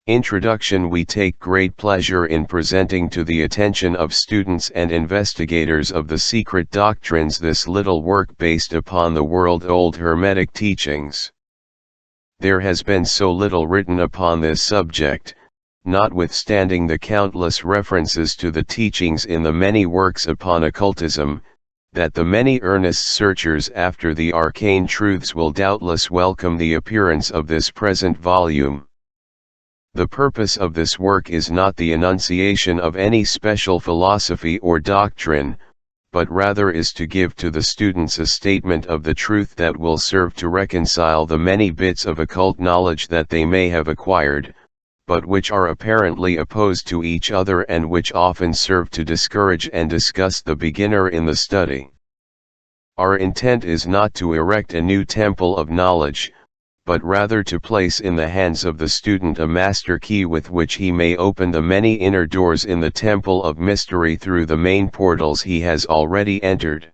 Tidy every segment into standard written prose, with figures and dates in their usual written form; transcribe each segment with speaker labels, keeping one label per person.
Speaker 1: Introduction. We take great pleasure in presenting to the attention of students and investigators of the secret doctrines this little work based upon the world-old Hermetic teachings. There has been so little written upon this subject, notwithstanding the countless references to the teachings in the many works upon occultism, that the many earnest searchers after the arcane truths will doubtless welcome the appearance of this present volume. The purpose of this work is not the enunciation of any special philosophy or doctrine, but rather is to give to the students a statement of the truth that will serve to reconcile the many bits of occult knowledge that they may have acquired, but which are apparently opposed to each other and which often serve to discourage and disgust the beginner in the study. Our intent is not to erect a new temple of knowledge, but rather to place in the hands of the student a master key with which he may open the many inner doors in the temple of mystery through the main portals he has already entered.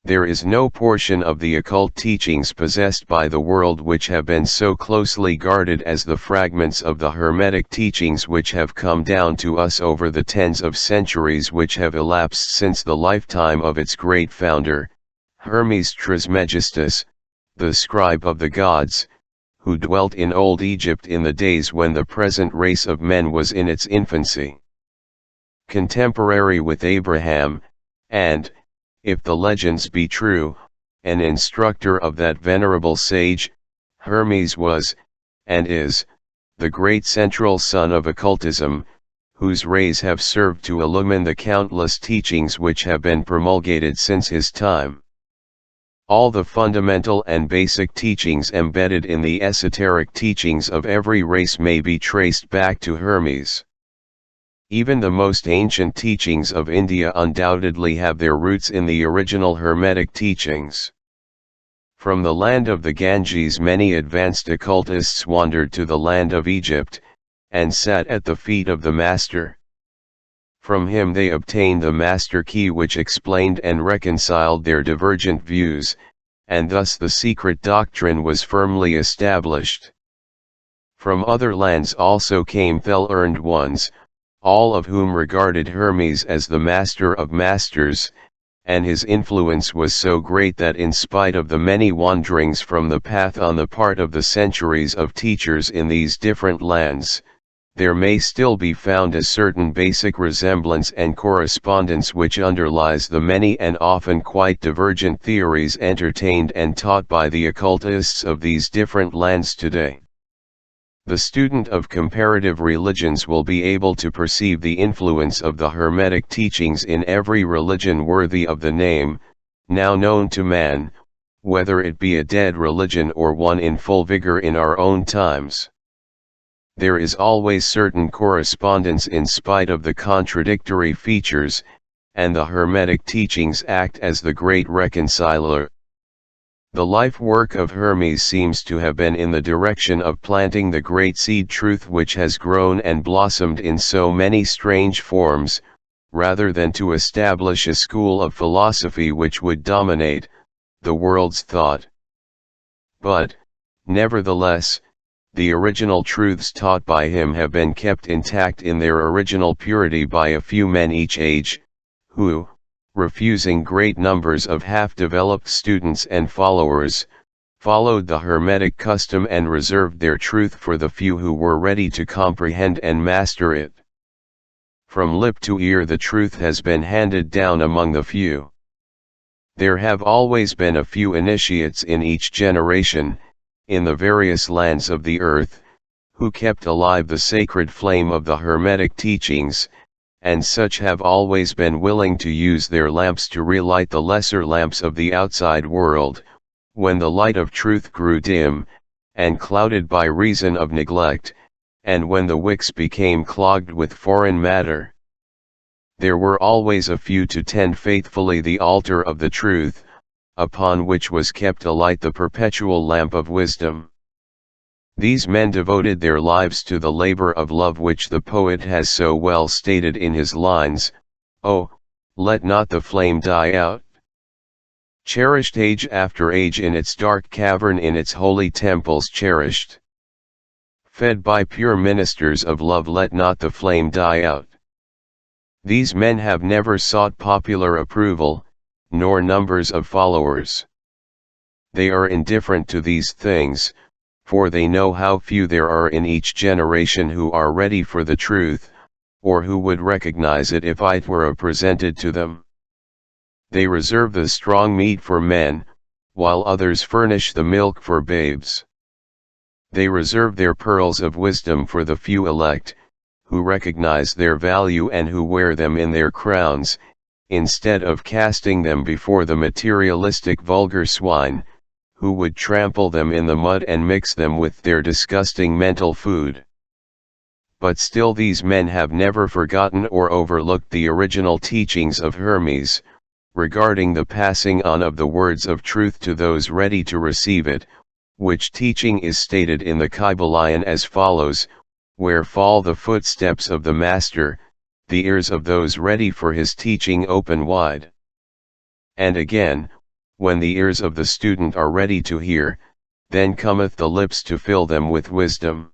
Speaker 1: There is no portion of the occult teachings possessed by the world which have been so closely guarded as the fragments of the Hermetic teachings which have come down to us over the tens of centuries which have elapsed since the lifetime of its great founder, Hermes Trismegistus, the scribe of the gods, who dwelt in old Egypt in the days when the present race of men was in its infancy. Contemporary with Abraham, and, if the legends be true, an instructor of that venerable sage, Hermes was, and is, the great central sun of occultism, whose rays have served to illumine the countless teachings which have been promulgated since his time. All the fundamental and basic teachings embedded in the esoteric teachings of every race may be traced back to Hermes. Even the most ancient teachings of India undoubtedly have their roots in the original Hermetic teachings. From the land of the Ganges many advanced occultists wandered to the land of Egypt, and sat at the feet of the Master. From him they obtained the master key which explained and reconciled their divergent views, and thus the secret doctrine was firmly established. From other lands also came well-learned ones, all of whom regarded Hermes as the master of masters, and his influence was so great that in spite of the many wanderings from the path on the part of the centuries of teachers in these different lands, there may still be found a certain basic resemblance and correspondence which underlies the many and often quite divergent theories entertained and taught by the occultists of these different lands today. The student of comparative religions will be able to perceive the influence of the Hermetic teachings in every religion worthy of the name, now known to man, whether it be a dead religion or one in full vigor in our own times. There is always certain correspondence in spite of the contradictory features, and the Hermetic teachings act as the great reconciler. The life work of Hermes seems to have been in the direction of planting the great seed truth which has grown and blossomed in so many strange forms, rather than to establish a school of philosophy which would dominate the world's thought. But, nevertheless, the original truths taught by him have been kept intact in their original purity by a few men each age, who, refusing great numbers of half-developed students and followers, followed the Hermetic custom and reserved their truth for the few who were ready to comprehend and master it. From lip to ear the truth has been handed down among the few. There have always been a few initiates in each generation, in the various lands of the earth, who kept alive the sacred flame of the Hermetic teachings, and such have always been willing to use their lamps to relight the lesser lamps of the outside world, when the light of truth grew dim, and clouded by reason of neglect, and when the wicks became clogged with foreign matter. There were always a few to tend faithfully the altar of the truth, upon which was kept alight the perpetual lamp of wisdom. These men devoted their lives to the labor of love which the poet has so well stated in his lines, "Oh, let not the flame die out. Cherished age after age in its dark cavern in its holy temples cherished. fed by pure ministers of love, let not the flame die out. These men have never sought popular approval, nor numbers of followers. They are indifferent to these things, for they know how few there are in each generation who are ready for the truth, or who would recognize it if it were presented to them. They reserve the strong meat for men, while others furnish the milk for babes. They reserve their pearls of wisdom for the few elect, who recognize their value and who wear them in their crowns, instead of casting them before the materialistic vulgar swine, who would trample them in the mud and mix them with their disgusting mental food. But still these men have never forgotten or overlooked the original teachings of Hermes, regarding the passing on of the words of truth to those ready to receive it, which teaching is stated in the Kybalion as follows: where fall the footsteps of the master, the ears of those ready for his teaching open wide. And again, when the ears of the student are ready to hear, then cometh the lips to fill them with wisdom.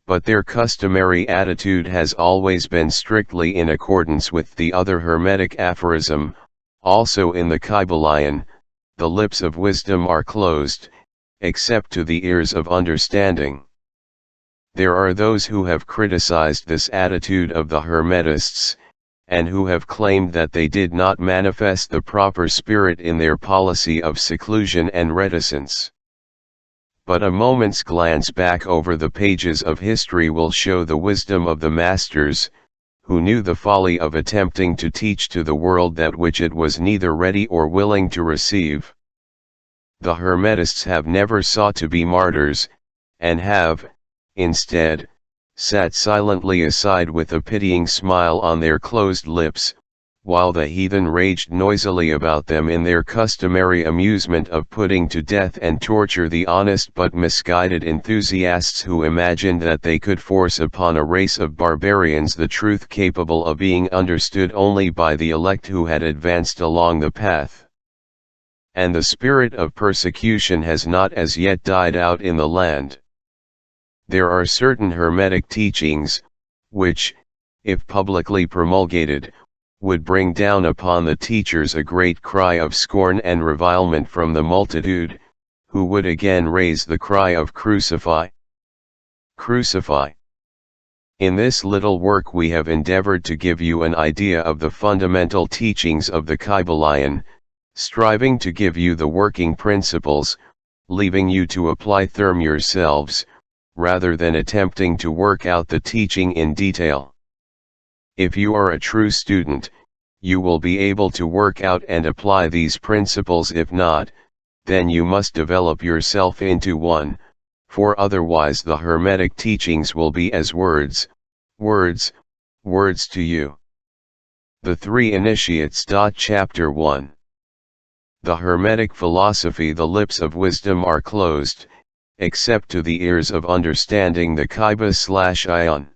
Speaker 1: But their customary attitude has always been strictly in accordance with the other Hermetic aphorism, also in the Kybalion: the lips of wisdom are closed, except to the ears of understanding. There are those who have criticized this attitude of the Hermetists, and who have claimed that they did not manifest the proper spirit in their policy of seclusion and reticence. But a moment's glance back over the pages of history will show the wisdom of the masters, who knew the folly of attempting to teach to the world that which it was neither ready or willing to receive. The Hermetists have never sought to be martyrs, and have, instead, sat silently aside with a pitying smile on their closed lips, while the heathen raged noisily about them in their customary amusement of putting to death and torture the honest but misguided enthusiasts who imagined that they could force upon a race of barbarians the truth capable of being understood only by the elect who had advanced along the path. And the spirit of persecution has not as yet died out in the land. There are certain Hermetic teachings, which, if publicly promulgated, would bring down upon the teachers a great cry of scorn and revilement from the multitude, who would again raise the cry of "Crucify! Crucify!" In this little work we have endeavored to give you an idea of the fundamental teachings of the Kybalion, striving to give you the working principles, leaving you to apply them yourselves, rather than attempting to work out the teaching in detail. If you are a true student, you will be able to work out and apply these principles. If not, then you must develop yourself into one, for otherwise the Hermetic teachings will be as words, words, words to you. The Three Initiates. Chapter 1. The Hermetic philosophy. The lips of wisdom are closed, except to the ears of understanding. The Kybalion.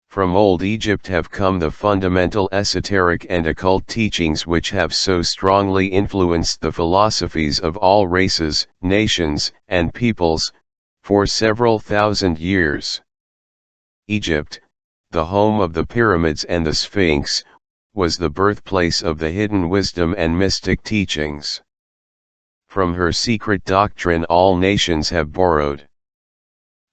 Speaker 1: From old Egypt have come the fundamental esoteric and occult teachings which have so strongly influenced the philosophies of all races, nations, and peoples, for several thousand years. Egypt, the home of the pyramids and the Sphinx, was the birthplace of the hidden wisdom and mystic teachings. From her secret doctrine all nations have borrowed.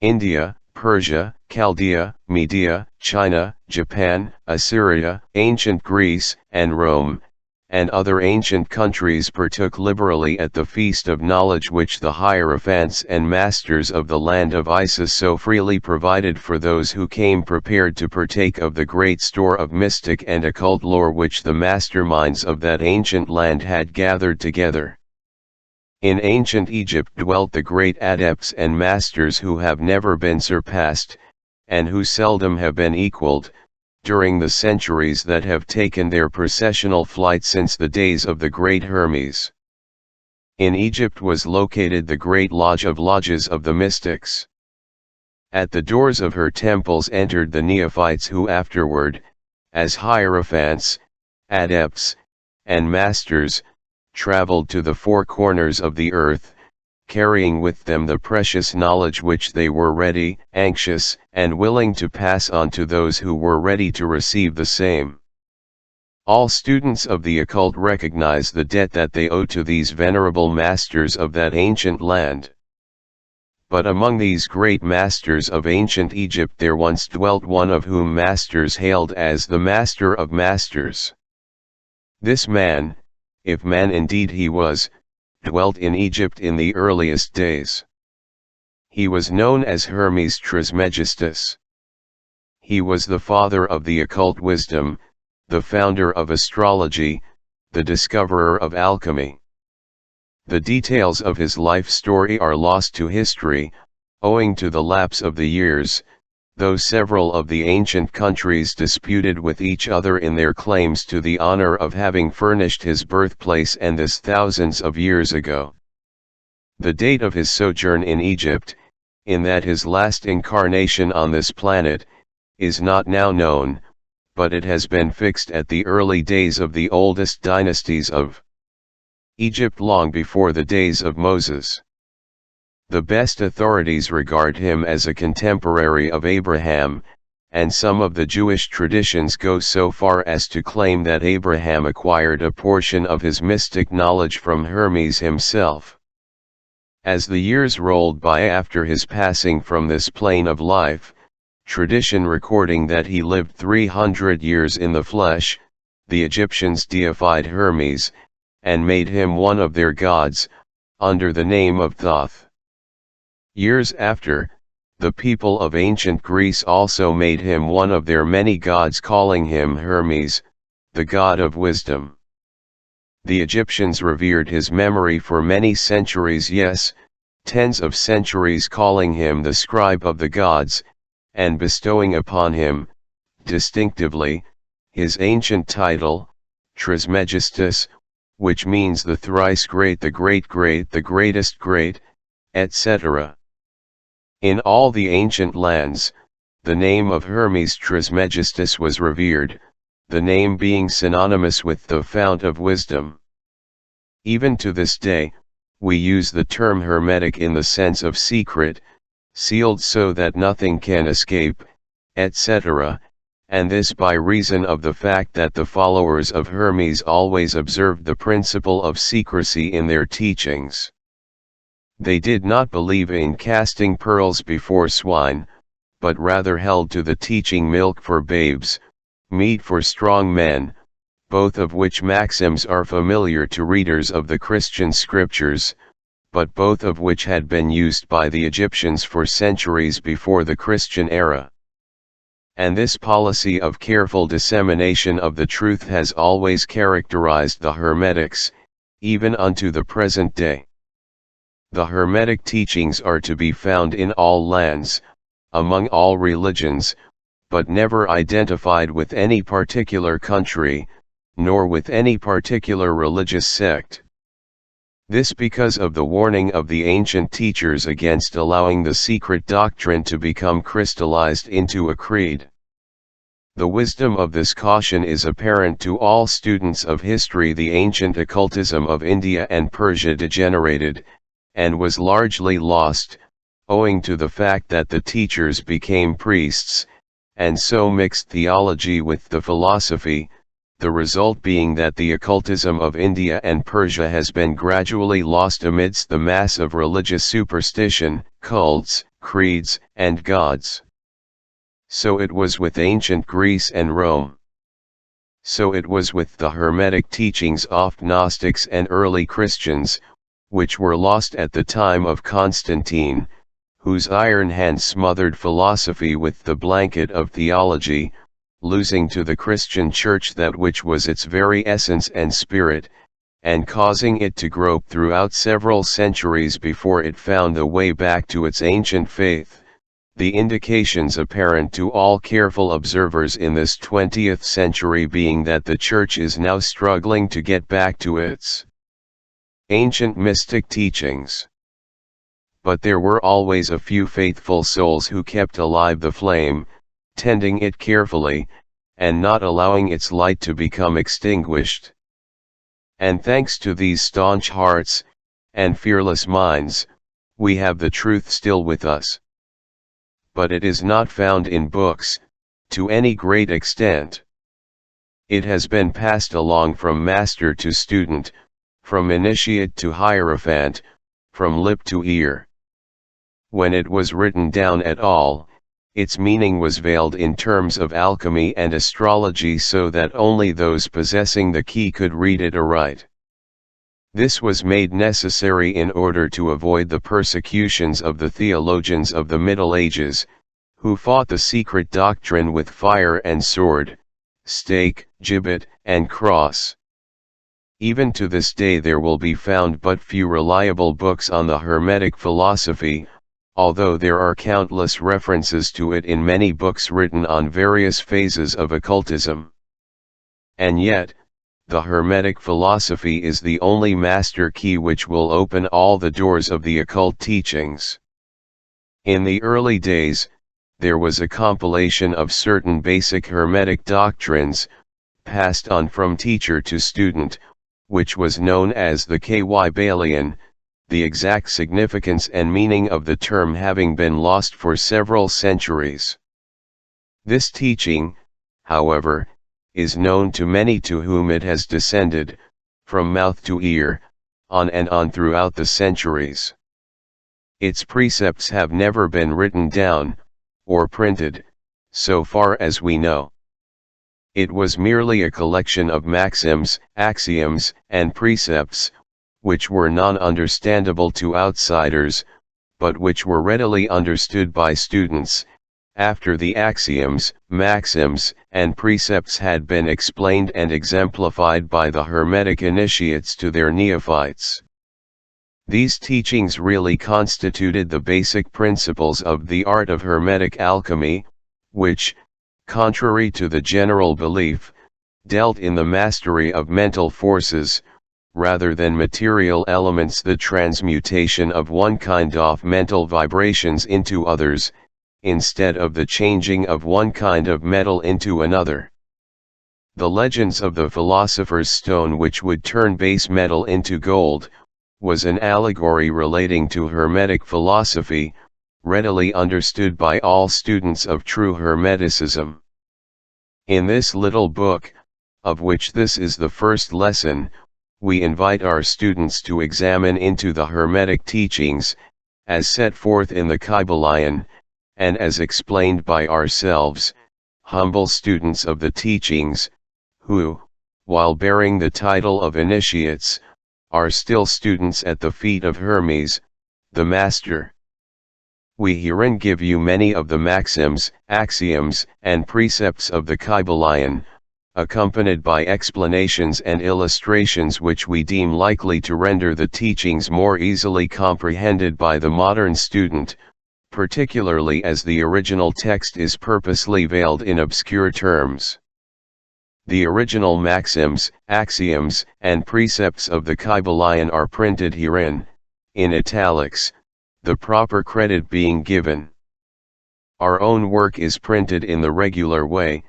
Speaker 1: India, Persia, Chaldea, Media, China, Japan, Assyria, ancient Greece, and Rome, and other ancient countries partook liberally at the feast of knowledge which the hierophants and masters of the land of Isis so freely provided for those who came prepared to partake of the great store of mystic and occult lore which the masterminds of that ancient land had gathered together. In ancient Egypt dwelt the great adepts and masters who have never been surpassed, and who seldom have been equaled, during the centuries that have taken their processional flight since the days of the great Hermes. In Egypt was located the great lodge of lodges of the mystics. At the doors of her temples entered the neophytes who afterward, as hierophants, adepts, and masters, traveled to the four corners of the earth, carrying with them the precious knowledge which they were ready, anxious, and willing to pass on to those who were ready to receive the same. All students of the occult recognize the debt that they owe to these venerable masters of that ancient land. But among these great masters of ancient Egypt there once dwelt one of whom masters hailed as the Master of Masters. This man, if man indeed he was, dwelt in Egypt in the earliest days. He was known as Hermes Trismegistus. He was the father of the occult wisdom, the founder of astrology, the discoverer of alchemy. The details of his life story are lost to history, owing to the lapse of the years, though several of the ancient countries disputed with each other in their claims to the honor of having furnished his birthplace, and this thousands of years ago. The date of his sojourn in Egypt, in that his last incarnation on this planet, is not now known, but it has been fixed at the early days of the oldest dynasties of Egypt, long before the days of Moses. The best authorities regard him as a contemporary of Abraham, and some of the Jewish traditions go so far as to claim that Abraham acquired a portion of his mystic knowledge from Hermes himself. As the years rolled by after his passing from this plane of life, tradition recording that he lived 300 years in the flesh, the Egyptians deified Hermes, and made him one of their gods, under the name of Thoth. Years after, the people of ancient Greece also made him one of their many gods, calling him Hermes, the god of wisdom. The Egyptians revered his memory for many centuries, yes, tens of centuries, calling him the scribe of the gods, and bestowing upon him, distinctively, his ancient title, Trismegistus, which means the thrice great, the great great, the greatest great, etc. In all the ancient lands, the name of Hermes Trismegistus was revered, the name being synonymous with the fount of wisdom. Even to this day, we use the term hermetic in the sense of secret, sealed so that nothing can escape, etc., and this by reason of the fact that the followers of Hermes always observed the principle of secrecy in their teachings. They did not believe in casting pearls before swine, but rather held to the teaching milk for babes, meat for strong men, both of which maxims are familiar to readers of the Christian scriptures, but both of which had been used by the Egyptians for centuries before the Christian era. And this policy of careful dissemination of the truth has always characterized the Hermetics, even unto the present day. The Hermetic teachings are to be found in all lands, among all religions, but never identified with any particular country, nor with any particular religious sect. This because of the warning of the ancient teachers against allowing the secret doctrine to become crystallized into a creed. The wisdom of this caution is apparent to all students of history. The ancient occultism of India and Persia degenerated, and was largely lost, owing to the fact that the teachers became priests, and so mixed theology with the philosophy, the result being that the occultism of India and Persia has been gradually lost amidst the mass of religious superstition, cults, creeds, and gods. So it was with ancient Greece and Rome. So it was with the Hermetic teachings of Gnostics and early Christians, which were lost at the time of Constantine, whose iron hand smothered philosophy with the blanket of theology, losing to the Christian Church that which was its very essence and spirit, and causing it to grope throughout several centuries before it found the way back to its ancient faith, the indications apparent to all careful observers in this 20th century being that the Church is now struggling to get back to its ancient mystic teachings. But there were always a few faithful souls who kept alive the flame, tending it carefully, and not allowing its light to become extinguished. And thanks to these staunch hearts, and fearless minds, we have the truth still with us. But it is not found in books, to any great extent. It has been passed along from master to student, from initiate to hierophant, from lip to ear. When it was written down at all, its meaning was veiled in terms of alchemy and astrology so that only those possessing the key could read it aright. This was made necessary in order to avoid the persecutions of the theologians of the Middle Ages, who fought the secret doctrine with fire and sword, stake, gibbet, and cross. Even to this day there will be found but few reliable books on the Hermetic philosophy, although there are countless references to it in many books written on various phases of occultism. And yet, the Hermetic philosophy is the only master key which will open all the doors of the occult teachings. In the early days, there was a compilation of certain basic Hermetic doctrines, passed on from teacher to student, which was known as the Kybalion, the exact significance and meaning of the term having been lost for several centuries. This teaching, however, is known to many to whom it has descended, from mouth to ear, on and on throughout the centuries. Its precepts have never been written down, or printed, so far as we know. It was merely a collection of maxims, axioms, and precepts, which were non-understandable to outsiders, but which were readily understood by students, after the axioms, maxims, and precepts had been explained and exemplified by the Hermetic initiates to their neophytes. These teachings really constituted the basic principles of the art of Hermetic alchemy, which, contrary to the general belief, dealt in the mastery of mental forces, rather than material elements, the transmutation of one kind of mental vibrations into others, instead of the changing of one kind of metal into another. The legends of the philosopher's stone which would turn base metal into gold, was an allegory relating to Hermetic philosophy, readily understood by all students of true Hermeticism. In this little book, of which this is the first lesson, we invite our students to examine into the Hermetic teachings, as set forth in the Kybalion, and as explained by ourselves, humble students of the teachings, who, while bearing the title of initiates, are still students at the feet of Hermes, the Master. We herein give you many of the maxims, axioms, and precepts of the Kybalion, accompanied by explanations and illustrations which we deem likely to render the teachings more easily comprehended by the modern student, particularly as the original text is purposely veiled in obscure terms. The original maxims, axioms, and precepts of the Kybalion are printed herein, in italics, the proper credit being given. Our own work is printed in the regular way,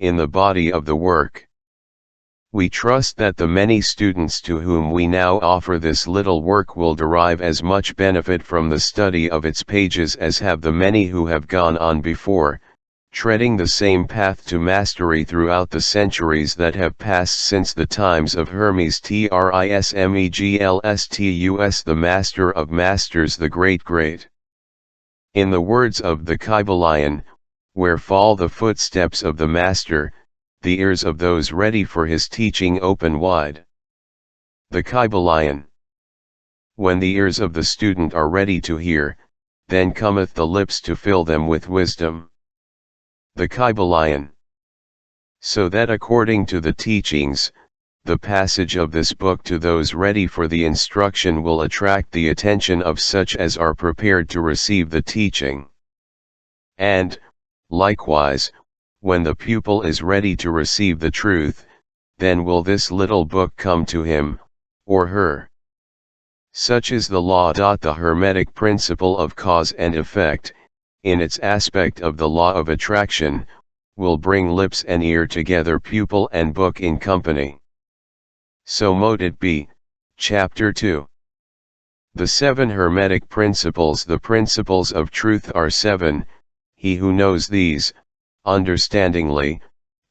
Speaker 1: in the body of the work. We trust that the many students to whom we now offer this little work will derive as much benefit from the study of its pages as have the many who have gone on before, treading the same path to mastery throughout the centuries that have passed since the times of Hermes Trismegistus, the Master of Masters, the Great. In the words of the Kybalion, where fall the footsteps of the Master, the ears of those ready for his teaching open wide. The Kybalion. When the ears of the student are ready to hear, then cometh the lips to fill them with wisdom. The Kybalion. So that according to the teachings, the passage of this book to those ready for the instruction will attract the attention of such as are prepared to receive the teaching. And, likewise, when the pupil is ready to receive the truth, then will this little book come to him, or her. Such is the law. The Hermetic principle of cause and effect, in its aspect of the law of attraction, will bring lips and ear together, pupil and book in company. So mote it be. Chapter 2. The 7 Hermetic Principles. The principles of truth are 7, he who knows these, understandingly,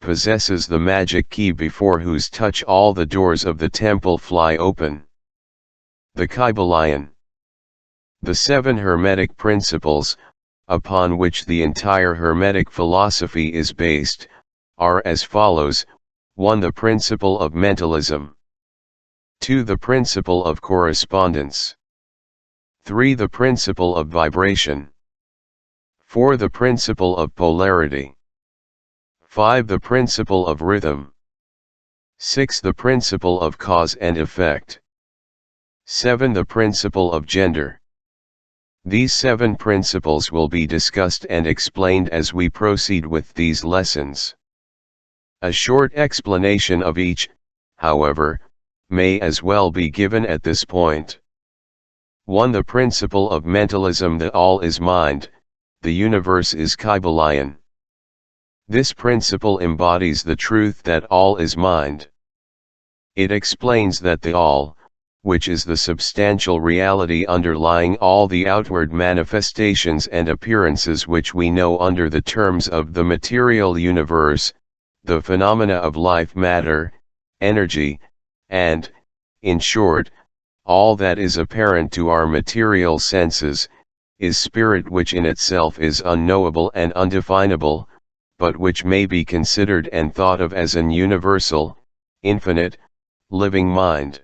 Speaker 1: possesses the magic key before whose touch all the doors of the temple fly open. The Kybalion. The 7 Hermetic Principles, upon which the entire Hermetic philosophy is based, are as follows: 1. The principle of mentalism. 2. The principle of correspondence. 3. The principle of vibration. 4. The principle of polarity. 5. The principle of rhythm. 6. The principle of cause and effect. 7. The principle of gender. These 7 principles will be discussed and explained as we proceed with these lessons. A short explanation of each, however, may as well be given at this point. 1. The principle of mentalism. The all is mind, the universe is Kybalion. This principle embodies the truth that all is mind. It explains that the all, which is the substantial reality underlying all the outward manifestations and appearances which we know under the terms of the material universe, the phenomena of life, matter, energy, and, in short, all that is apparent to our material senses, is spirit, which in itself is unknowable and undefinable, but which may be considered and thought of as an universal, infinite, living mind.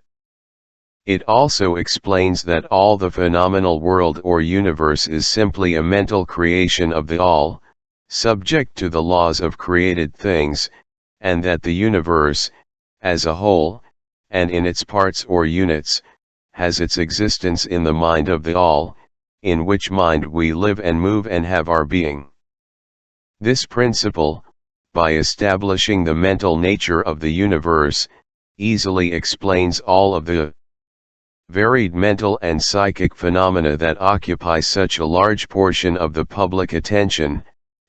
Speaker 1: It also explains that all the phenomenal world or universe is simply a mental creation of the all, subject to the laws of created things, and that the universe, as a whole, and in its parts or units, has its existence in the mind of the all, in which mind we live and move and have our being. This principle, by establishing the mental nature of the universe, easily explains all of the varied mental and psychic phenomena that occupy such a large portion of the public attention,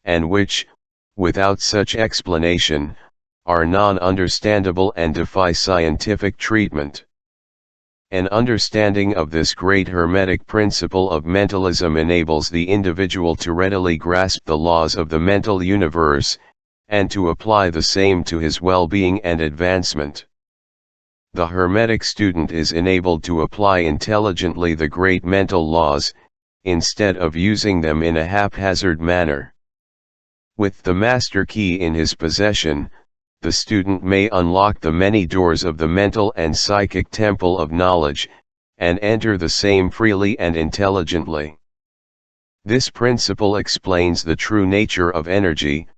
Speaker 1: and which, without such explanation, are non-understandable and defy scientific treatment. An understanding of this great Hermetic principle of mentalism enables the individual to readily grasp the laws of the mental universe, and to apply the same to his well-being and advancement. The Hermetic student is enabled to apply intelligently the great mental laws, instead of using them in a haphazard manner. With the master key in his possession, the student may unlock the many doors of the mental and psychic temple of knowledge, and enter the same freely and intelligently. This principle explains the true nature of energy,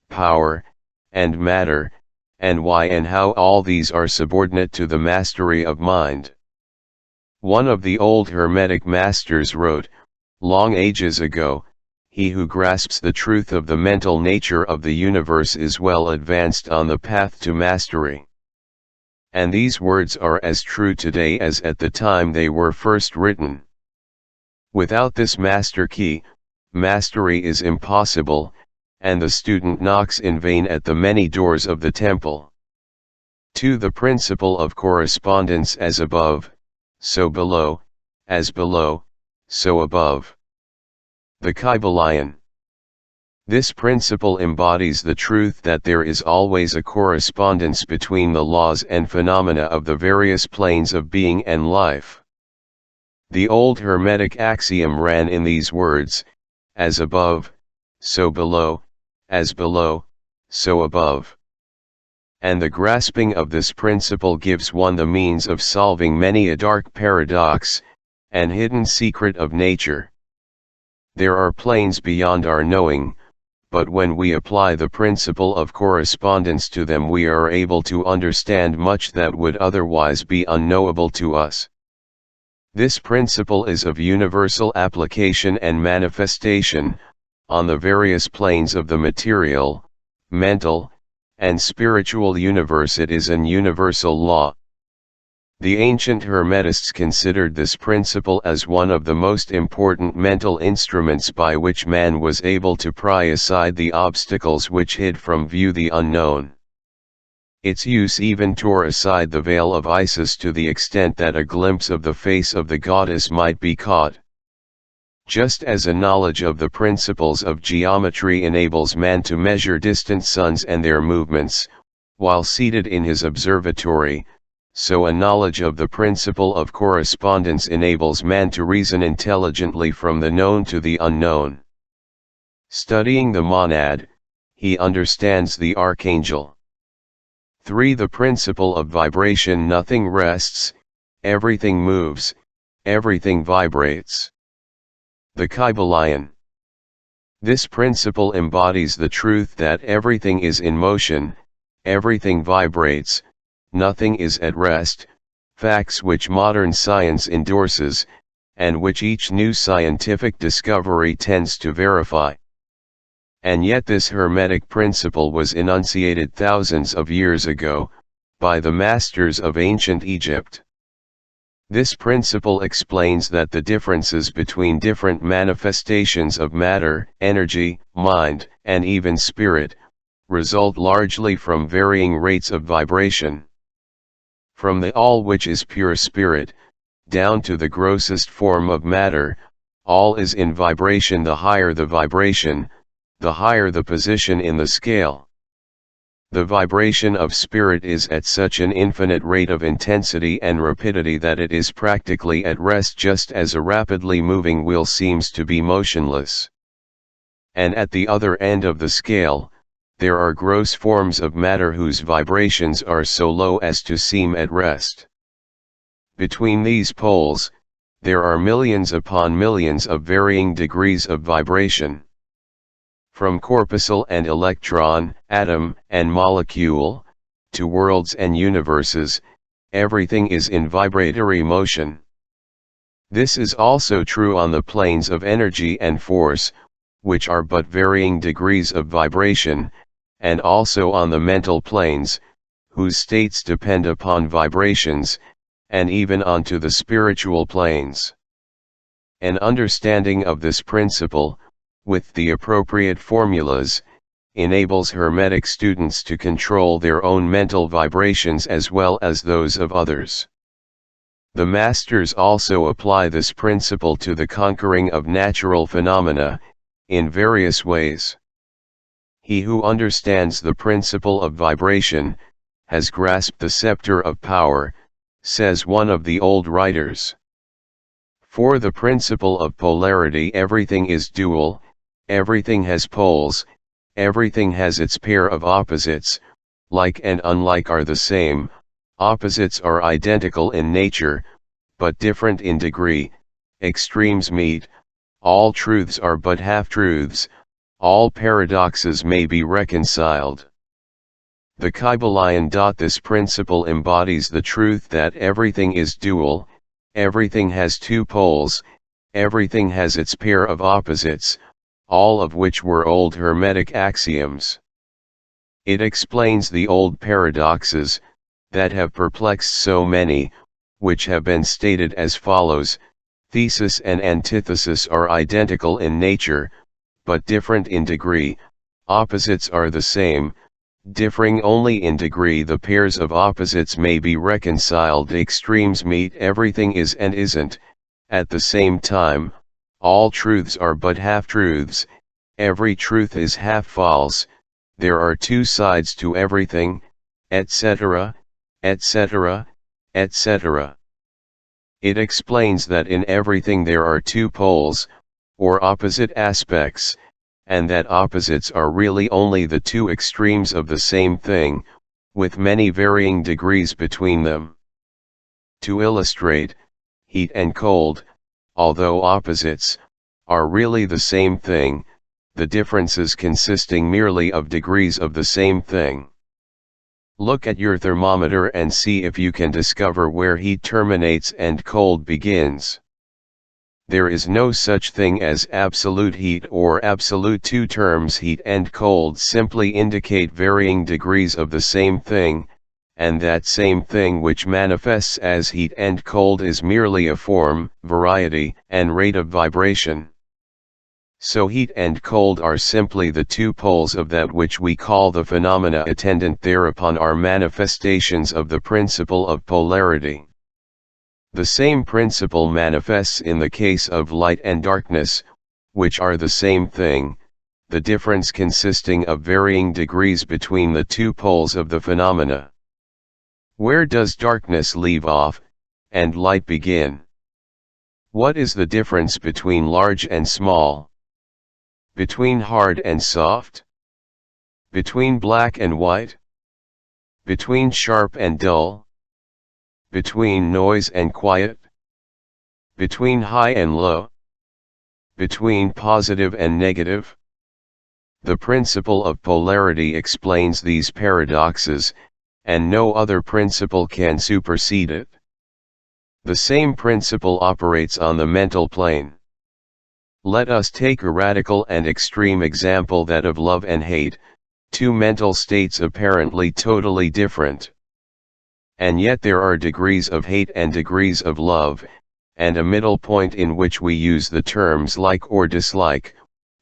Speaker 1: power, and matter, and why and how all these are subordinate to the mastery of mind. One of the old Hermetic masters wrote, long ages ago, "He who grasps the truth of the mental nature of the universe is well advanced on the path to mastery." And these words are as true today as at the time they were first written. Without this master key, mastery is impossible, and the student knocks in vain at the many doors of the temple. 2. The principle of correspondence. As above, so below, as below, so above. The Kybalion. This principle embodies the truth that there is always a correspondence between the laws and phenomena of the various planes of being and life. The old Hermetic axiom ran in these words: as above, so below, as below, so above. And the grasping of this principle gives one the means of solving many a dark paradox, and hidden secret of nature. There are planes beyond our knowing, but when we apply the principle of correspondence to them we are able to understand much that would otherwise be unknowable to us. This principle is of universal application and manifestation, on the various planes of the material, mental, and spiritual universe. It is an universal law. The ancient Hermetists considered this principle as one of the most important mental instruments by which man was able to pry aside the obstacles which hid from view the unknown. Its use even tore aside the veil of Isis to the extent that a glimpse of the face of the goddess might be caught. Just as a knowledge of the principles of geometry enables man to measure distant suns and their movements, while seated in his observatory, so a knowledge of the principle of correspondence enables man to reason intelligently from the known to the unknown. Studying the monad, he understands the archangel. 3. The principle of vibration. Nothing rests, everything moves, everything vibrates. The Kybalion. This principle embodies the truth that everything is in motion, everything vibrates, nothing is at rest, facts which modern science endorses, and which each new scientific discovery tends to verify. And yet this Hermetic principle was enunciated thousands of years ago, by the masters of ancient Egypt. This principle explains that the differences between different manifestations of matter, energy, mind, and even spirit, result largely from varying rates of vibration. From the all which is pure spirit, down to the grossest form of matter, all is in vibration. The higher the vibration, the higher the position in the scale. The vibration of spirit is at such an infinite rate of intensity and rapidity that it is practically at rest, just as a rapidly moving wheel seems to be motionless. And at the other end of the scale, there are gross forms of matter whose vibrations are so low as to seem at rest. Between these poles, there are millions upon millions of varying degrees of vibration. From corpuscle and electron, atom and molecule, to worlds and universes, everything is in vibratory motion. This is also true on the planes of energy and force, which are but varying degrees of vibration, and also on the mental planes, whose states depend upon vibrations, and even onto the spiritual planes. An understanding of this principle, with the appropriate formulas, enables Hermetic students to control their own mental vibrations as well as those of others. The masters also apply this principle to the conquering of natural phenomena, in various ways. He who understands the principle of vibration, has grasped the scepter of power, says one of the old writers. For the principle of polarity, everything is dual, everything has poles, everything has its pair of opposites, like and unlike are the same, opposites are identical in nature, but different in degree, extremes meet, all truths are but half-truths, all paradoxes may be reconciled. The Kybalion. This principle embodies the truth that everything is dual, everything has two poles, everything has its pair of opposites, all of which were old Hermetic axioms. It explains the old paradoxes, that have perplexed so many, which have been stated as follows: thesis and antithesis are identical in nature, but different in degree, opposites are the same, differing only in degree. The pairs of opposites may be reconciled, extremes meet, everything is and isn't, at the same time, all truths are but half-truths, every truth is half-false, there are two sides to everything, etc., etc., etc. It explains that in everything there are two poles, or opposite aspects, and that opposites are really only the two extremes of the same thing, with many varying degrees between them. To illustrate, heat and cold, although opposites, are really the same thing, the differences consisting merely of degrees of the same thing. Look at your thermometer and see if you can discover where heat terminates and cold begins. There is no such thing as absolute heat or absolute. Two terms, heat and cold, simply indicate varying degrees of the same thing, and that same thing which manifests as heat and cold is merely a form, variety, and rate of vibration. So heat and cold are simply the two poles of that which we call the phenomena attendant thereupon are manifestations of the principle of polarity. The same principle manifests in the case of light and darkness, which are the same thing, the difference consisting of varying degrees between the two poles of the phenomena. Where does darkness leave off, and light begin? What is the difference between large and small? Between hard and soft? Between black and white? Between sharp and dull? Between noise and quiet? Between high and low? Between positive and negative? The principle of polarity explains these paradoxes, and no other principle can supersede it. The same principle operates on the mental plane. Let us take a radical and extreme example, that of love and hate, two mental states apparently totally different. And yet there are degrees of hate and degrees of love, and a middle point in which we use the terms like or dislike,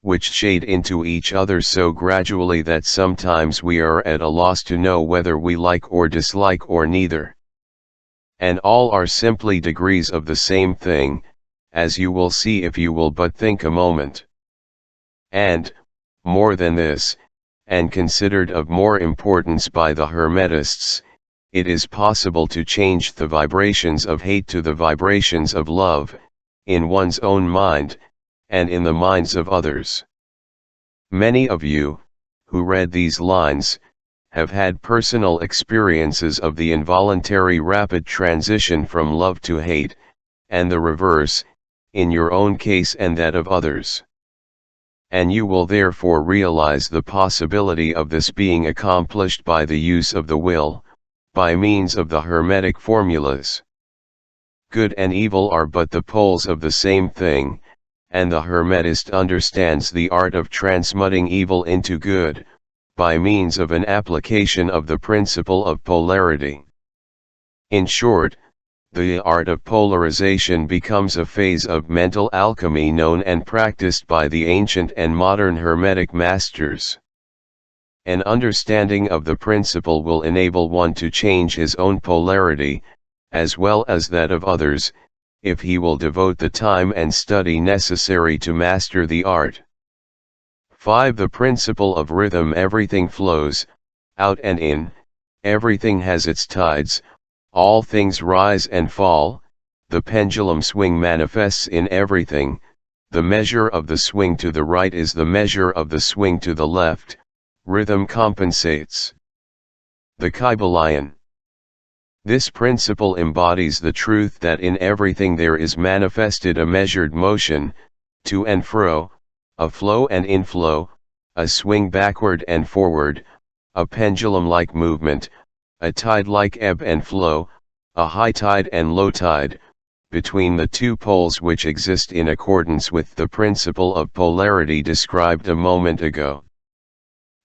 Speaker 1: which shade into each other so gradually that sometimes we are at a loss to know whether we like or dislike or neither. And all are simply degrees of the same thing, as you will see if you will but think a moment. And, more than this, and considered of more importance by the Hermetists, it is possible to change the vibrations of hate to the vibrations of love, in one's own mind, and in the minds of others. Many of you, who read these lines, have had personal experiences of the involuntary rapid transition from love to hate, and the reverse, in your own case and that of others. And you will therefore realize the possibility of this being accomplished by the use of the will, by means of the Hermetic formulas. Good and evil are but the poles of the same thing, and the Hermetist understands the art of transmuting evil into good, by means of an application of the principle of polarity. In short, the art of polarization becomes a phase of mental alchemy known and practiced by the ancient and modern Hermetic masters. An understanding of the principle will enable one to change his own polarity, as well as that of others, if he will devote the time and study necessary to master the art. 5. The principle of rhythm. Everything flows, out and in, everything has its tides, all things rise and fall, the pendulum swing manifests in everything, the measure of the swing to the right is the measure of the swing to the left, rhythm compensates. The Kybalion. This principle embodies the truth that in everything there is manifested a measured motion, to and fro, a flow and inflow, a swing backward and forward, a pendulum-like movement, a tide-like ebb and flow, a high tide and low tide, between the two poles which exist in accordance with the principle of polarity described a moment ago.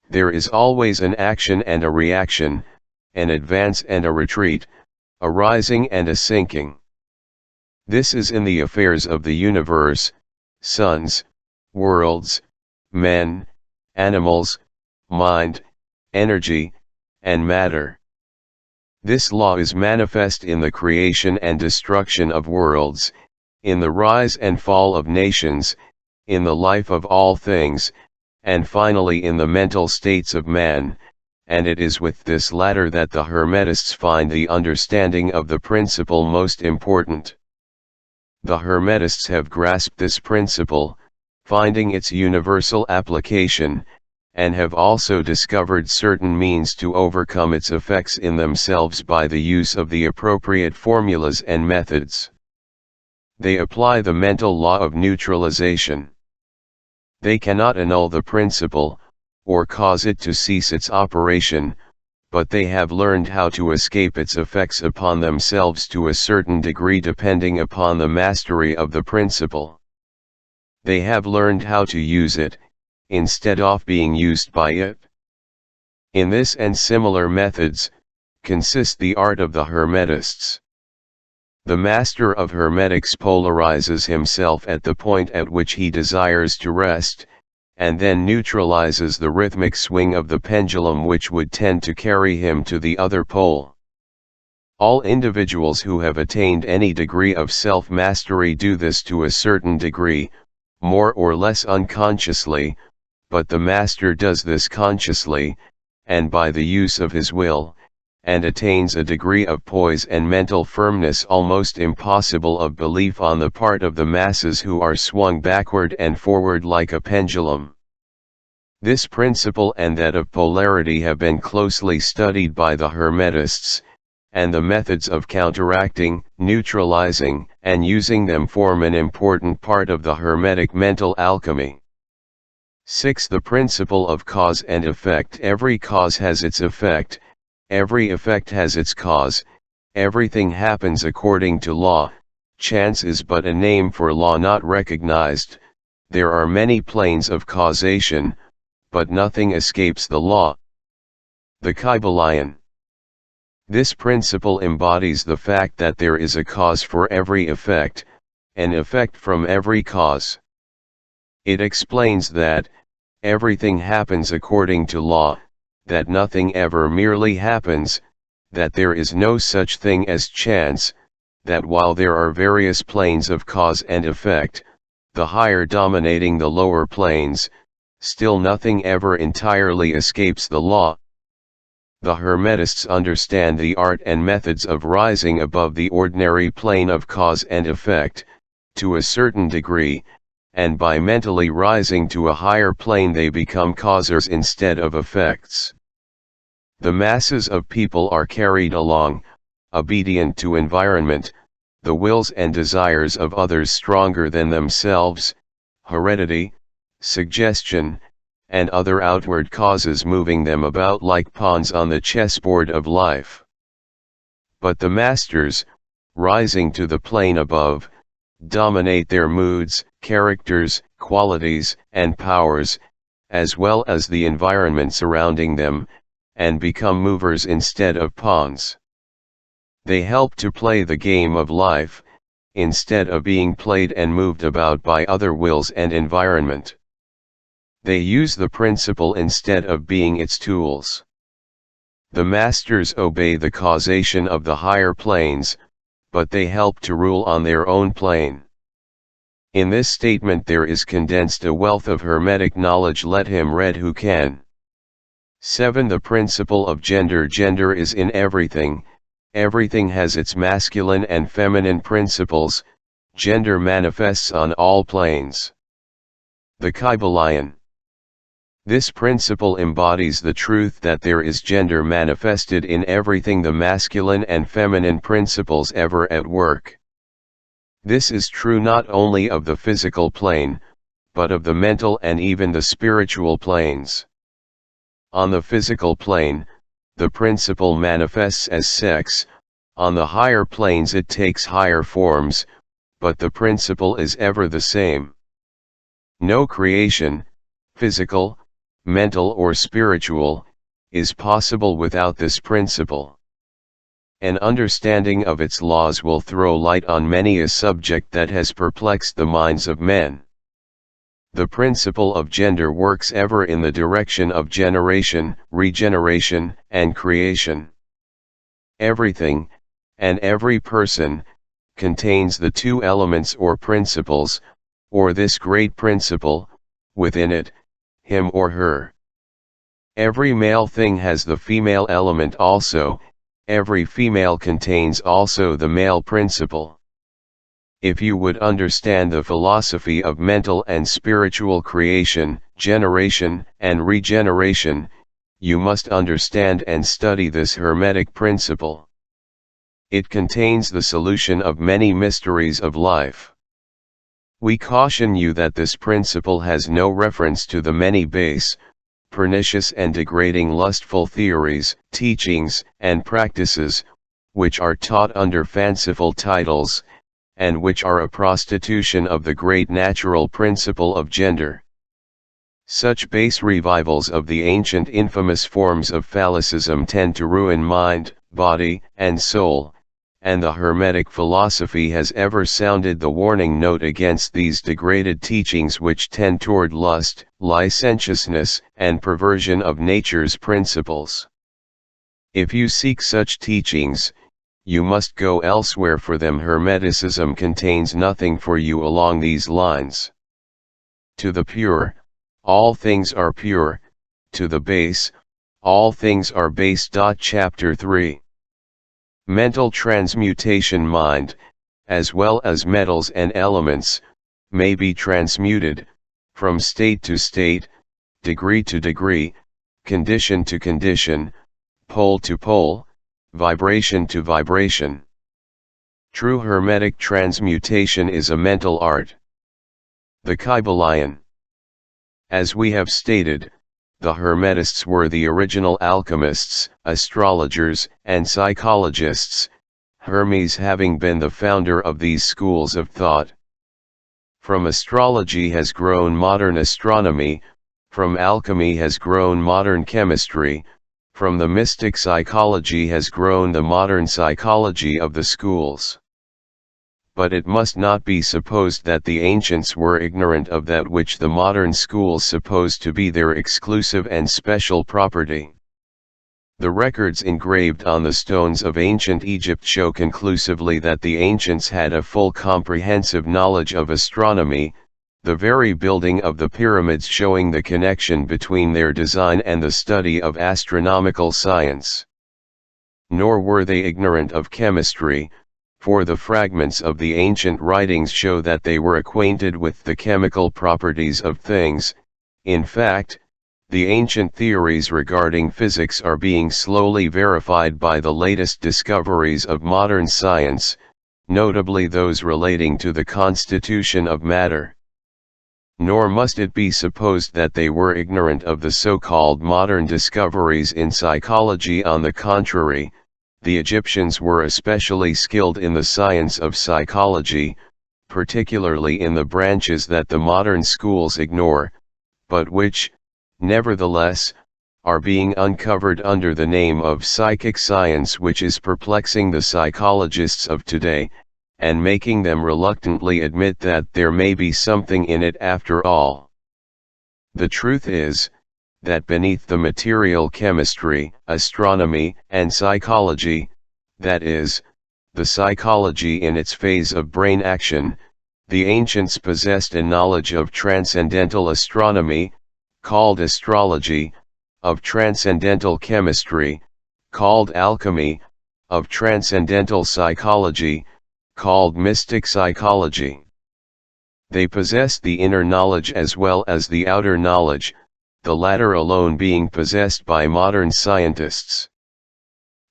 Speaker 1: There is always an action and a reaction, an advance and a retreat, a rising and a sinking. This is in the affairs of the universe, suns, worlds, men, animals, mind, energy, and matter. This law is manifest in the creation and destruction of worlds, in the rise and fall of nations, in the life of all things, and finally in the mental states of man, and it is with this latter that the Hermetists find the understanding of the principle most important. The Hermetists have grasped this principle, finding its universal application, and have also discovered certain means to overcome its effects in themselves by the use of the appropriate formulas and methods. They apply the mental law of neutralization. They cannot annul the principle, or cause it to cease its operation, but they have learned how to escape its effects upon themselves to a certain degree depending upon the mastery of the principle. They have learned how to use it, instead of being used by it. In this and similar methods, consists the art of the Hermetists. The master of hermetics polarizes himself at the point at which he desires to rest, and then neutralizes the rhythmic swing of the pendulum which would tend to carry him to the other pole. All individuals who have attained any degree of self-mastery do this to a certain degree, more or less unconsciously, but the master does this consciously, and by the use of his will, and attains a degree of poise and mental firmness almost impossible of belief on the part of the masses who are swung backward and forward like a pendulum. This principle and that of polarity have been closely studied by the Hermetists, and the methods of counteracting, neutralizing, and using them form an important part of the Hermetic mental alchemy. 6. The principle of cause and effect. Every cause has its effect, every effect has its cause, everything happens according to law. Chance is but a name for law not recognized. There are many planes of causation, but nothing escapes the law. The Kybalion. This principle embodies the fact that there is a cause for every effect, an effect from every cause. It explains that everything happens according to law, that nothing ever merely happens, that there is no such thing as chance, that while there are various planes of cause and effect, the higher dominating the lower planes, still nothing ever entirely escapes the law. The Hermetists understand the art and methods of rising above the ordinary plane of cause and effect, to a certain degree, and by mentally rising to a higher plane they become causers instead of effects. The masses of people are carried along, obedient to environment, the wills and desires of others stronger than themselves, heredity, suggestion, and other outward causes moving them about like pawns on the chessboard of life. But the masters, rising to the plane above, dominate their moods, characters, qualities, and powers, as well as the environment surrounding them, and become movers instead of pawns. They help to play the game of life, instead of being played and moved about by other wills and environment. They use the principle instead of being its tools. The masters obey the causation of the higher planes, but they help to rule on their own plane. In this statement there is condensed a wealth of Hermetic knowledge. Let him read who can. 7. The principle of gender. Gender is in everything, everything has its masculine and feminine principles, gender manifests on all planes. The Kybalion. This principle embodies the truth that there is gender manifested in everything, the masculine and feminine principles ever at work. This is true not only of the physical plane, but of the mental and even the spiritual planes. On the physical plane, the principle manifests as sex, on the higher planes it takes higher forms, but the principle is ever the same. No creation, physical, mental or spiritual, is possible without this principle. An understanding of its laws will throw light on many a subject that has perplexed the minds of men. The principle of gender works ever in the direction of generation, regeneration, and creation. Everything, and every person, contains the two elements or principles, or this great principle, within it, him or her. Every male thing has the female element also, every female contains also the male principle. If you would understand the philosophy of mental and spiritual creation, generation, and regeneration, you must understand and study this Hermetic principle. It contains the solution of many mysteries of life. We caution you that this principle has no reference to the many base, pernicious and degrading lustful theories, teachings, and practices, which are taught under fanciful titles, and which are a prostitution of the great natural principle of gender. Such base revivals of the ancient infamous forms of phallicism tend to ruin mind, body, and soul, and the Hermetic philosophy has ever sounded the warning note against these degraded teachings which tend toward lust, licentiousness, and perversion of nature's principles. If you seek such teachings, you must go elsewhere, for them. Hermeticism contains nothing for you along these lines. To the pure, all things are pure; to the base, all things are base. Chapter 3. Mental transmutation. Mind, as well as metals and elements, may be transmuted, from state to state, degree to degree, condition to condition, pole to pole, vibration to vibration. True Hermetic transmutation is a mental art. The Kybalion. As we have stated, the Hermetists were the original alchemists, astrologers, and psychologists, Hermes having been the founder of these schools of thought. From astrology has grown modern astronomy, from alchemy has grown modern chemistry, from the mystic psychology has grown the modern psychology of the schools. But it must not be supposed that the ancients were ignorant of that which the modern schools suppose to be their exclusive and special property. The records engraved on the stones of ancient Egypt show conclusively that the ancients had a full comprehensive knowledge of astronomy, the very building of the pyramids showing the connection between their design and the study of astronomical science. Nor were they ignorant of chemistry, for the fragments of the ancient writings show that they were acquainted with the chemical properties of things. In fact, the ancient theories regarding physics are being slowly verified by the latest discoveries of modern science, notably those relating to the constitution of matter. Nor must it be supposed that they were ignorant of the so-called modern discoveries in psychology. On the contrary, the Egyptians were especially skilled in the science of psychology, particularly in the branches that the modern schools ignore, but which, nevertheless, are being uncovered under the name of psychic science, which is perplexing the psychologists of today, and making them reluctantly admit that there may be something in it after all. The truth is, that beneath the material chemistry, astronomy, and psychology, that is, the psychology in its phase of brain action, the ancients possessed a knowledge of transcendental astronomy, called astrology, of transcendental chemistry, called alchemy, of transcendental psychology, called mystic psychology. They possessed the inner knowledge as well as the outer knowledge, the latter alone being possessed by modern scientists.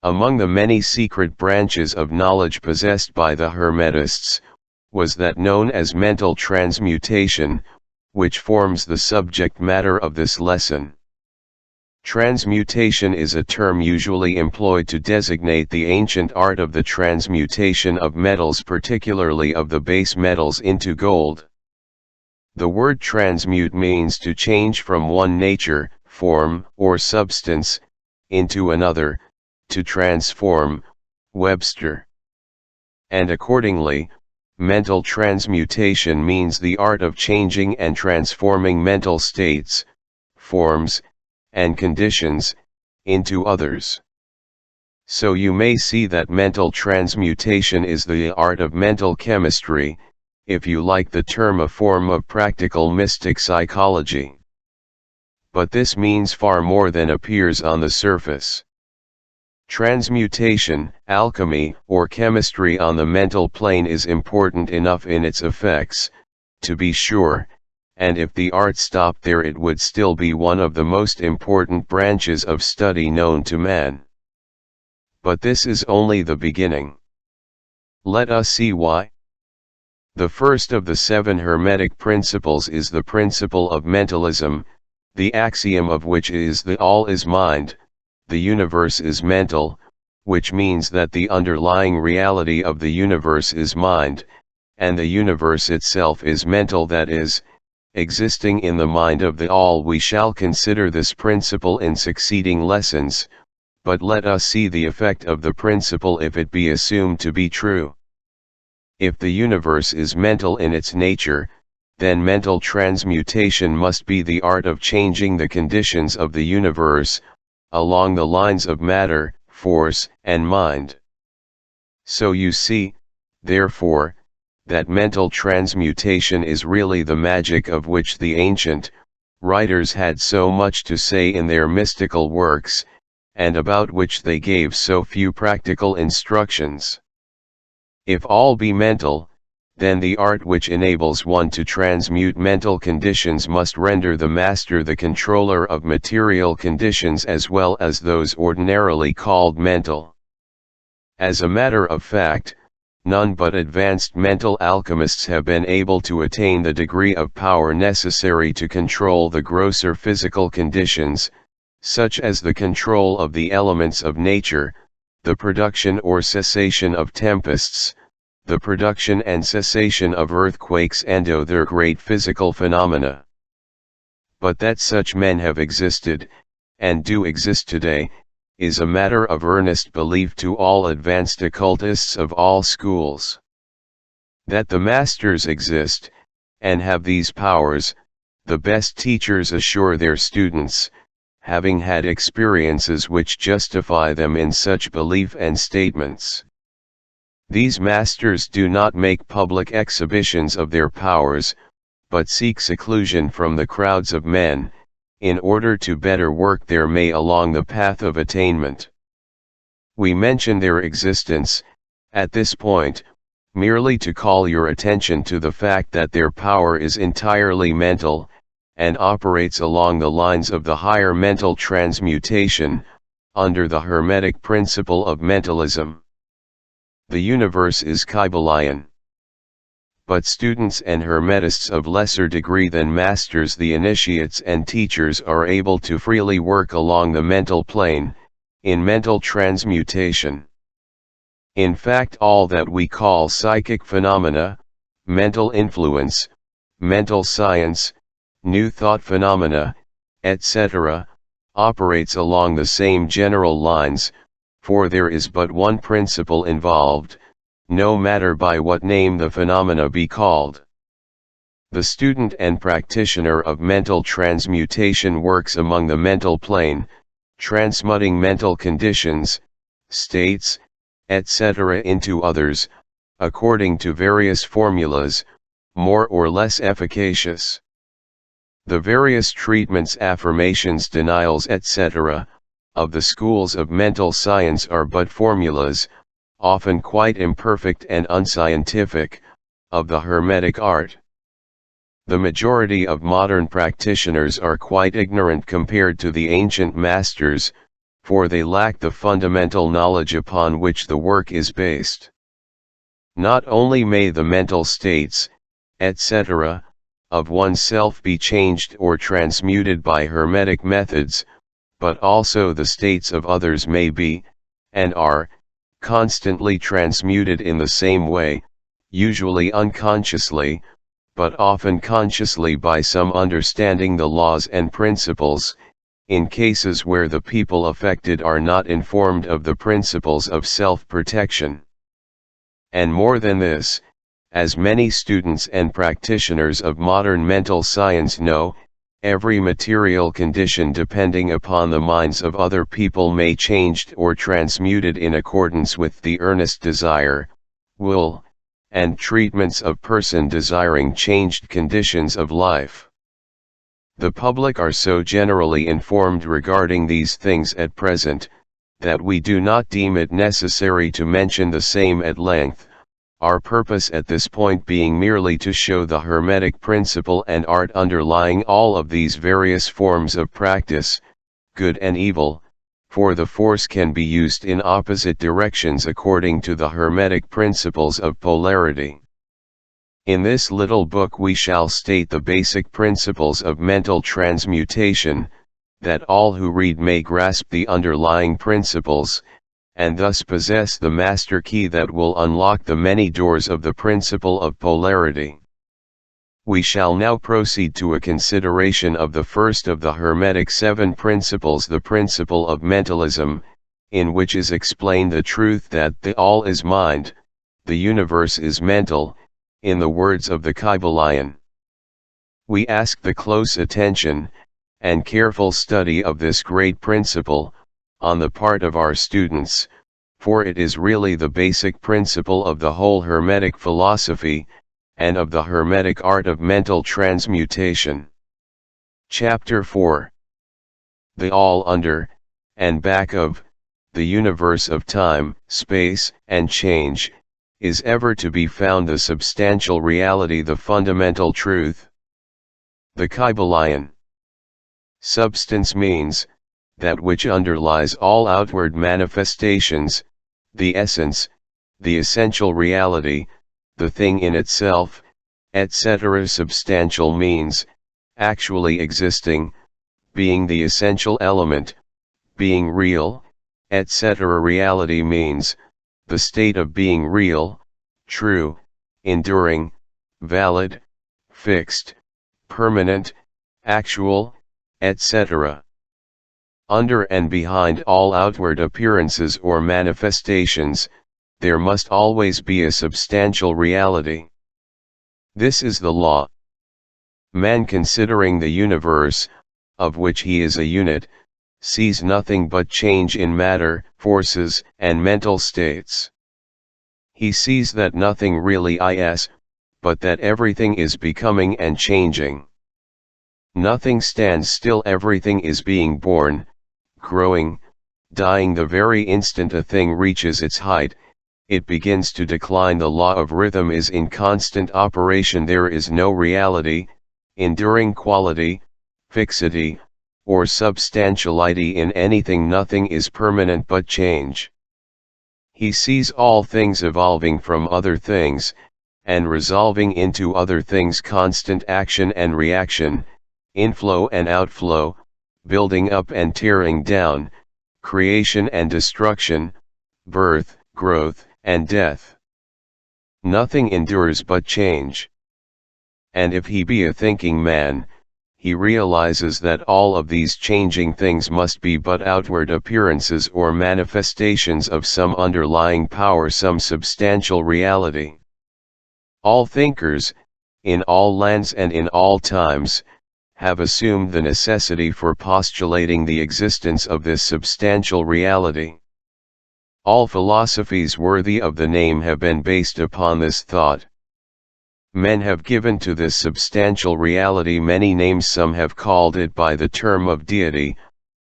Speaker 1: Among the many secret branches of knowledge possessed by the Hermetists, was that known as mental transmutation, which forms the subject matter of this lesson. Transmutation is a term usually employed to designate the ancient art of the transmutation of metals, particularly of the base metals, into gold. The word transmute means to change from one nature, form, or substance, into another, to transform, Webster. And accordingly, mental transmutation means the art of changing and transforming mental states, forms, and conditions, into others. So you may see that mental transmutation is the art of mental chemistry, if you like the term, a form of practical mystic psychology. But this means far more than appears on the surface. Transmutation, alchemy, or chemistry on the mental plane is important enough in its effects, to be sure, and if the art stopped there it would still be one of the most important branches of study known to man. But this is only the beginning. Let us see why. The first of the 7 Hermetic principles is the principle of mentalism, the axiom of which is the all is mind, the universe is mental, which means that the underlying reality of the universe is mind, and the universe itself is mental, that is, existing in the mind of the all. We shall consider this principle in succeeding lessons, but let us see the effect of the principle if it be assumed to be true. If the universe is mental in its nature, then mental transmutation must be the art of changing the conditions of the universe, along the lines of matter, force, and mind. So you see, therefore, that mental transmutation is really the magic of which the ancient writers had so much to say in their mystical works, and about which they gave so few practical instructions. If all be mental, then the art which enables one to transmute mental conditions must render the master the controller of material conditions as well as those ordinarily called mental. As a matter of fact, none but advanced mental alchemists have been able to attain the degree of power necessary to control the grosser physical conditions, such as the control of the elements of nature, the production or cessation of tempests, the production and cessation of earthquakes and other great physical phenomena. But that such men have existed, and do exist today, is a matter of earnest belief to all advanced occultists of all schools. That the masters exist, and have these powers, the best teachers assure their students, having had experiences which justify them in such belief and statements. These masters do not make public exhibitions of their powers, but seek seclusion from the crowds of men, in order to better work their way along the path of attainment. We mention their existence, at this point, merely to call your attention to the fact that their power is entirely mental, and operates along the lines of the higher mental transmutation, under the Hermetic principle of mentalism. The universe is Kybalion. But students and Hermetists of lesser degree than masters, the initiates and teachers, are able to freely work along the mental plane, in mental transmutation. In fact, all that we call psychic phenomena, mental influence, mental science, new thought phenomena, etc., operates along the same general lines, for there is but one principle involved, no matter by what name the phenomena be called. The student and practitioner of mental transmutation works among the mental plane, transmuting mental conditions, states, etc. into others, according to various formulas, more or less efficacious. The various treatments, affirmations, denials, etc., of the schools of mental science are but formulas, often quite imperfect and unscientific, of the Hermetic art. The majority of modern practitioners are quite ignorant compared to the ancient masters, for they lack the fundamental knowledge upon which the work is based. Not only may the mental states, etc., of oneself be changed or transmuted by Hermetic methods, but also the states of others may be, and are, constantly transmuted in the same way, usually unconsciously, but often consciously by some understanding the laws and principles, in cases where the people affected are not informed of the principles of self-protection. And more than this, as many students and practitioners of modern mental science know, every material condition depending upon the minds of other people may changed or transmuted in accordance with the earnest desire, will, and treatments of person desiring changed conditions of life. The public are so generally informed regarding these things at present, that we do not deem it necessary to mention the same at length, our purpose at this point being merely to show the Hermetic principle and art underlying all of these various forms of practice, good and evil, for the force can be used in opposite directions according to the Hermetic principles of polarity. In this little book we shall state the basic principles of mental transmutation, that all who read may grasp the underlying principles, and thus possess the master key that will unlock the many doors of the principle of polarity. We shall now proceed to a consideration of the first of the Hermetic 7 principles, the principle of mentalism, in which is explained the truth that the all is mind, the universe is mental, in the words of the Kybalion. We ask the close attention, and careful study of this great principle, on the part of our students, for it is really the basic principle of the whole Hermetic philosophy, and of the Hermetic art of mental transmutation. Chapter 4. The all under, and back of, the universe of time, space, and change, is ever to be found the substantial reality, the fundamental truth. The Kybalion. Substance means, that which underlies all outward manifestations, the essence, the essential reality, the thing in itself, etc. Substantial means, actually existing, being the essential element, being real, etc. Reality means, the state of being real, true, enduring, valid, fixed, permanent, actual, etc. Under and behind all outward appearances or manifestations, there must always be a substantial reality. This is the law. Man, considering the universe, of which he is a unit, sees nothing but change in matter, forces, and mental states. He sees that nothing really is, but that everything is becoming and changing. Nothing stands still, everything is being born, growing, dying. The very instant a thing reaches its height, it begins to decline. The law of rhythm is in constant operation. There is no reality, enduring quality, fixity, or substantiality in anything. Nothing is permanent but change. He sees all things evolving from other things, and resolving into other things. Constant action and reaction, inflow and outflow, building up and tearing down, creation and destruction, birth, growth, and death. Nothing endures but change. And if he be a thinking man, he realizes that all of these changing things must be but outward appearances or manifestations of some underlying power, some substantial reality. All thinkers, in all lands and in all times, have assumed the necessity for postulating the existence of this substantial reality. All philosophies worthy of the name have been based upon this thought. Men have given to this substantial reality many names. Some have called it by the term of deity,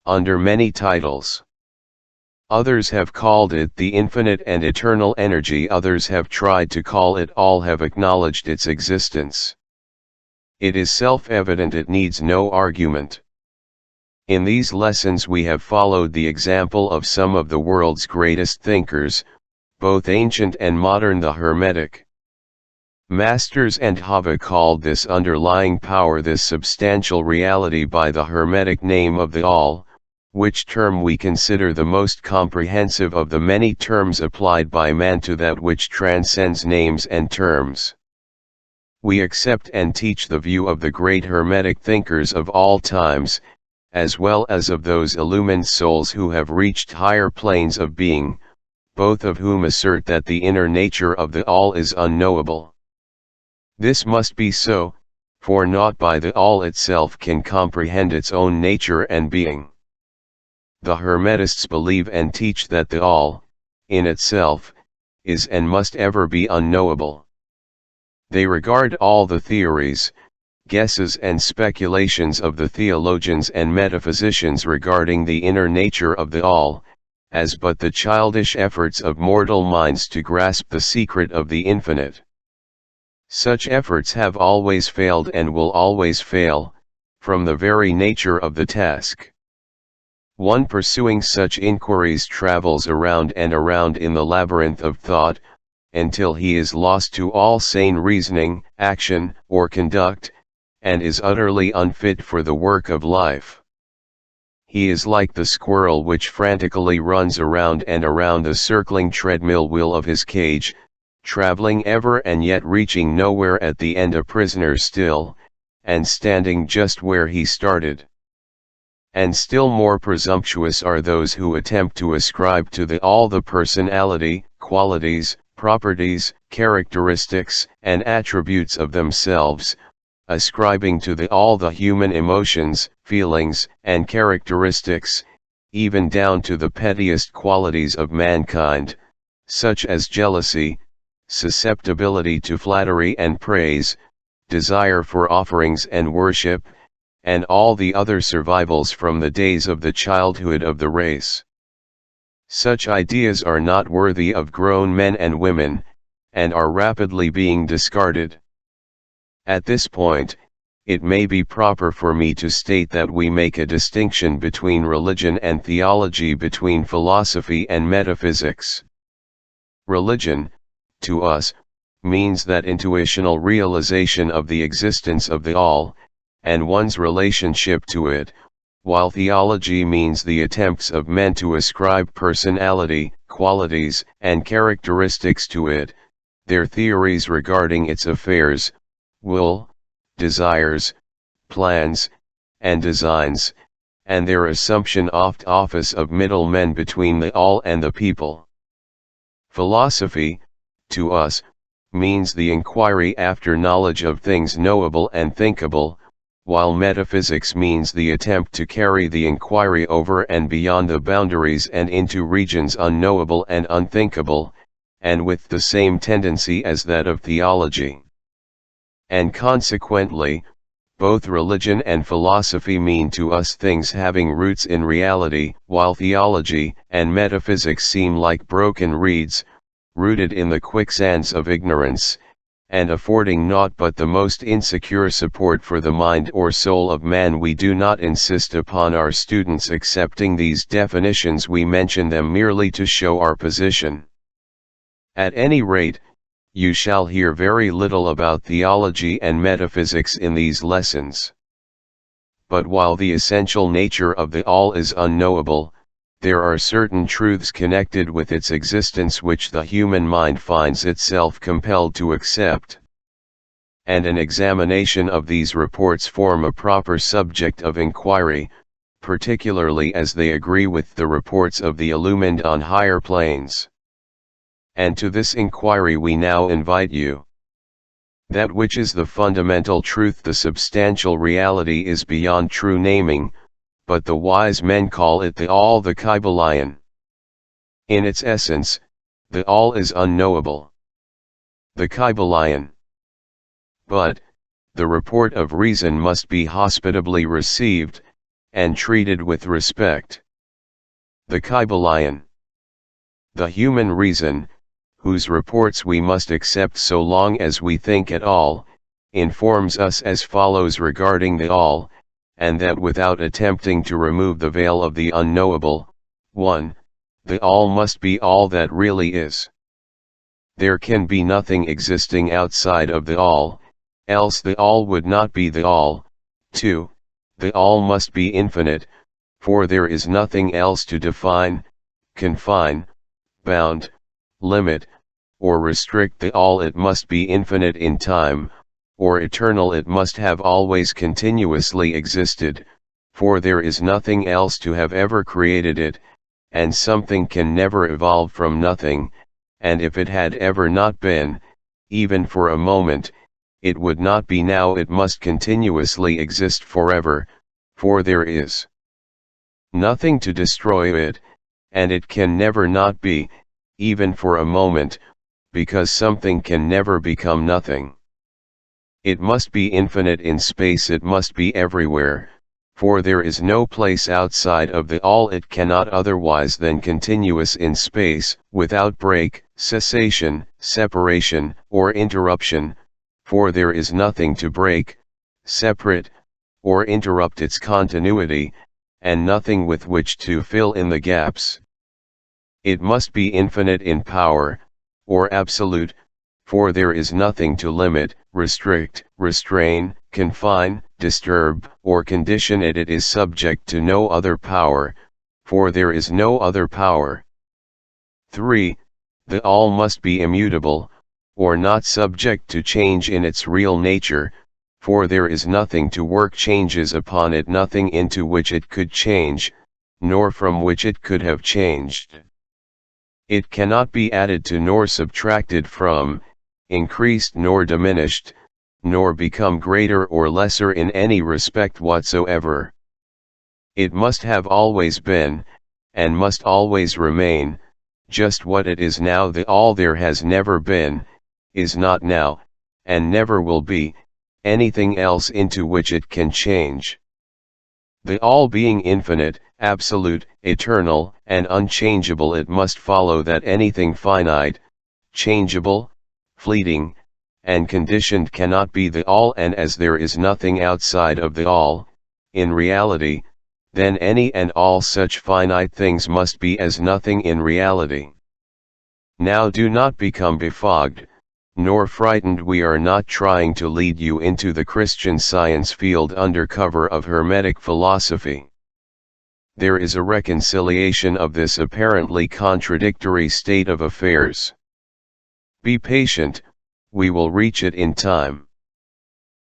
Speaker 1: under many titles. Others have called it the infinite and eternal energy. Others have tried to call it all, have acknowledged its existence. It is self-evident, it needs no argument. In these lessons we have followed the example of some of the world's greatest thinkers, both ancient and modern. The Hermetic masters and have called this underlying power, this substantial reality, by the Hermetic name of the All, which term we consider the most comprehensive of the many terms applied by man to that which transcends names and terms. We accept and teach the view of the great Hermetic thinkers of all times, as well as of those illumined souls who have reached higher planes of being, both of whom assert that the inner nature of the All is unknowable. This must be so, for naught by the All itself can comprehend its own nature and being. The Hermetists believe and teach that the All, in itself, is and must ever be unknowable. They regard all the theories, guesses and speculations of the theologians and metaphysicians regarding the inner nature of the All, as but the childish efforts of mortal minds to grasp the secret of the infinite. Such efforts have always failed and will always fail, from the very nature of the task. One pursuing such inquiries travels around and around in the labyrinth of thought, until he is lost to all sane reasoning, action, or conduct, and is utterly unfit for the work of life. He is like the squirrel which frantically runs around and around the circling treadmill wheel of his cage, traveling ever and yet reaching nowhere, at the end a prisoner still, and standing just where he started. And still more presumptuous are those who attempt to ascribe to the all the personality, qualities, properties, characteristics, and attributes of themselves, ascribing to the all the human emotions, feelings, and characteristics, even down to the pettiest qualities of mankind, such as jealousy, susceptibility to flattery and praise, desire for offerings and worship, and all the other survivals from the days of the childhood of the race. Such ideas are not worthy of grown men and women, and are rapidly being discarded. At this point, it may be proper for me to state that we make a distinction between religion and theology, between philosophy and metaphysics. Religion, to us, means that intuitional realization of the existence of the all, and one's relationship to it, while theology means the attempts of men to ascribe personality, qualities, and characteristics to it, their theories regarding its affairs, will, desires, plans, and designs, and their assumption of office of middlemen between the all and the people. Philosophy, to us, means the inquiry after knowledge of things knowable and thinkable, while metaphysics means the attempt to carry the inquiry over and beyond the boundaries and into regions unknowable and unthinkable, and with the same tendency as that of theology. And consequently, both religion and philosophy mean to us things having roots in reality, while theology and metaphysics seem like broken reeds, rooted in the quicksands of ignorance, and affording naught but the most insecure support for the mind or soul of man. We do not insist upon our students accepting these definitions, we mention them merely to show our position. At any rate, you shall hear very little about theology and metaphysics in these lessons. But while the essential nature of the all is unknowable, there are certain truths connected with its existence which the human mind finds itself compelled to accept. And an examination of these reports form a proper subject of inquiry, particularly as they agree with the reports of the illumined on higher planes. And to this inquiry we now invite you. That which is the fundamental truth, the substantial reality, is beyond true naming, but the wise men call it the all, the Kybalion. In its essence, the all is unknowable. The Kybalion. But, the report of reason must be hospitably received, and treated with respect. The Kybalion. The human reason, whose reports we must accept so long as we think at all, informs us as follows regarding the all, and that without attempting to remove the veil of the unknowable. 1. The all must be all that really is. There can be nothing existing outside of the all, else the all would not be the all. 2. The all must be infinite, for there is nothing else to define, confine, bound, limit, or restrict the all. It must be infinite in time, or eternal. It must have always continuously existed, for there is nothing else to have ever created it, and something can never evolve from nothing, and if it had ever not been, even for a moment, it would not be now. It must continuously exist forever, for there is nothing to destroy it, and it can never not be, even for a moment, because something can never become nothing. It must be infinite in space. It must be everywhere, for there is no place outside of the all. It cannot otherwise than continuous in space, without break, cessation, separation, or interruption, for there is nothing to break, separate, or interrupt its continuity, and nothing with which to fill in the gaps. It must be infinite in power, or absolute, for there is nothing to limit, restrict, restrain, confine, disturb, or condition it. It is subject to no other power, for there is no other power. 3. The all must be immutable, or not subject to change in its real nature, for there is nothing to work changes upon it, nothing into which it could change, nor from which it could have changed. It cannot be added to nor subtracted from, increased nor diminished, nor become greater or lesser in any respect whatsoever. It must have always been, and must always remain, just what it is now. The all there has never been, is not now, and never will be, anything else into which it can change. The all being infinite, absolute, eternal, and unchangeable, it must follow that anything finite, changeable, fleeting, and conditioned cannot be the all, and as there is nothing outside of the all, in reality, then any and all such finite things must be as nothing in reality. Now do not become befogged, nor frightened. We are not trying to lead you into the Christian Science field under cover of Hermetic philosophy. There is a reconciliation of this apparently contradictory state of affairs. Be patient, we will reach it in time.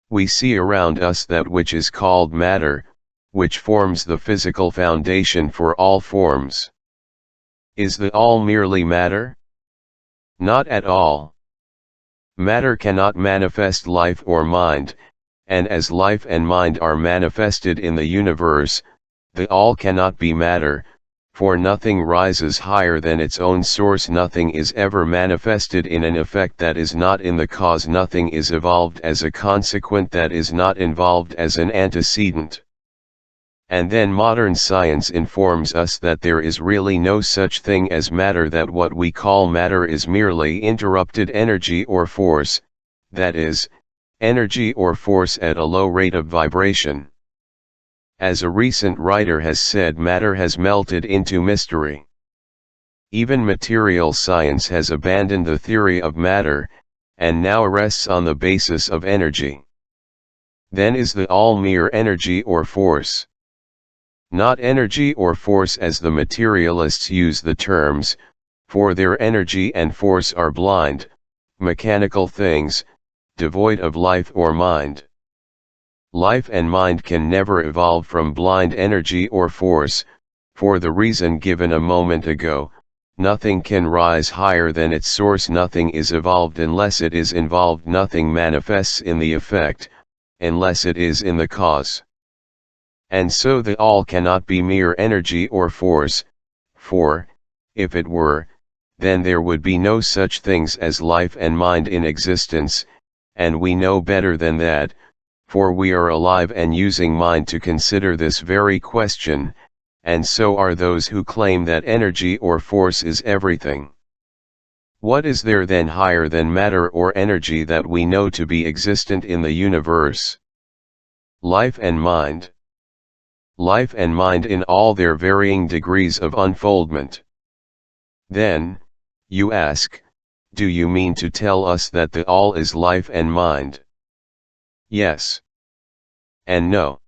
Speaker 1: We see around us that which is called matter, which forms the physical foundation for all forms. Is the all merely matter? Not at all. Matter cannot manifest life or mind, and as life and mind are manifested in the universe, the all cannot be matter, for nothing rises higher than its own source. Nothing is ever manifested in an effect that is not in the cause. Nothing is evolved as a consequent that is not involved as an antecedent. And then modern science informs us that there is really no such thing as matter, that what we call matter is merely interrupted energy or force, that is, energy or force at a low rate of vibration. As a recent writer has said, matter has melted into mystery. Even material science has abandoned the theory of matter, and now rests on the basis of energy. Then is the all mere energy or force? Not energy or force as the materialists use the terms, for their energy and force are blind, mechanical things, devoid of life or mind. Life and mind can never evolve from blind energy or force, for the reason given a moment ago. Nothing can rise higher than its source. Nothing is evolved unless it is involved. Nothing manifests in the effect, unless it is in the cause. And so the all cannot be mere energy or force, for, if it were, then there would be no such things as life and mind in existence, and we know better than that, for we are alive and using mind to consider this very question, and so are those who claim that energy or force is everything. What is there then higher than matter or energy that we know to be existent in the universe? Life and mind. Life and mind in all their varying degrees of unfoldment. Then, you ask, do you mean to tell us that the all is life and mind? Yes. And no,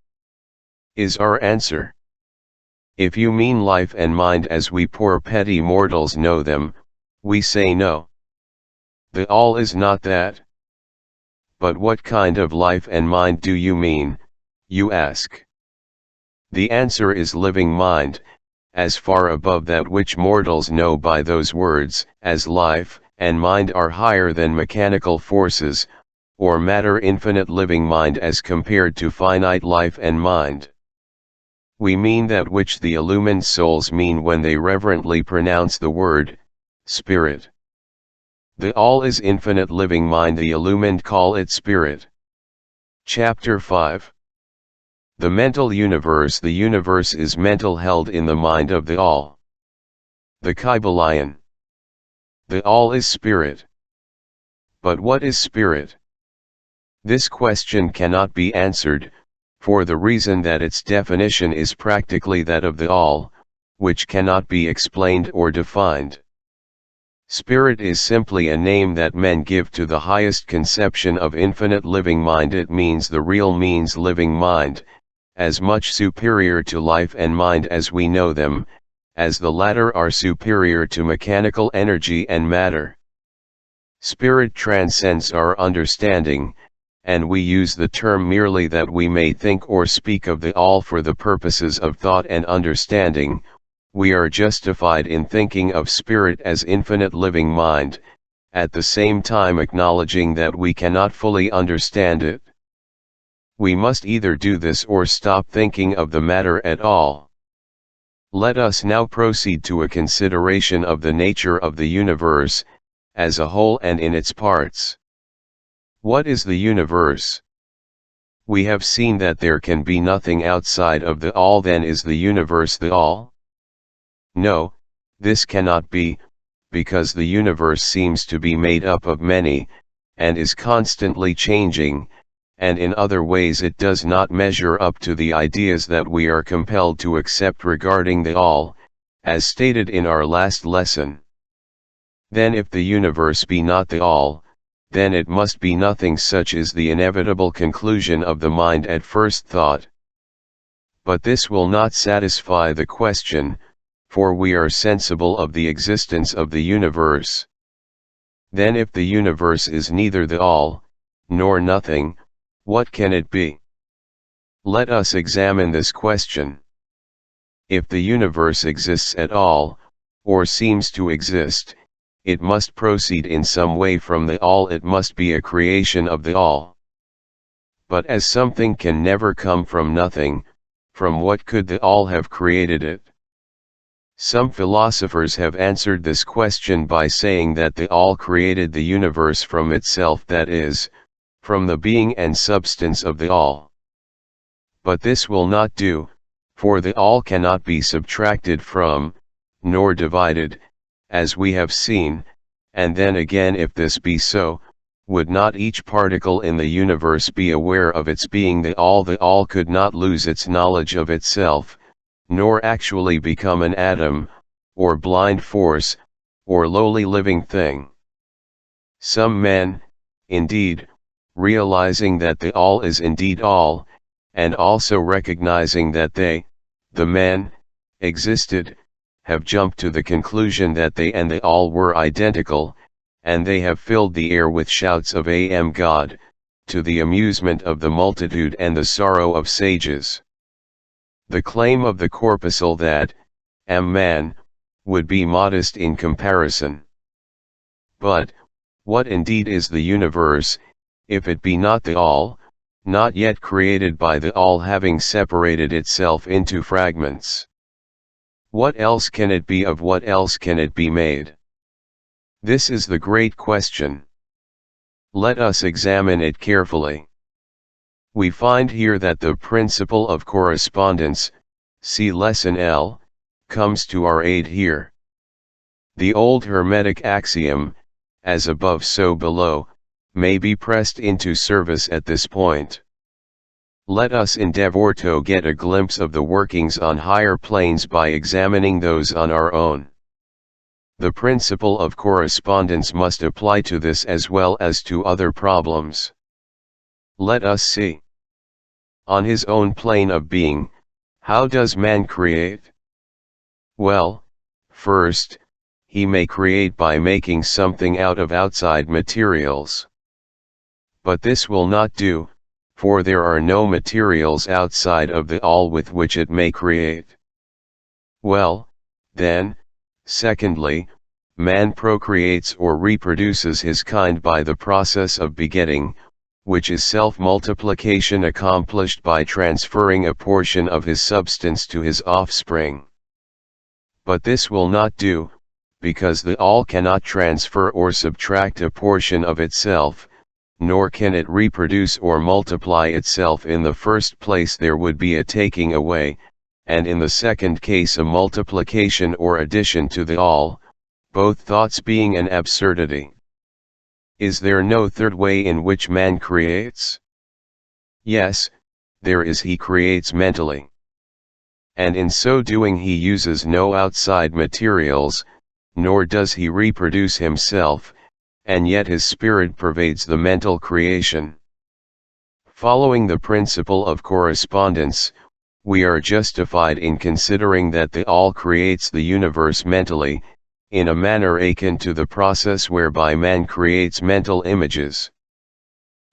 Speaker 1: is our answer. If you mean life and mind as we poor petty mortals know them, we say no. The all is not that. But what kind of life and mind do you mean, you ask? The answer is living mind, as far above that which mortals know by those words, as life and mind are higher than mechanical forces, or matter. Infinite living mind as compared to finite life and mind. We mean that which the illumined souls mean when they reverently pronounce the word, spirit. The all is infinite living mind. The illumined call it spirit. Chapter 5. The mental universe. The universe is mental, held in the mind of the all. The Kybalion. The all is spirit. But what is spirit? This question cannot be answered, for the reason that its definition is practically that of the all, which cannot be explained or defined. Spirit is simply a name that men give to the highest conception of infinite living mind. It means the real means living mind, as much superior to life and mind as we know them, as the latter are superior to mechanical energy and matter. Spirit transcends our understanding, and we use the term merely that we may think or speak of the all for the purposes of thought and understanding, we are justified in thinking of spirit as infinite living mind, at the same time acknowledging that we cannot fully understand it. We must either do this or stop thinking of the matter at all. Let us now proceed to a consideration of the nature of the universe, as a whole and in its parts. What is the universe? We have seen that there can be nothing outside of the all. Then is the universe the all? No, this cannot be, because the universe seems to be made up of many, and is constantly changing, and in other ways it does not measure up to the ideas that we are compelled to accept regarding the all, as stated in our last lesson. Then if the universe be not the all, then it must be nothing. Such is the inevitable conclusion of the mind at first thought. But this will not satisfy the question, for we are sensible of the existence of the universe. Then if the universe is neither the all, nor nothing, what can it be? Let us examine this question. If the universe exists at all, or seems to exist, it must proceed in some way from the all. It must be a creation of the all. But as something can never come from nothing, from what could the all have created it? Some philosophers have answered this question by saying that the all created the universe from itself, that is, from the being and substance of the all. But this will not do, for the all cannot be subtracted from, nor divided, as we have seen, and then again if this be so, would not each particle in the universe be aware of its being the all? The all could not lose its knowledge of itself, nor actually become an atom, or blind force, or lowly living thing. Some men, indeed, realizing that the all is indeed all, and also recognizing that they, the men, existed, have jumped to the conclusion that they and the all were identical, and they have filled the air with shouts of Am God, to the amusement of the multitude and the sorrow of sages. The claim of the corpuscle that, am man, would be modest in comparison. But, what indeed is the universe, if it be not the all, not yet created by the all having separated itself into fragments? What else can it be? Of what else can it be made? This is the great question. Let us examine it carefully. We find here that the principle of correspondence, see lesson L, comes to our aid here. The old Hermetic axiom, as above so below, may be pressed into service at this point. Let us endeavor to get a glimpse of the workings on higher planes by examining those on our own. The principle of correspondence must apply to this as well as to other problems. Let us see. On his own plane of being, how does man create? Well, first, he may create by making something out of outside materials. But this will not do, for there are no materials outside of the all with which it may create. Well, then, secondly, man procreates or reproduces his kind by the process of begetting, which is self-multiplication accomplished by transferring a portion of his substance to his offspring. But this will not do, because the all cannot transfer or subtract a portion of itself, nor can it reproduce or multiply itself. In the first place there would be a taking away, and in the second case a multiplication or addition to the all, both thoughts being an absurdity. Is there no third way in which man creates? Yes, there is. He creates mentally. And in so doing he uses no outside materials, nor does he reproduce himself, and yet his spirit pervades the mental creation. Following the principle of correspondence, we are justified in considering that the all creates the universe mentally, in a manner akin to the process whereby man creates mental images.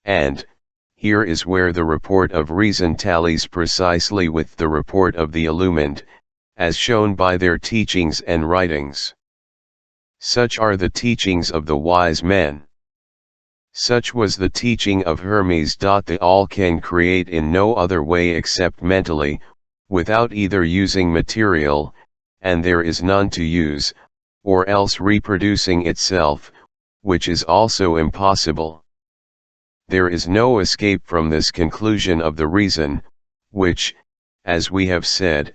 Speaker 1: And, here is where the report of reason tallies precisely with the report of the illumined, as shown by their teachings and writings. Such are the teachings of the wise men. Such was the teaching of Hermes. The all can create in no other way except mentally, without either using material, and there is none to use, or else reproducing itself, which is also impossible. There is no escape from this conclusion of the reason, which, as we have said,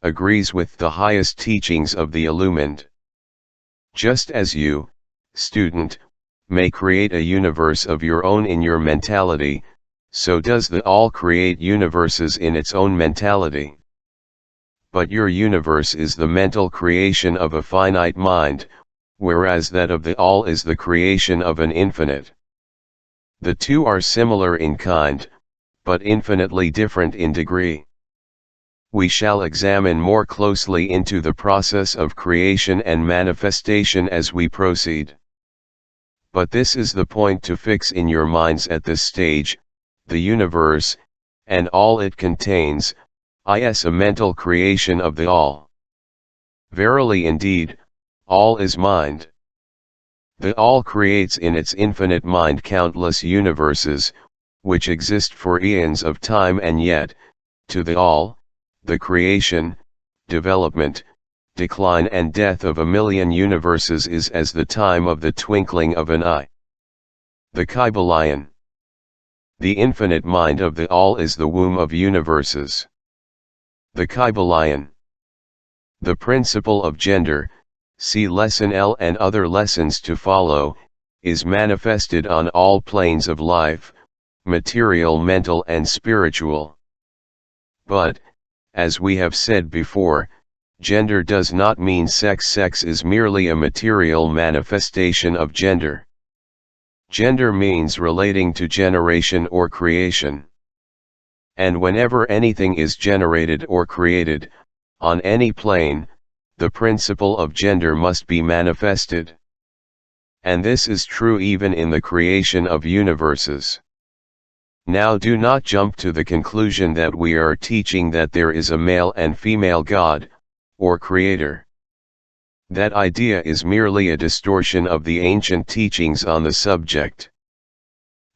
Speaker 1: agrees with the highest teachings of the illumined. Just as you, student, may create a universe of your own in your mentality, so does the all create universes in its own mentality. But your universe is the mental creation of a finite mind, whereas that of the all is the creation of an infinite. The two are similar in kind, but infinitely different in degree. We shall examine more closely into the process of creation and manifestation as we proceed. But this is the point to fix in your minds at this stage: the universe, and all it contains, is a mental creation of the all. Verily indeed, all is mind. The all creates in its infinite mind countless universes, which exist for eons of time, and yet, to the all, the creation, development, decline and death of a million universes is as the time of the twinkling of an eye. The Kybalion. The infinite mind of the all is the womb of universes. The Kybalion. The principle of gender, see lesson L and other lessons to follow, is manifested on all planes of life, material, mental and spiritual. But, as we have said before, gender does not mean sex. Sex is merely a material manifestation of gender. Gender means relating to generation or creation. And whenever anything is generated or created, on any plane, the principle of gender must be manifested. And this is true even in the creation of universes. Now do not jump to the conclusion that we are teaching that there is a male and female God, or creator. That idea is merely a distortion of the ancient teachings on the subject.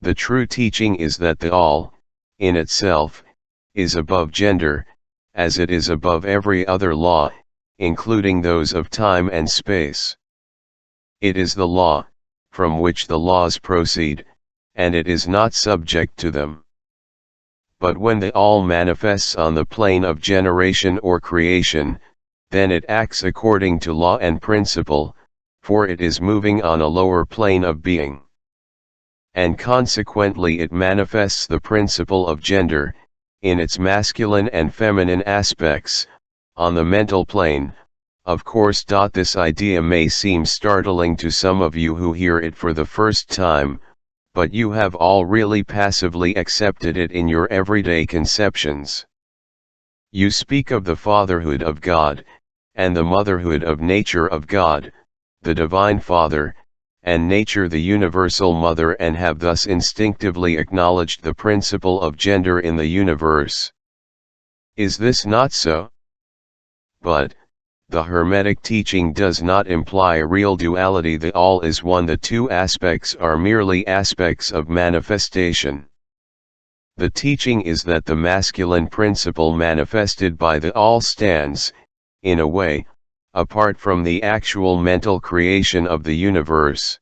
Speaker 1: The true teaching is that the all, in itself, is above gender, as it is above every other law, including those of time and space. It is the law, from which the laws proceed, and it is not subject to them. But when the all manifests on the plane of generation or creation, then it acts according to law and principle, for it is moving on a lower plane of being. And consequently it manifests the principle of gender, in its masculine and feminine aspects, on the mental plane. Of course, this idea may seem startling to some of you who hear it for the first time, but you have all really passively accepted it in your everyday conceptions. You speak of the fatherhood of God, and the motherhood of nature of God, the divine Father, and nature the universal mother, and have thus instinctively acknowledged the principle of gender in the universe. Is this not so? But, the Hermetic teaching does not imply real duality. The all is one. The two aspects are merely aspects of manifestation. The teaching is that the masculine principle manifested by the all stands, in a way, apart from the actual mental creation of the universe.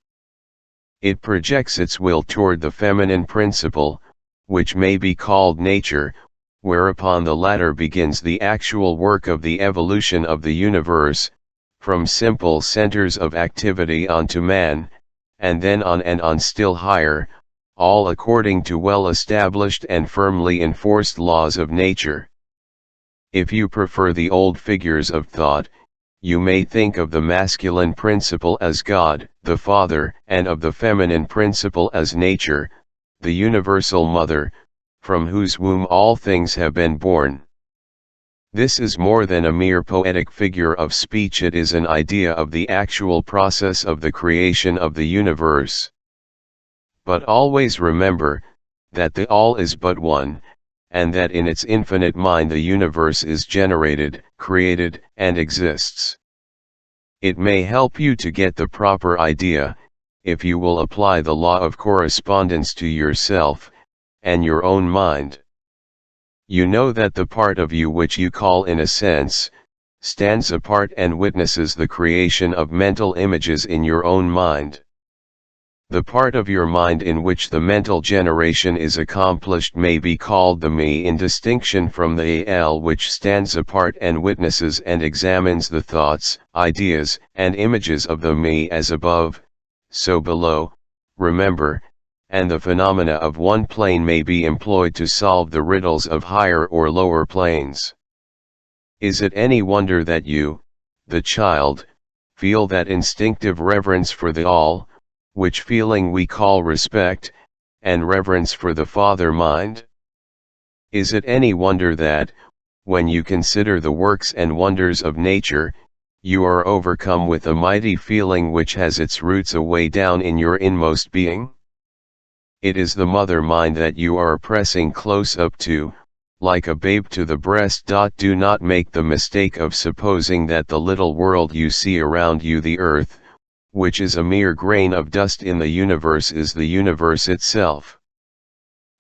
Speaker 1: It projects its will toward the feminine principle, which may be called nature, whereupon the latter begins the actual work of the evolution of the universe, from simple centers of activity on to man, and then on and on still higher, all according to well-established and firmly enforced laws of nature. If you prefer the old figures of thought, you may think of the masculine principle as God, the Father, and of the feminine principle as nature, the universal mother, from whose womb all things have been born. This is more than a mere poetic figure of speech. It is an idea of the actual process of the creation of the universe. But always remember, that the All is but one, and that in its infinite mind the universe is generated, created, and exists. It may help you to get the proper idea, if you will apply the law of correspondence to yourself, and your own mind. You know that the part of you which you call in a sense, stands apart and witnesses the creation of mental images in your own mind. The part of your mind in which the mental generation is accomplished may be called the me, in distinction from the al, which stands apart and witnesses and examines the thoughts, ideas, and images of the me as above, so below, remember, and the phenomena of one plane may be employed to solve the riddles of higher or lower planes. Is it any wonder that you, the child, feel that instinctive reverence for the All, which feeling we call respect, and reverence for the Father mind? Is it any wonder that, when you consider the works and wonders of nature, you are overcome with a mighty feeling which has its roots away down in your inmost being? It is the mother mind that you are pressing close up to, like a babe to the breast. Do not make the mistake of supposing that the little world you see around you, the earth, which is a mere grain of dust in the universe, is the universe itself.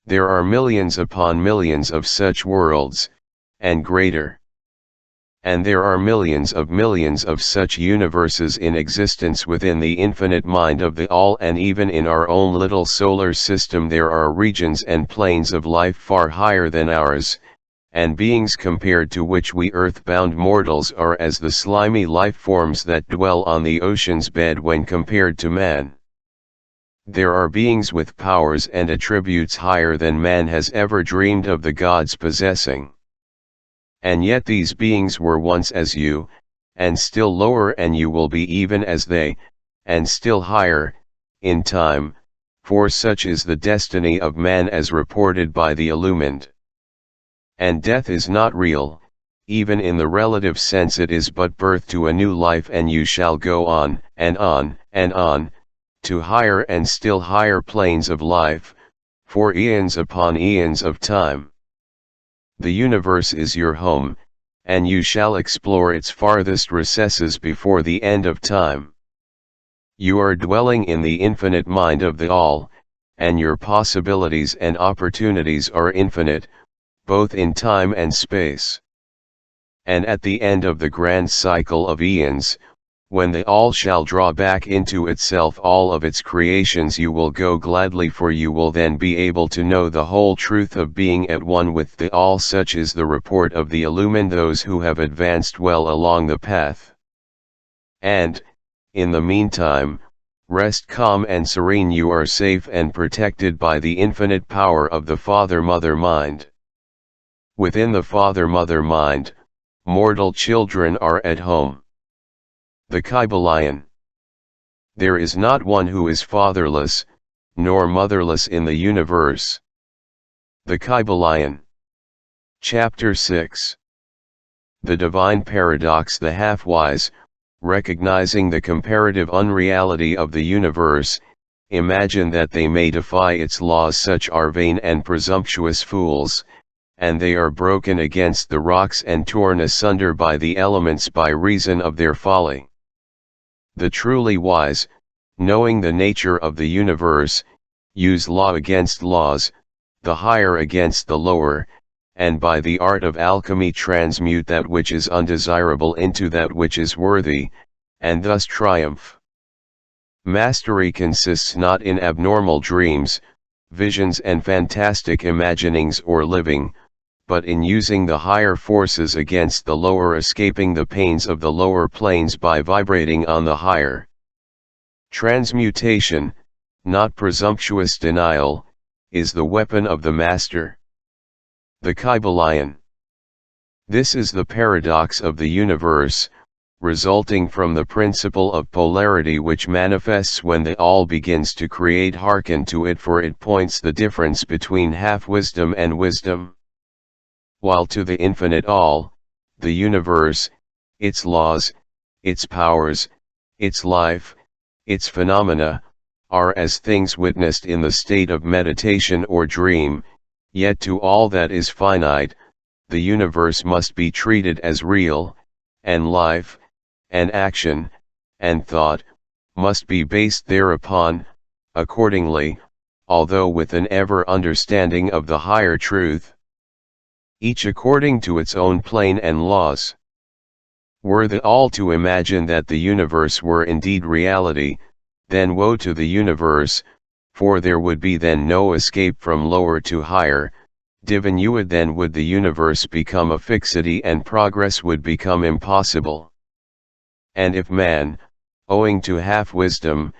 Speaker 1: There are millions upon millions of such worlds, and greater. And there are millions of such universes in existence within the infinite mind of the All, and even in our own little solar system there are regions and planes of life far higher than ours, and beings compared to which we earth-bound mortals are as the slimy life forms that dwell on the ocean's bed when compared to man. There are beings with powers and attributes higher than man has ever dreamed of the gods possessing. And yet these beings were once as you, and still lower, and you will be even as they, and still higher, in time, for such is the destiny of man as reported by the illumined. And death is not real, even in the relative sense it is but birth to a new life, and you shall go on, and on, and on, to higher and still higher planes of life, for eons upon eons of time. The universe is your home, and you shall explore its farthest recesses before the end of time. You are dwelling in the infinite mind of the All, and your possibilities and opportunities are infinite, both in time and space. And at the end of the grand cycle of eons, when the All shall draw back into itself all of its creations, you will go gladly, for you will then be able to know the whole truth of being at one with the All. Such is the report of the illumined, those who have advanced well along the path. And, in the meantime, rest calm and serene. You are safe and protected by the infinite power of the Father-Mother mind. Within the Father-Mother mind, mortal children are at home. The Kybalion. There is not one who is fatherless, nor motherless in the universe. The Kybalion. Chapter 6. The Divine Paradox. The half-wise, recognizing the comparative unreality of the universe, imagine that they may defy its laws. Such are vain and presumptuous fools, and they are broken against the rocks and torn asunder by the elements by reason of their folly. The truly wise, knowing the nature of the universe, use law against laws, the higher against the lower, and by the art of alchemy transmute that which is undesirable into that which is worthy, and thus triumph. Mastery consists not in abnormal dreams, visions and fantastic imaginings or living, but in using the higher forces against the lower, escaping the pains of the lower planes by vibrating on the higher. Transmutation, not presumptuous denial, is the weapon of the master. The Kybalion. This is the paradox of the universe, resulting from the principle of polarity which manifests when the All begins to create. Hearken to it, for it points the difference between half-wisdom and wisdom. While to the infinite All, the universe, its laws, its powers, its life, its phenomena, are as things witnessed in the state of meditation or dream, yet to all that is finite, the universe must be treated as real, and life, and action, and thought, must be based thereupon. Accordingly, although with an ever understanding of the higher truth, each according to its own plane and laws, were they all to imagine that the universe were indeed reality, then woe to the universe, for there would be then no escape from lower to higher. Diminuit then would the universe become a fixity and progress would become impossible. And if man, owing to half-wisdom,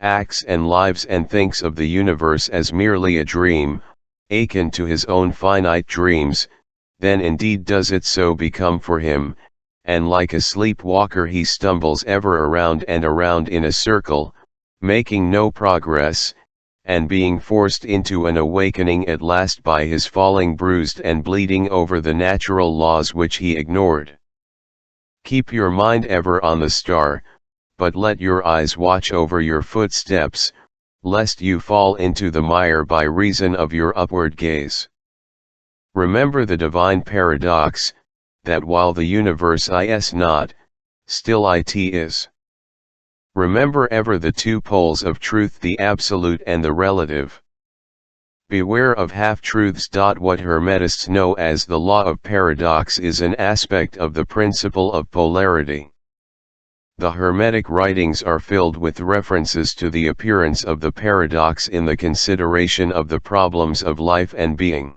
Speaker 1: acts and lives and thinks of the universe as merely a dream, akin to his own finite dreams, then indeed does it so become for him, and like a sleepwalker he stumbles ever around and around in a circle, making no progress, and being forced into an awakening at last by his falling bruised and bleeding over the natural laws which he ignored. Keep your mind ever on the star, but let your eyes watch over your footsteps, lest you fall into the mire by reason of your upward gaze. Remember the divine paradox, that while the universe is not, still it is. Remember ever the two poles of truth, the absolute and the relative. Beware of half-truths. What Hermetists know as the law of paradox is an aspect of the principle of polarity. The Hermetic writings are filled with references to the appearance of the paradox in the consideration of the problems of life and being.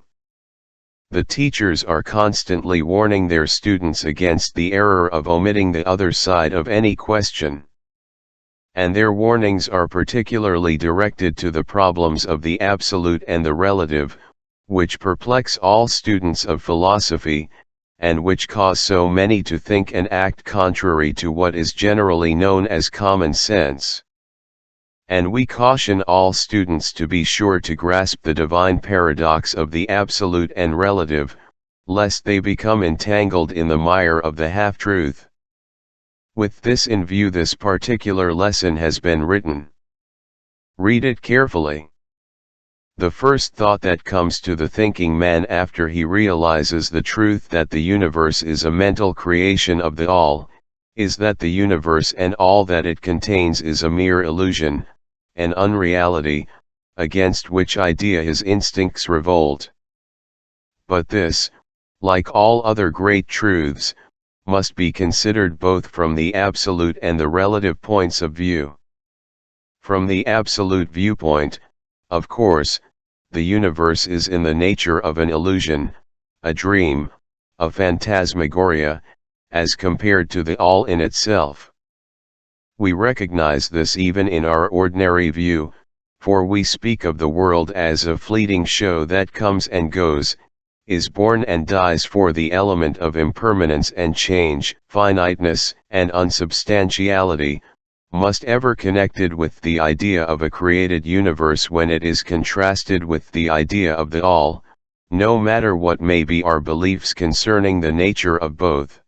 Speaker 1: The teachers are constantly warning their students against the error of omitting the other side of any question. And their warnings are particularly directed to the problems of the absolute and the relative, which perplex all students of philosophy, and which cause so many to think and act contrary to what is generally known as common sense. And we caution all students to be sure to grasp the divine paradox of the absolute and relative, lest they become entangled in the mire of the half-truth. With this in view, this particular lesson has been written. Read it carefully. The first thought that comes to the thinking man after he realizes the truth that the universe is a mental creation of the all, is that the universe and all that it contains is a mere illusion, an unreality, against which idea his instincts revolt. But this, like all other great truths, must be considered both from the absolute and the relative points of view. From the absolute viewpoint, of course, the universe is in the nature of an illusion, a dream, a phantasmagoria, as compared to the all in itself. We recognize this even in our ordinary view, for we speak of the world as a fleeting show that comes and goes, is born and dies, for the element of impermanence and change, finiteness and unsubstantiality, must ever connected with the idea of a created universe when it is contrasted with the idea of the all, no matter what may be our beliefs concerning the nature of both.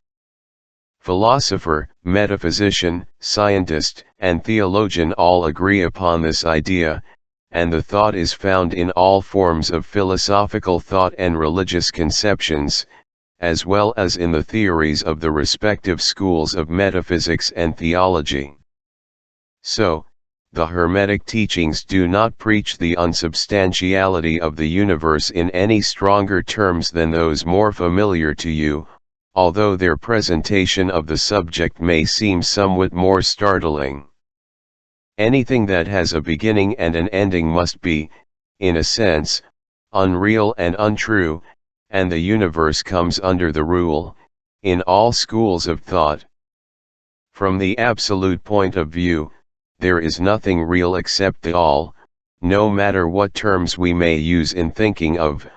Speaker 1: Philosopher, metaphysician, scientist, and theologian all agree upon this idea, and the thought is found in all forms of philosophical thought and religious conceptions, as well as in the theories of the respective schools of metaphysics and theology. So, the Hermetic teachings do not preach the unsubstantiality of the universe in any stronger terms than those more familiar to you, although their presentation of the subject may seem somewhat more startling. Anything that has a beginning and an ending must be, in a sense, unreal and untrue, and the universe comes under the rule, in all schools of thought. From the absolute point of view, there is nothing real except the all, no matter what terms we may use in thinking of,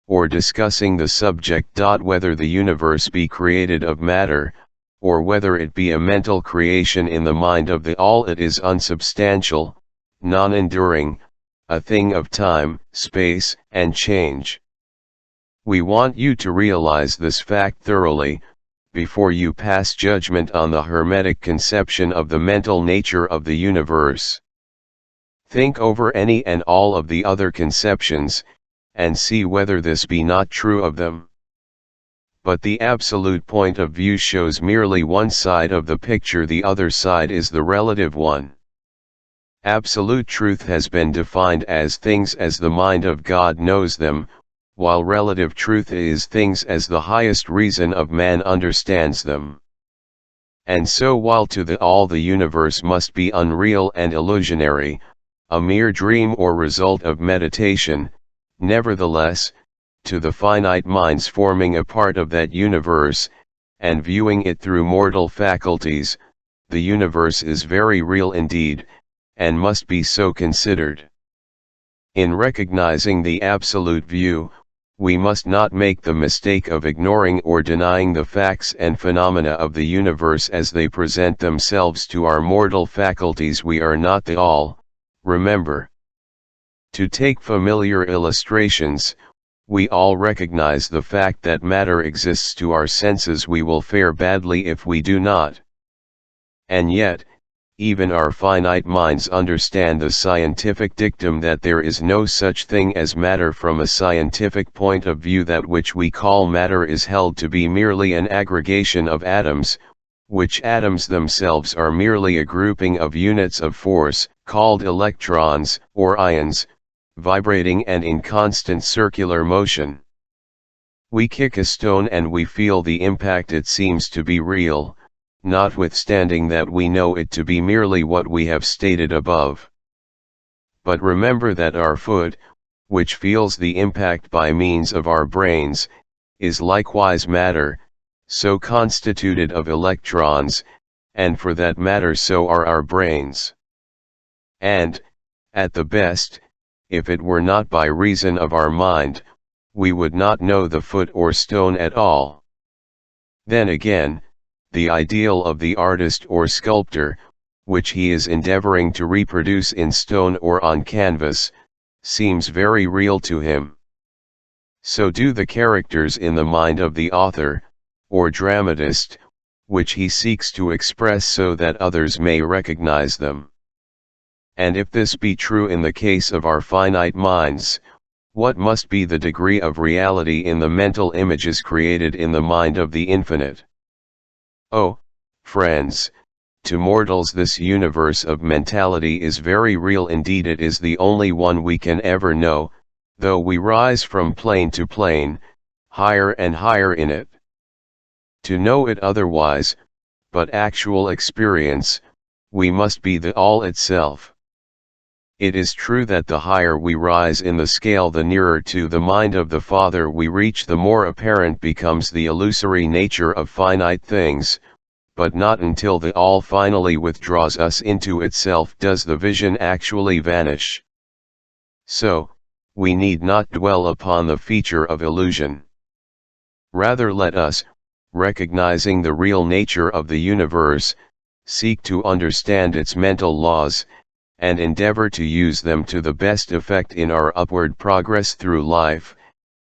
Speaker 1: or discussing the subject. Whether the universe be created of matter, or whether it be a mental creation in the mind of the all, it is unsubstantial, non-enduring, a thing of time, space, and change. We want you to realize this fact thoroughly, before you pass judgment on the Hermetic conception of the mental nature of the universe. Think over any and all of the other conceptions, and see whether this be not true of them. But the absolute point of view shows merely one side of the picture, the other side is the relative one. Absolute truth has been defined as things as the mind of God knows them, while relative truth is things as the highest reason of man understands them. And so while to the all the universe must be unreal and illusionary, a mere dream or result of meditation, nevertheless, to the finite minds forming a part of that universe, and viewing it through mortal faculties, the universe is very real indeed, and must be so considered. In recognizing the absolute view, we must not make the mistake of ignoring or denying the facts and phenomena of the universe as they present themselves to our mortal faculties. We are not the all, remember. To take familiar illustrations, we all recognize the fact that matter exists to our senses. We will fare badly if we do not. And yet, even our finite minds understand the scientific dictum that there is no such thing as matter. From a scientific point of view, that which we call matter is held to be merely an aggregation of atoms, which atoms themselves are merely a grouping of units of force, called electrons, or ions, vibrating and in constant circular motion. We kick a stone and we feel the impact. It seems to be real, notwithstanding that we know it to be merely what we have stated above. But remember that our foot, which feels the impact by means of our brains, is likewise matter, so constituted of electrons, and for that matter so are our brains. And, at the best, if it were not by reason of our mind, we would not know the foot or stone at all. Then again, the ideal of the artist or sculptor, which he is endeavoring to reproduce in stone or on canvas, seems very real to him. So do the characters in the mind of the author, or dramatist, which he seeks to express so that others may recognize them. And if this be true in the case of our finite minds, what must be the degree of reality in the mental images created in the mind of the infinite? Oh, friends, to mortals this universe of mentality is very real indeed. It is the only one we can ever know, though we rise from plane to plane, higher and higher in it. To know it otherwise, but actual experience, we must be the all itself. It is true that the higher we rise in the scale, the nearer to the mind of the Father we reach, the more apparent becomes the illusory nature of finite things, but not until the all finally withdraws us into itself does the vision actually vanish. So, we need not dwell upon the feature of illusion. Rather let us, recognizing the real nature of the universe, seek to understand its mental laws, and endeavor to use them to the best effect in our upward progress through life,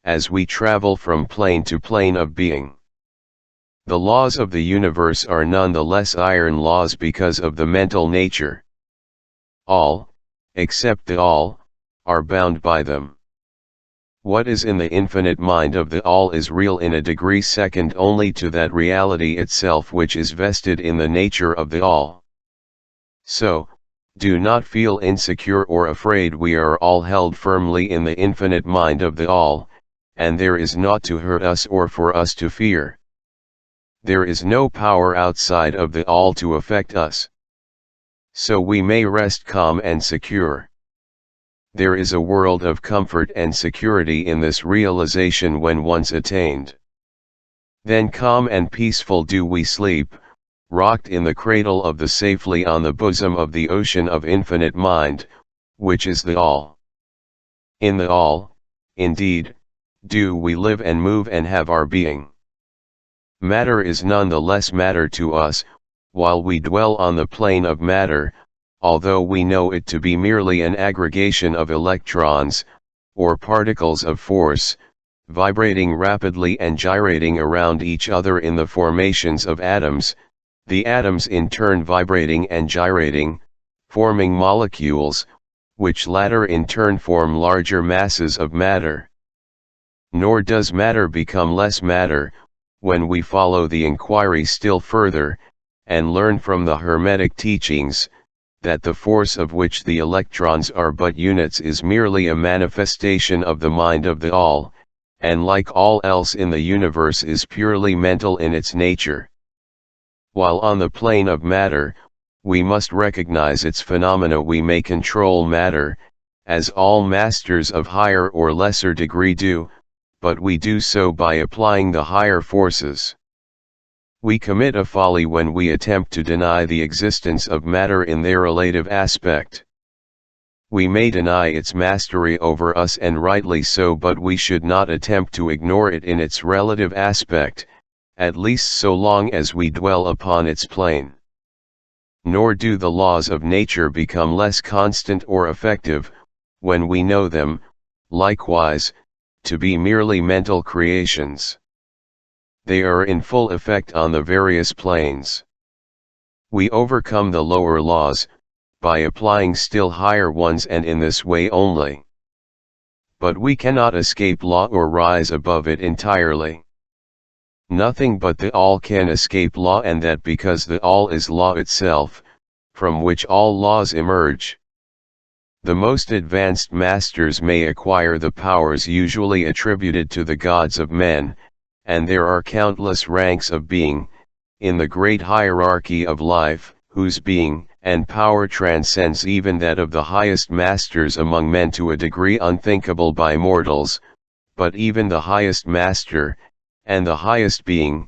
Speaker 1: as we travel from plane to plane of being. The laws of the universe are none the less iron laws because of the mental nature. All, except the all, are bound by them. What is in the infinite mind of the all is real in a degree second only to that reality itself which is vested in the nature of the all. So, do not feel insecure or afraid. We are all held firmly in the infinite mind of the all, and there is naught to hurt us or for us to fear. There is no power outside of the all to affect us. So we may rest calm and secure. There is a world of comfort and security in this realization when once attained. Then calm and peaceful do we sleep, rocked in the cradle of the safely on the bosom of the ocean of infinite mind, which is the all. In the all, indeed, do we live and move and have our being. Matter is none the less matter to us, while we dwell on the plane of matter, although we know it to be merely an aggregation of electrons, or particles of force, vibrating rapidly and gyrating around each other in the formations of atoms, the atoms in turn vibrating and gyrating, forming molecules, which latter in turn form larger masses of matter. Nor does matter become less matter, when we follow the inquiry still further, and learn from the Hermetic teachings, that the force of which the electrons are but units is merely a manifestation of the mind of the All, and like all else in the universe is purely mental in its nature. While on the plane of matter, we must recognize its phenomena. We may control matter, as all masters of higher or lesser degree do, but we do so by applying the higher forces. We commit a folly when we attempt to deny the existence of matter in their relative aspect. We may deny its mastery over us, and rightly so, but we should not attempt to ignore it in its relative aspect, at least so long as we dwell upon its plane. Nor do the laws of nature become less constant or effective, when we know them, likewise, to be merely mental creations. They are in full effect on the various planes. We overcome the lower laws, by applying still higher ones, and in this way only. But we cannot escape law or rise above it entirely. Nothing but the All can escape law, and that because the All is law itself, from which all laws emerge. The most advanced masters may acquire the powers usually attributed to the gods of men, and there are countless ranks of being, in the great hierarchy of life, whose being and power transcends even that of the highest masters among men to a degree unthinkable by mortals, but even the highest master, and the highest being,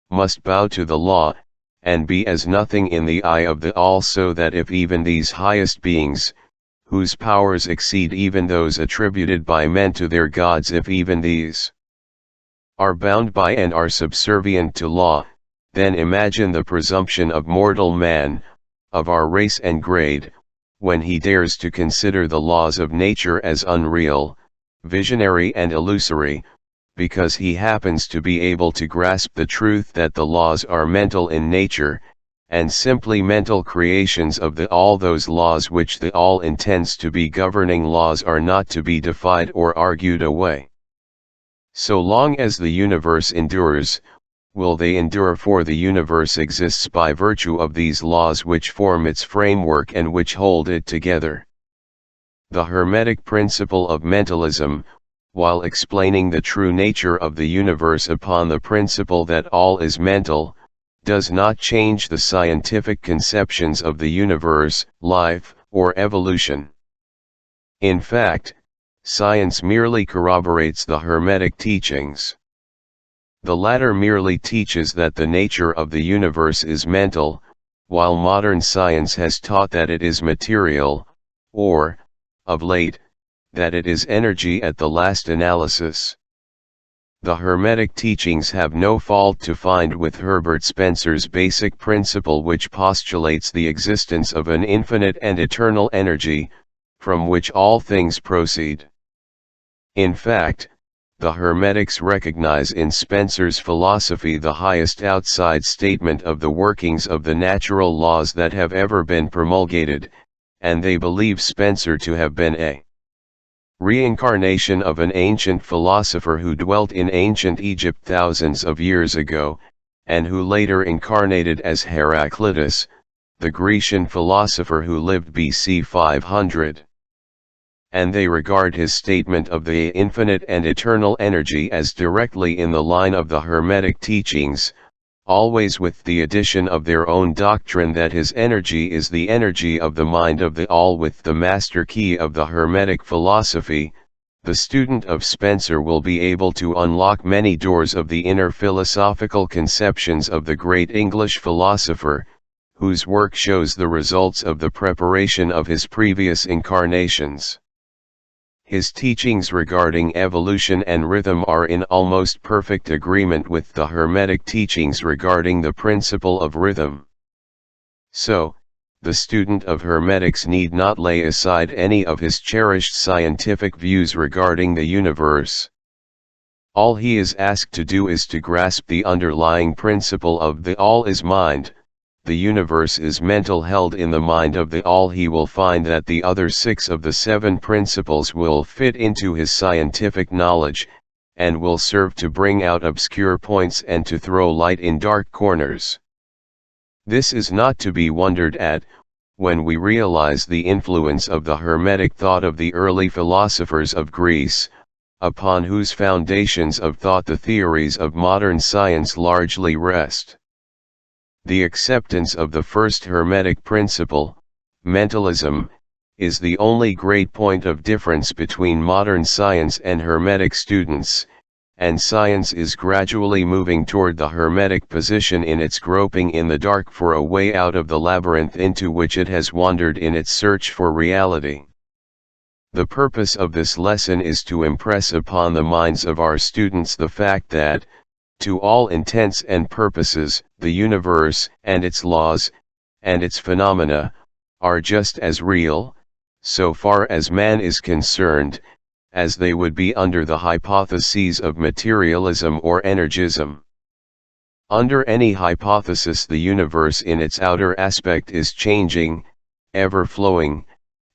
Speaker 1: must bow to the law, and be as nothing in the eye of the All, so that if even these highest beings, whose powers exceed even those attributed by men to their gods, if even these are bound by and are subservient to law, then imagine the presumption of mortal man, of our race and grade, when he dares to consider the laws of nature as unreal, visionary and illusory, because he happens to be able to grasp the truth that the laws are mental in nature, and simply mental creations of the All. Those laws which the All intends to be governing laws are not to be defied or argued away. So long as the universe endures, will they endure, for the universe exists by virtue of these laws which form its framework and which hold it together. The Hermetic principle of mentalism, while explaining the true nature of the universe upon the principle that all is mental, does not change the scientific conceptions of the universe, life, or evolution. In fact, science merely corroborates the Hermetic teachings. The latter merely teaches that the nature of the universe is mental, while modern science has taught that it is material, or, of late, that it is energy at the last analysis. The Hermetic teachings have no fault to find with Herbert Spencer's basic principle, which postulates the existence of an infinite and eternal energy, from which all things proceed. In fact, the Hermetics recognize in Spencer's philosophy the highest outside statement of the workings of the natural laws that have ever been promulgated, and they believe Spencer to have been a reincarnation of an ancient philosopher who dwelt in ancient Egypt thousands of years ago, and who later incarnated as Heraclitus, the Grecian philosopher who lived BC 500. And they regard his statement of the infinite and eternal energy as directly in the line of the Hermetic teachings, always with the addition of their own doctrine that his energy is the energy of the mind of the All. With the master key of the Hermetic philosophy, the student of Spencer will be able to unlock many doors of the inner philosophical conceptions of the great English philosopher, whose work shows the results of the preparation of his previous incarnations. His teachings regarding evolution and rhythm are in almost perfect agreement with the Hermetic teachings regarding the principle of rhythm. So, the student of Hermetics need not lay aside any of his cherished scientific views regarding the universe. All he is asked to do is to grasp the underlying principle of the All is mind, the universe is mental held in the mind of the all, he will find that the other 6 of the 7 principles will fit into his scientific knowledge, and will serve to bring out obscure points and to throw light in dark corners. This is not to be wondered at, when we realize the influence of the Hermetic thought of the early philosophers of Greece, upon whose foundations of thought the theories of modern science largely rest. The acceptance of the first Hermetic principle, mentalism, is the only great point of difference between modern science and Hermetic students, and science is gradually moving toward the Hermetic position in its groping in the dark for a way out of the labyrinth into which it has wandered in its search for reality. The purpose of this lesson is to impress upon the minds of our students the fact that, to all intents and purposes, the universe and its laws, and its phenomena, are just as real, so far as man is concerned, as they would be under the hypotheses of materialism or energism. Under any hypothesis, the universe in its outer aspect is changing, ever-flowing,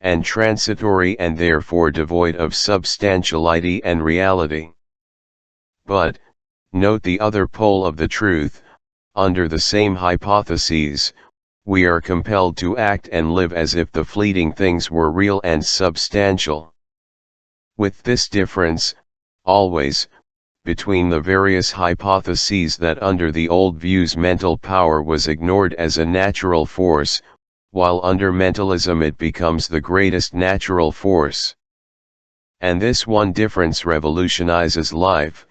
Speaker 1: and transitory, and therefore devoid of substantiality and reality. But, note the other pole of the truth: under the same hypotheses, we are compelled to act and live as if the fleeting things were real and substantial. With this difference, always, between the various hypotheses, that under the old views mental power was ignored as a natural force, while under mentalism it becomes the greatest natural force. And this one difference revolutionizes life,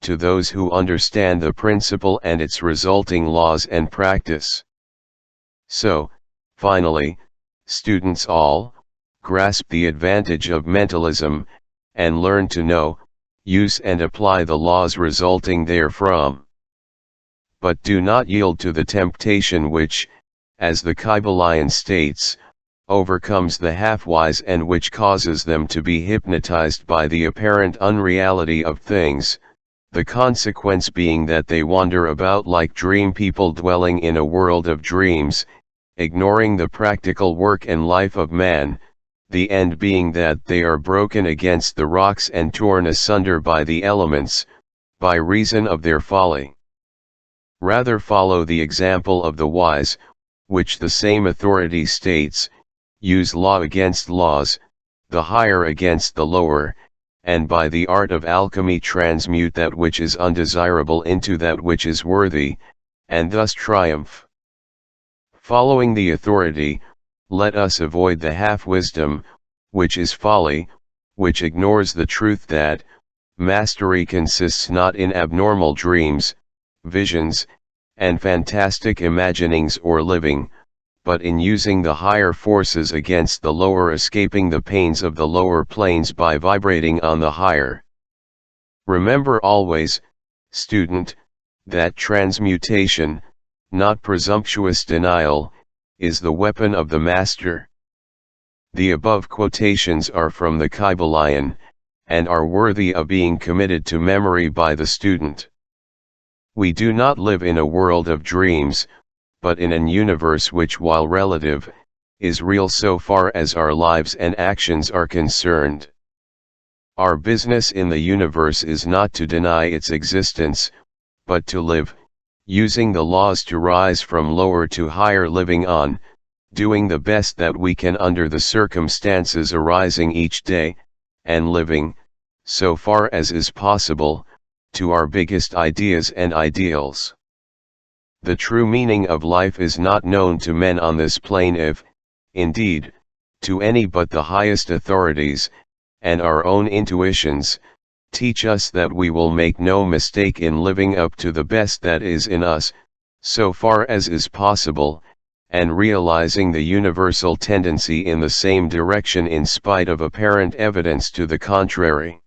Speaker 1: to those who understand the principle and its resulting laws and practice. So, finally, students all, grasp the advantage of mentalism, and learn to know, use and apply the laws resulting therefrom. But do not yield to the temptation which, as the Kybalion states, overcomes the half-wise and which causes them to be hypnotized by the apparent unreality of things, the consequence being that they wander about like dream people dwelling in a world of dreams, ignoring the practical work and life of man, the end being that they are broken against the rocks and torn asunder by the elements, by reason of their folly. Rather follow the example of the wise, which the same authority states, use law against laws, the higher against the lower, and by the art of alchemy transmute that which is undesirable into that which is worthy, and thus triumph. Following the authority, let us avoid the half-wisdom, which is folly, which ignores the truth that, mastery consists not in abnormal dreams, visions, and fantastic imaginings or living, but in using the higher forces against the lower, escaping the pains of the lower planes by vibrating on the higher. Remember always, student, that transmutation, not presumptuous denial, is the weapon of the master. The above quotations are from the Kybalion, and are worthy of being committed to memory by the student. We do not live in a world of dreams, but in an universe which, while relative, is real so far as our lives and actions are concerned. Our business in the universe is not to deny its existence, but to live, using the laws to rise from lower to higher, living on, doing the best that we can under the circumstances arising each day, and living, so far as is possible, to our biggest ideas and ideals. The true meaning of life is not known to men on this plane, if, indeed, to any but the highest authorities, and our own intuitions, teach us that we will make no mistake in living up to the best that is in us, so far as is possible, and realizing the universal tendency in the same direction in spite of apparent evidence to the contrary.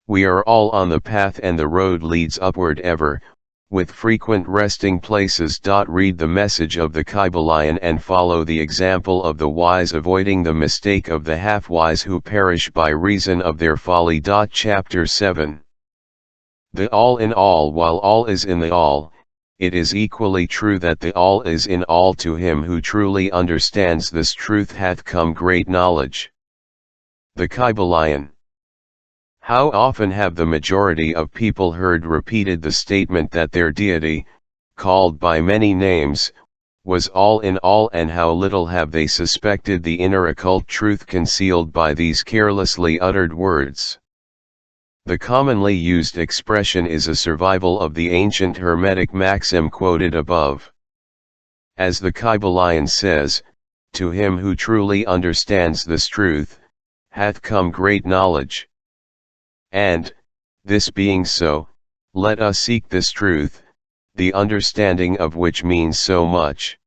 Speaker 1: We are all on the path, and the road leads upward ever, with frequent resting places. Read the message of the Kybalion and follow the example of the wise, avoiding the mistake of the half-wise who perish by reason of their folly. Chapter 7. The all in all, while all is in the all, it is equally true that the all is in all. To him who truly understands this truth hath come great knowledge. The Kybalion. How often have the majority of people heard repeated the statement that their deity, called by many names, was all in all, and how little have they suspected the inner occult truth concealed by these carelessly uttered words. The commonly used expression is a survival of the ancient Hermetic maxim quoted above. As the Kybalion says, to him who truly understands this truth, hath come great knowledge. And, this being so, let us seek this truth, the understanding of which means so much.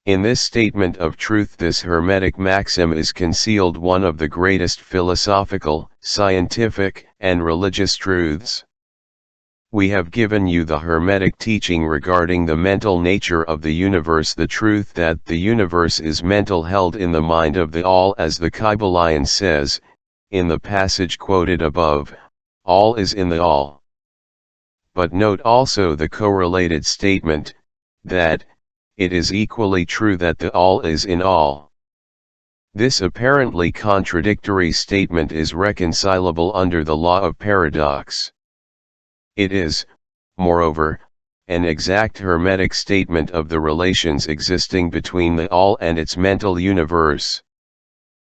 Speaker 1: In this statement of truth, this Hermetic maxim, is concealed one of the greatest philosophical, scientific, and religious truths. We have given you the Hermetic teaching regarding the mental nature of the universe, the truth that the universe is mental, held in the mind of the all, as the Kybalion says, in the passage quoted above, all is in the all. But note also the correlated statement, that, it is equally true that the all is in all. This apparently contradictory statement is reconcilable under the law of paradox. It is, moreover, an exact Hermetic statement of the relations existing between the all and its mental universe.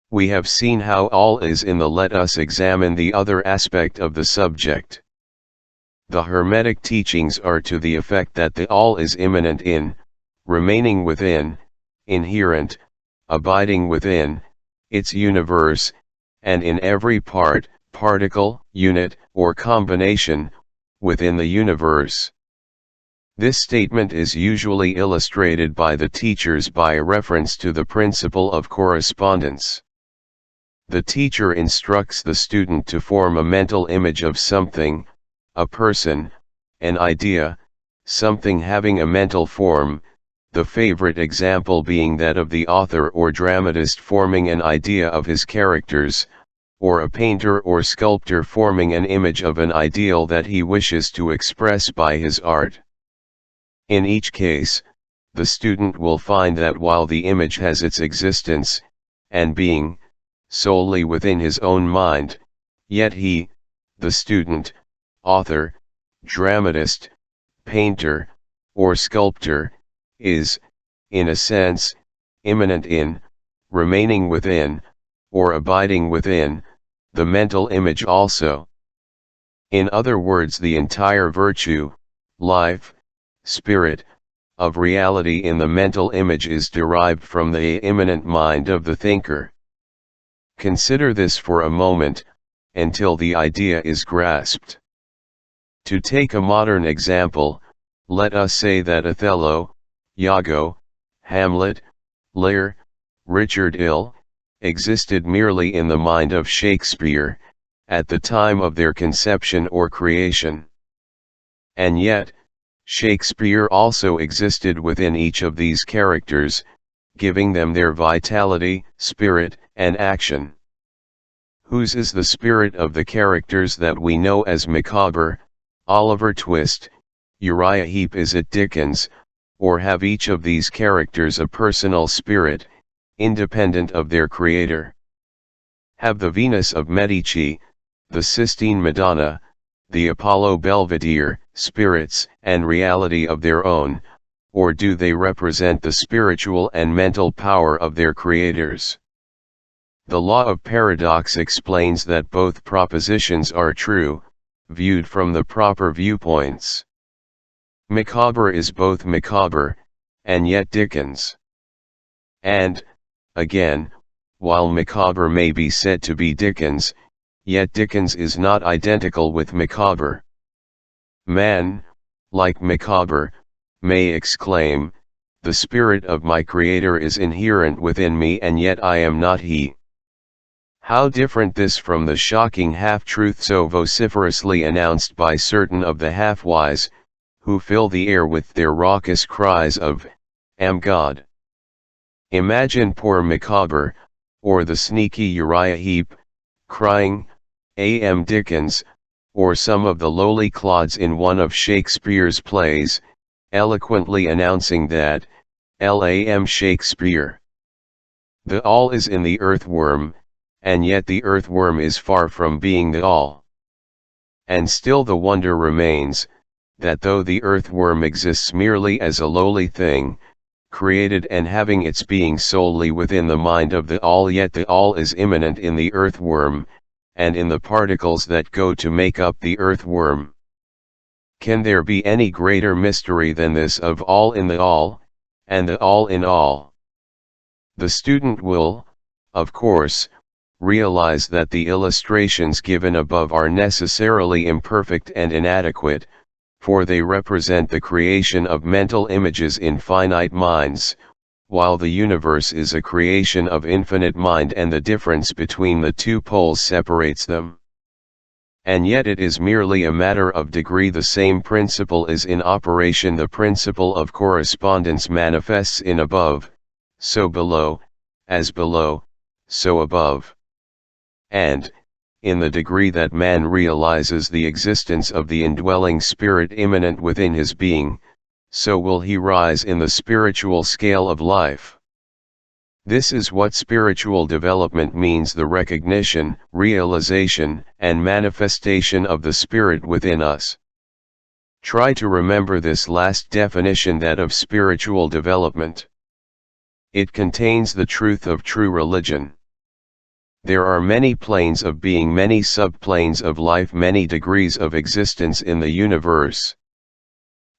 Speaker 1: We have seen how all is in the. Let us examine the other aspect of the subject. The Hermetic teachings are to the effect that the all is immanent in, remaining within, inherent, abiding within, its universe, and in every part, particle, unit, or combination, within the universe. This statement is usually illustrated by the teachers by a reference to the principle of correspondence. The teacher instructs the student to form a mental image of something, a person, an idea, something having a mental form, the favorite example being that of the author or dramatist forming an idea of his characters, or a painter or sculptor forming an image of an ideal that he wishes to express by his art. In each case, the student will find that while the image has its existence, and being, solely within his own mind, yet he, the student, author, dramatist, painter, or sculptor, is, in a sense, immanent in, remaining within, or abiding within, the mental image also. In other words, the entire virtue, life, spirit, of reality in the mental image is derived from the immanent mind of the thinker. Consider this for a moment, until the idea is grasped. To take a modern example, let us say that Othello, Iago, Hamlet, Lear, Richard II, existed merely in the mind of Shakespeare, at the time of their conception or creation. And yet, Shakespeare also existed within each of these characters, giving them their vitality, spirit, and action. Whose is the spirit of the characters that we know as Micawber, Oliver Twist, Uriah Heep? Is it Dickens, or have each of these characters a personal spirit, independent of their creator? Have the Venus of Medici, the Sistine Madonna, the Apollo Belvedere, spirits and reality of their own, or do they represent the spiritual and mental power of their creators? The law of paradox explains that both propositions are true, viewed from the proper viewpoints. Micawber is both Micawber, and yet Dickens. And, again, while Micawber may be said to be Dickens, yet Dickens is not identical with Micawber. Man, like Micawber, may exclaim, "The spirit of my creator is inherent within me, and yet I am not he." How different this from the shocking half-truth so vociferously announced by certain of the half-wise, who fill the air with their raucous cries of, "Am God." Imagine poor Micawber, or the sneaky Uriah Heep, crying, "A.M. Dickens," or some of the lowly clods in one of Shakespeare's plays, eloquently announcing that, Lam Shakespeare. The all is in the earthworm, and yet the earthworm is far from being the all. And still the wonder remains, that though the earthworm exists merely as a lowly thing, created and having its being solely within the mind of the all, yet the all is immanent in the earthworm, and in the particles that go to make up the earthworm. Can there be any greater mystery than this of all in the all, and the all in all? The student will, of course, realize that the illustrations given above are necessarily imperfect and inadequate, for they represent the creation of mental images in finite minds, while the universe is a creation of infinite mind, and the difference between the two poles separates them. And yet it is merely a matter of degree. The same principle is in operation. The principle of correspondence manifests in above, so below, as below, so above. And, in the degree that man realizes the existence of the indwelling spirit immanent within his being, so will he rise in the spiritual scale of life. This is what spiritual development means: the recognition, realization, and manifestation of the Spirit within us. Try to remember this last definition, that of spiritual development. It contains the truth of true religion. There are many planes of being, many subplanes of life, many degrees of existence in the universe.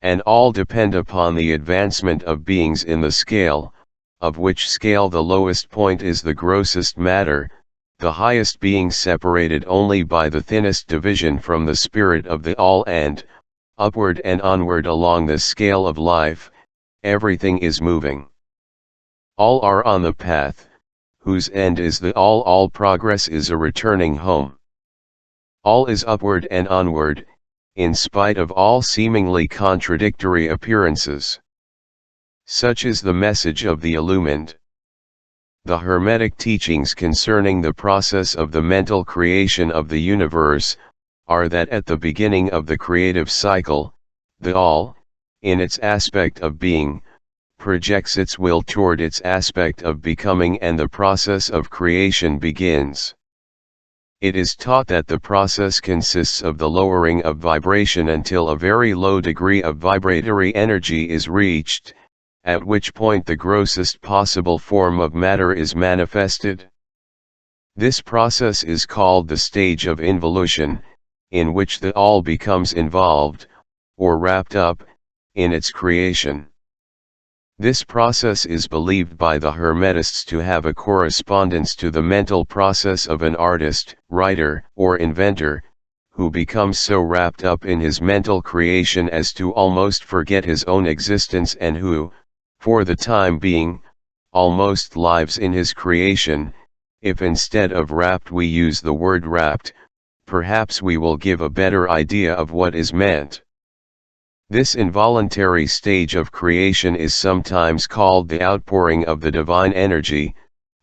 Speaker 1: And all depend upon the advancement of beings in the scale, of which scale the lowest point is the grossest matter, the highest being separated only by the thinnest division from the spirit of the all, and, upward and onward along this scale of life, everything is moving. All are on the path, whose end is the all. All progress is a returning home. All is upward and onward, in spite of all seemingly contradictory appearances. Such is the message of the illumined. The Hermetic teachings concerning the process of the mental creation of the universe are that at the beginning of the creative cycle, the all, in its aspect of being, projects its will toward its aspect of becoming, and the process of creation begins. It is taught that the process consists of the lowering of vibration until a very low degree of vibratory energy is reached, at which point the grossest possible form of matter is manifested. This process is called the stage of involution, in which the all becomes involved, or wrapped up, in its creation. This process is believed by the Hermetists to have a correspondence to the mental process of an artist, writer, or inventor, who becomes so wrapped up in his mental creation as to almost forget his own existence, and who, for the time being, almost lives in his creation. If instead of wrapped we use the word wrapped, perhaps we will give a better idea of what is meant. This involuntary stage of creation is sometimes called the outpouring of the divine energy,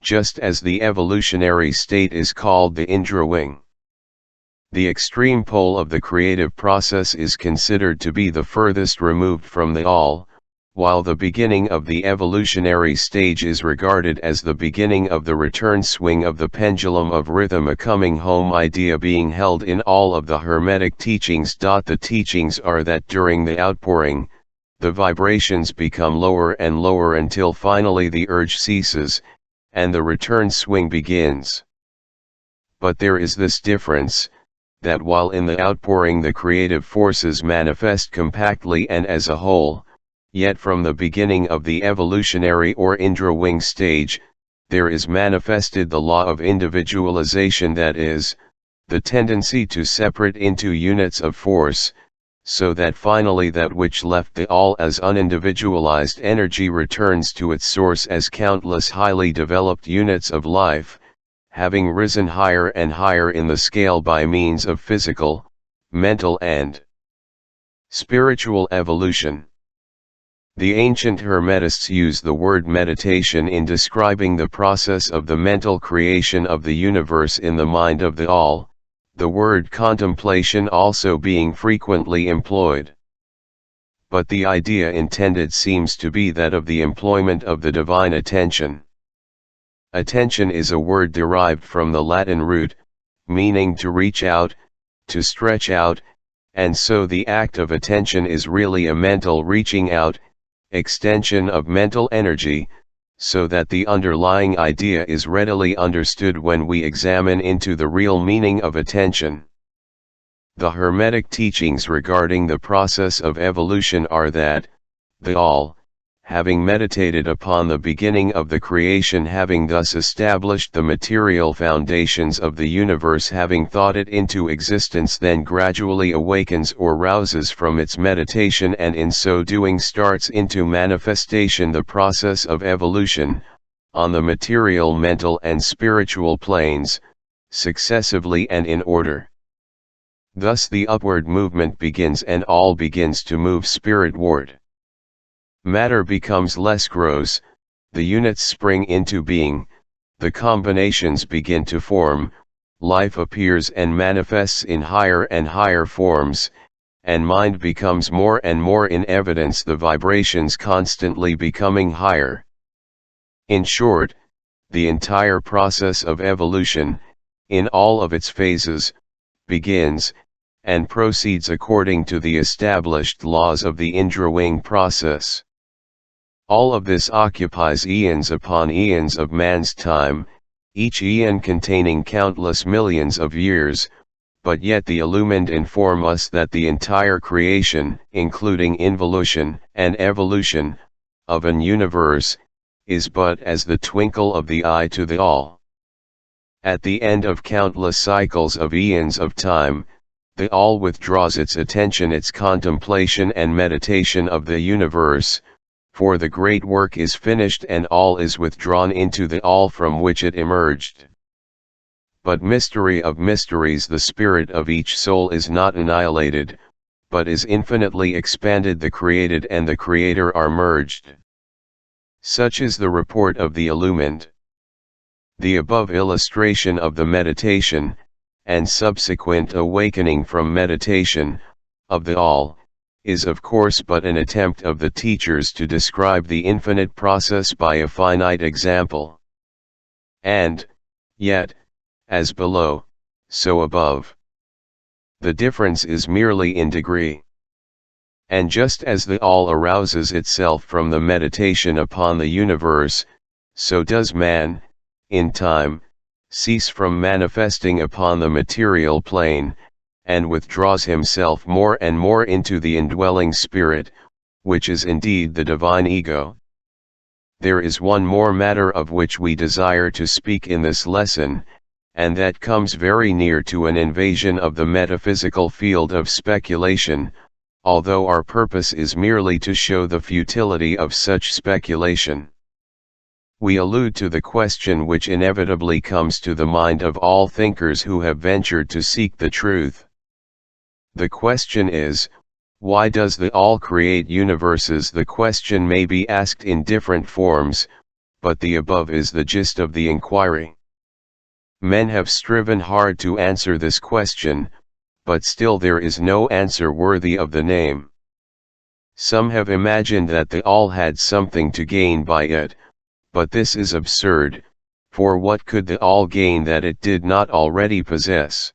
Speaker 1: just as the evolutionary state is called the indrawing. The extreme pole of the creative process is considered to be the furthest removed from the all, while the beginning of the evolutionary stage is regarded as the beginning of the return swing of the pendulum of rhythm, a coming home idea being held in all of the Hermetic teachings. The teachings are that during the outpouring, the vibrations become lower and lower until finally the urge ceases, and the return swing begins. But there is this difference, that while in the outpouring the creative forces manifest compactly and as a whole, yet from the beginning of the evolutionary or indrawing stage, there is manifested the law of individualization, that is, the tendency to separate into units of force, so that finally that which left the all as unindividualized energy returns to its source as countless highly developed units of life, having risen higher and higher in the scale by means of physical, mental and spiritual evolution. The ancient Hermetists use the word meditation in describing the process of the mental creation of the universe in the mind of the all, the word contemplation also being frequently employed. but the idea intended seems to be that of the employment of the divine attention. Attention is a word derived from the Latin root, meaning to reach out, to stretch out, and so the act of attention is really a mental reaching out, extension of mental energy, so that the underlying idea is readily understood when we examine into the real meaning of attention. The Hermetic teachings regarding the process of evolution are that, the All, having meditated upon the beginning of the creation, having thus established the material foundations of the universe, having thought it into existence, then gradually awakens or rouses from its meditation, and in so doing starts into manifestation the process of evolution, on the material, mental and spiritual planes, successively and in order. Thus the upward movement begins, and all begins to move spiritward. Matter becomes less gross, the units spring into being, the combinations begin to form, life appears and manifests in higher and higher forms, and mind becomes more and more in evidence, the vibrations constantly becoming higher. In short, the entire process of evolution, in all of its phases, begins, and proceeds according to the established laws of the Indrawing process. All of this occupies eons upon eons of man's time, each eon containing countless millions of years, but yet the illumined inform us that the entire creation, including involution and evolution, of an universe, is but as the twinkle of the eye to the All. At the end of countless cycles of eons of time, the All withdraws its attention, its contemplation and meditation of the universe, for the great work is finished and all is withdrawn into the All from which it emerged. But mystery of mysteries, the spirit of each soul is not annihilated, but is infinitely expanded. The created and the Creator are merged. Such is the report of the illumined. The above illustration of the meditation, and subsequent awakening from meditation, of the All, is of course but an attempt of the teachers to describe the infinite process by a finite example. And, yet, as below, so above. The difference is merely in degree. And just as the All arouses itself from the meditation upon the universe, so does man, in time, cease from manifesting upon the material plane, and withdraws himself more and more into the indwelling spirit, which is indeed the divine ego. There is one more matter of which we desire to speak in this lesson, and that comes very near to an invasion of the metaphysical field of speculation, although our purpose is merely to show the futility of such speculation. We allude to the question which inevitably comes to the mind of all thinkers who have ventured to seek the truth. The question is, why does the All create universes? The question may be asked in different forms, but the above is the gist of the inquiry. Men have striven hard to answer this question, but still there is no answer worthy of the name. Some have imagined that the All had something to gain by it, but this is absurd, for what could the All gain that it did not already possess?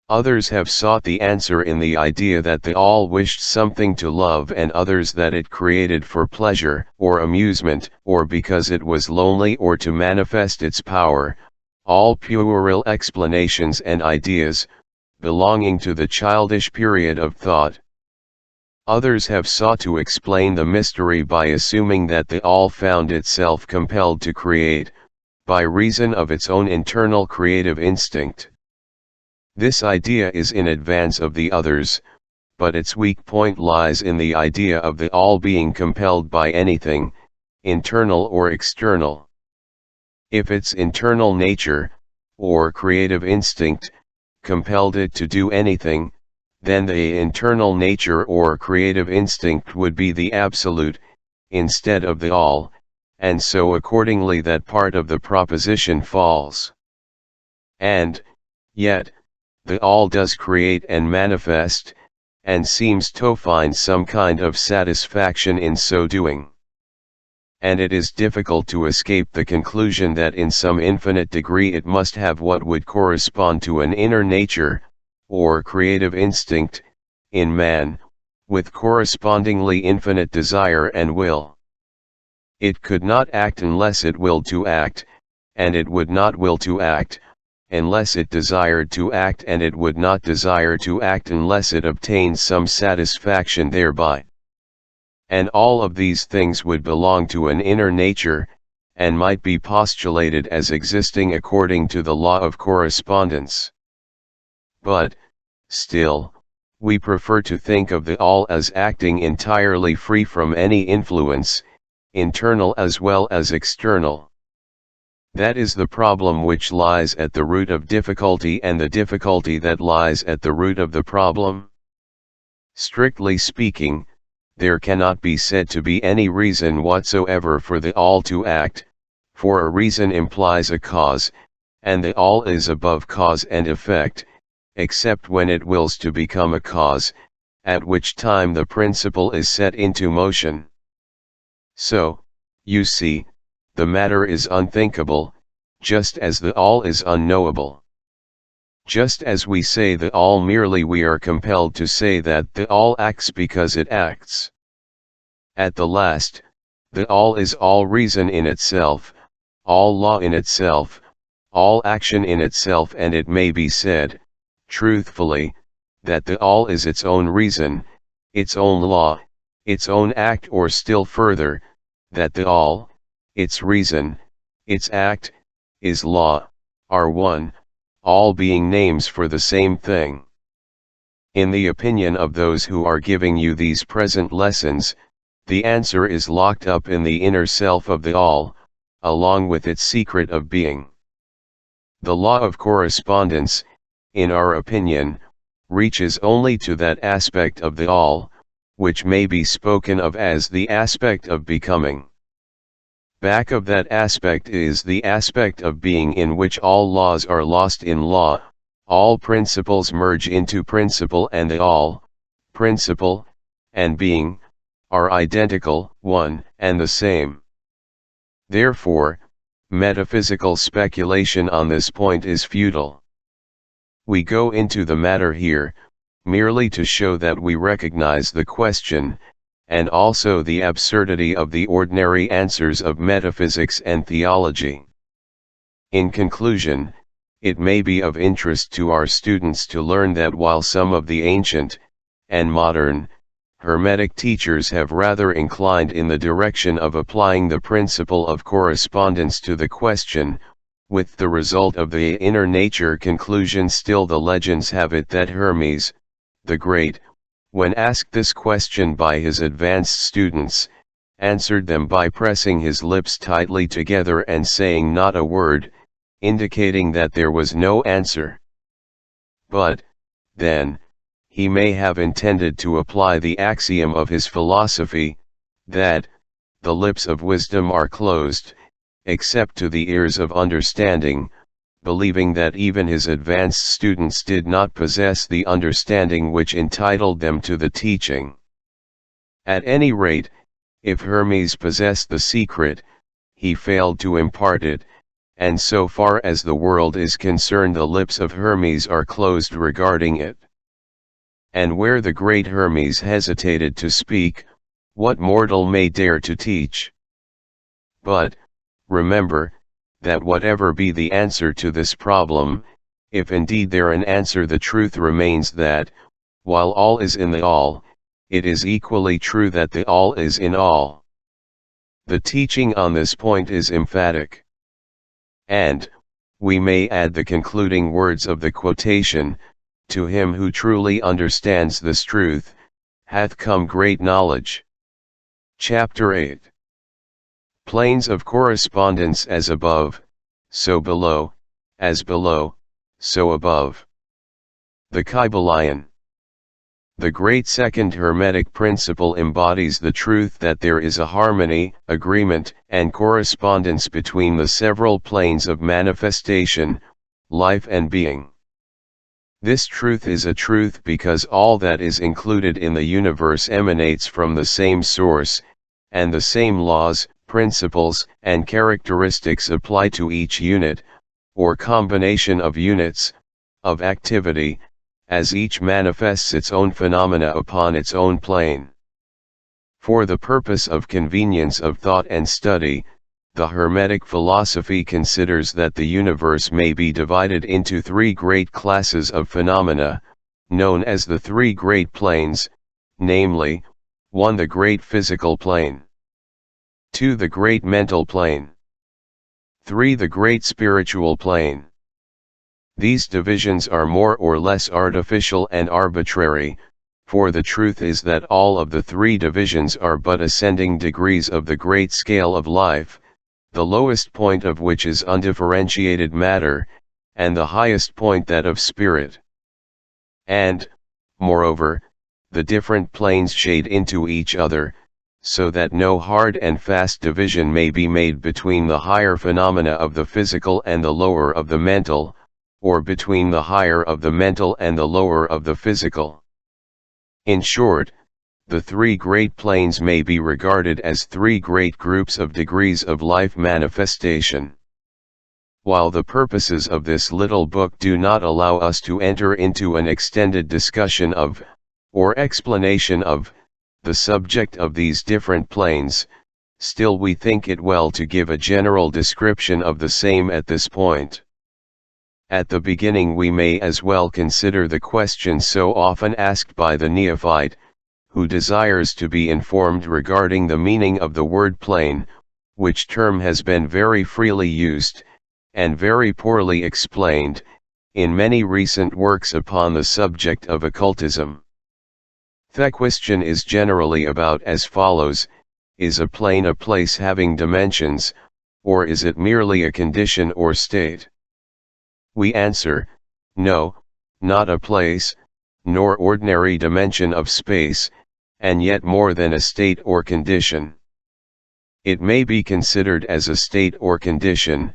Speaker 1: Others have sought the answer in the idea that the All wished something to love, and others that it created for pleasure, or amusement, or because it was lonely, or to manifest its power, all puerile explanations and ideas, belonging to the childish period of thought. Others have sought to explain the mystery by assuming that the All found itself compelled to create, by reason of its own internal creative instinct. This idea is in advance of the others, but its weak point lies in the idea of the All being compelled by anything, internal or external. If its internal nature, or creative instinct, compelled it to do anything, then the internal nature or creative instinct would be the absolute, instead of the All, and so accordingly that part of the proposition falls. And, yet, the All does create and manifest, and seems to find some kind of satisfaction in so doing. And it is difficult to escape the conclusion that in some infinite degree it must have what would correspond to an inner nature, or creative instinct, in man, with correspondingly infinite desire and will. It could not act unless it willed to act, and it would not will to act, unless it desired to act, and it would not desire to act unless it obtained some satisfaction thereby. And all of these things would belong to an inner nature, and might be postulated as existing according to the law of correspondence. But, still, we prefer to think of the all as acting entirely free from any influence, internal as well as external. That is the problem which lies at the root of difficulty, and the difficulty that lies at the root of the problem. Strictly speaking, there cannot be said to be any reason whatsoever for the all to act, for a reason implies a cause, and the all is above cause and effect, except when it wills to become a cause, at which time the principle is set into motion. So, you see, the matter is unthinkable, just as the all is unknowable. Just as we say the all merely, we are compelled to say that the all acts because it acts. At the last, the all is all reason in itself, all law in itself, all action in itself, and it may be said, truthfully, that the all is its own reason, its own law, its own act, or still further, that the all, its reason, its act, its law, are one, all being names for the same thing. In the opinion of those who are giving you these present lessons, the answer is locked up in the inner self of the all, along with its secret of being. The law of correspondence, in our opinion, reaches only to that aspect of the all, which may be spoken of as the aspect of becoming. Back of that aspect is the aspect of being, in which all laws are lost in law, all principles merge into principle, and the all, principle, and being, are identical, one and the same. Therefore, metaphysical speculation on this point is futile. We go into the matter here, merely to show that we recognize the question, and also the absurdity of the ordinary answers of metaphysics and theology. In conclusion, it may be of interest to our students to learn that while some of the ancient, and modern, Hermetic teachers have rather inclined in the direction of applying the principle of correspondence to the question, with the result of the inner nature conclusion, still the legends have it that Hermes, the Great, when asked this question by his advanced students, answered them by pressing his lips tightly together and saying not a word, indicating that there was no answer. But, then, he may have intended to apply the axiom of his philosophy, that, the lips of wisdom are closed, except to the ears of understanding, believing that even his advanced students did not possess the understanding which entitled them to the teaching. At any rate, if Hermes possessed the secret, he failed to impart it, and so far as the world is concerned the lips of Hermes are closed regarding it. And where the great Hermes hesitated to speak, what mortal may dare to teach? But, remember, that whatever be the answer to this problem, if indeed there an answer, the truth remains that, while all is in the all, it is equally true that the all is in all. The teaching on this point is emphatic. And, we may add the concluding words of the quotation, "To him who truly understands this truth, hath come great knowledge." Chapter 8. Planes of correspondence: as above, so below, as below, so above. The Kybalion. The great second Hermetic principle embodies the truth that there is a harmony, agreement, and correspondence between the several planes of manifestation, life and being. This truth is a truth because all that is included in the universe emanates from the same source, and the same laws, principles, and characteristics apply to each unit, or combination of units, of activity, as each manifests its own phenomena upon its own plane. For the purpose of convenience of thought and study, the Hermetic philosophy considers that the universe may be divided into three great classes of phenomena, known as the three great planes, namely, 1. The great physical plane, 2. The great mental plane, 3. The great spiritual plane. These divisions are more or less artificial and arbitrary, for the truth is that all of the three divisions are but ascending degrees of the great scale of life, the lowest point of which is undifferentiated matter, and the highest point that of spirit. And, moreover, the different planes shade into each other, so that no hard and fast division may be made between the higher phenomena of the physical and the lower of the mental, or between the higher of the mental and the lower of the physical. In short, the three great planes may be regarded as three great groups of degrees of life manifestation. While the purposes of this little book do not allow us to enter into an extended discussion of, or explanation of, the subject of these different planes, still we think it well to give a general description of the same at this point. At the beginning we may as well consider the question so often asked by the neophyte, who desires to be informed regarding the meaning of the word plane, which term has been very freely used, and very poorly explained, in many recent works upon the subject of occultism. The question is generally about as follows: is a plane a place having dimensions, or is it merely a condition or state? We answer, no, not a place, nor ordinary dimension of space, and yet more than a state or condition. It may be considered as a state or condition,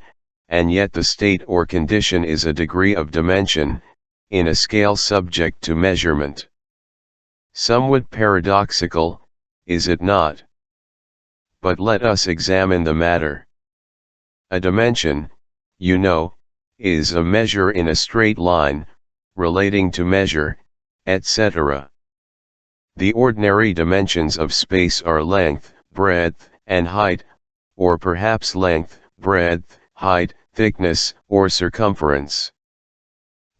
Speaker 1: and yet the state or condition is a degree of dimension, in a scale subject to measurement. Somewhat paradoxical, is it not? But let us examine the matter. A dimension, you know, is a measure in a straight line, relating to measure, etc. The ordinary dimensions of space are length, breadth, and height, or perhaps length, breadth, height, thickness, or circumference.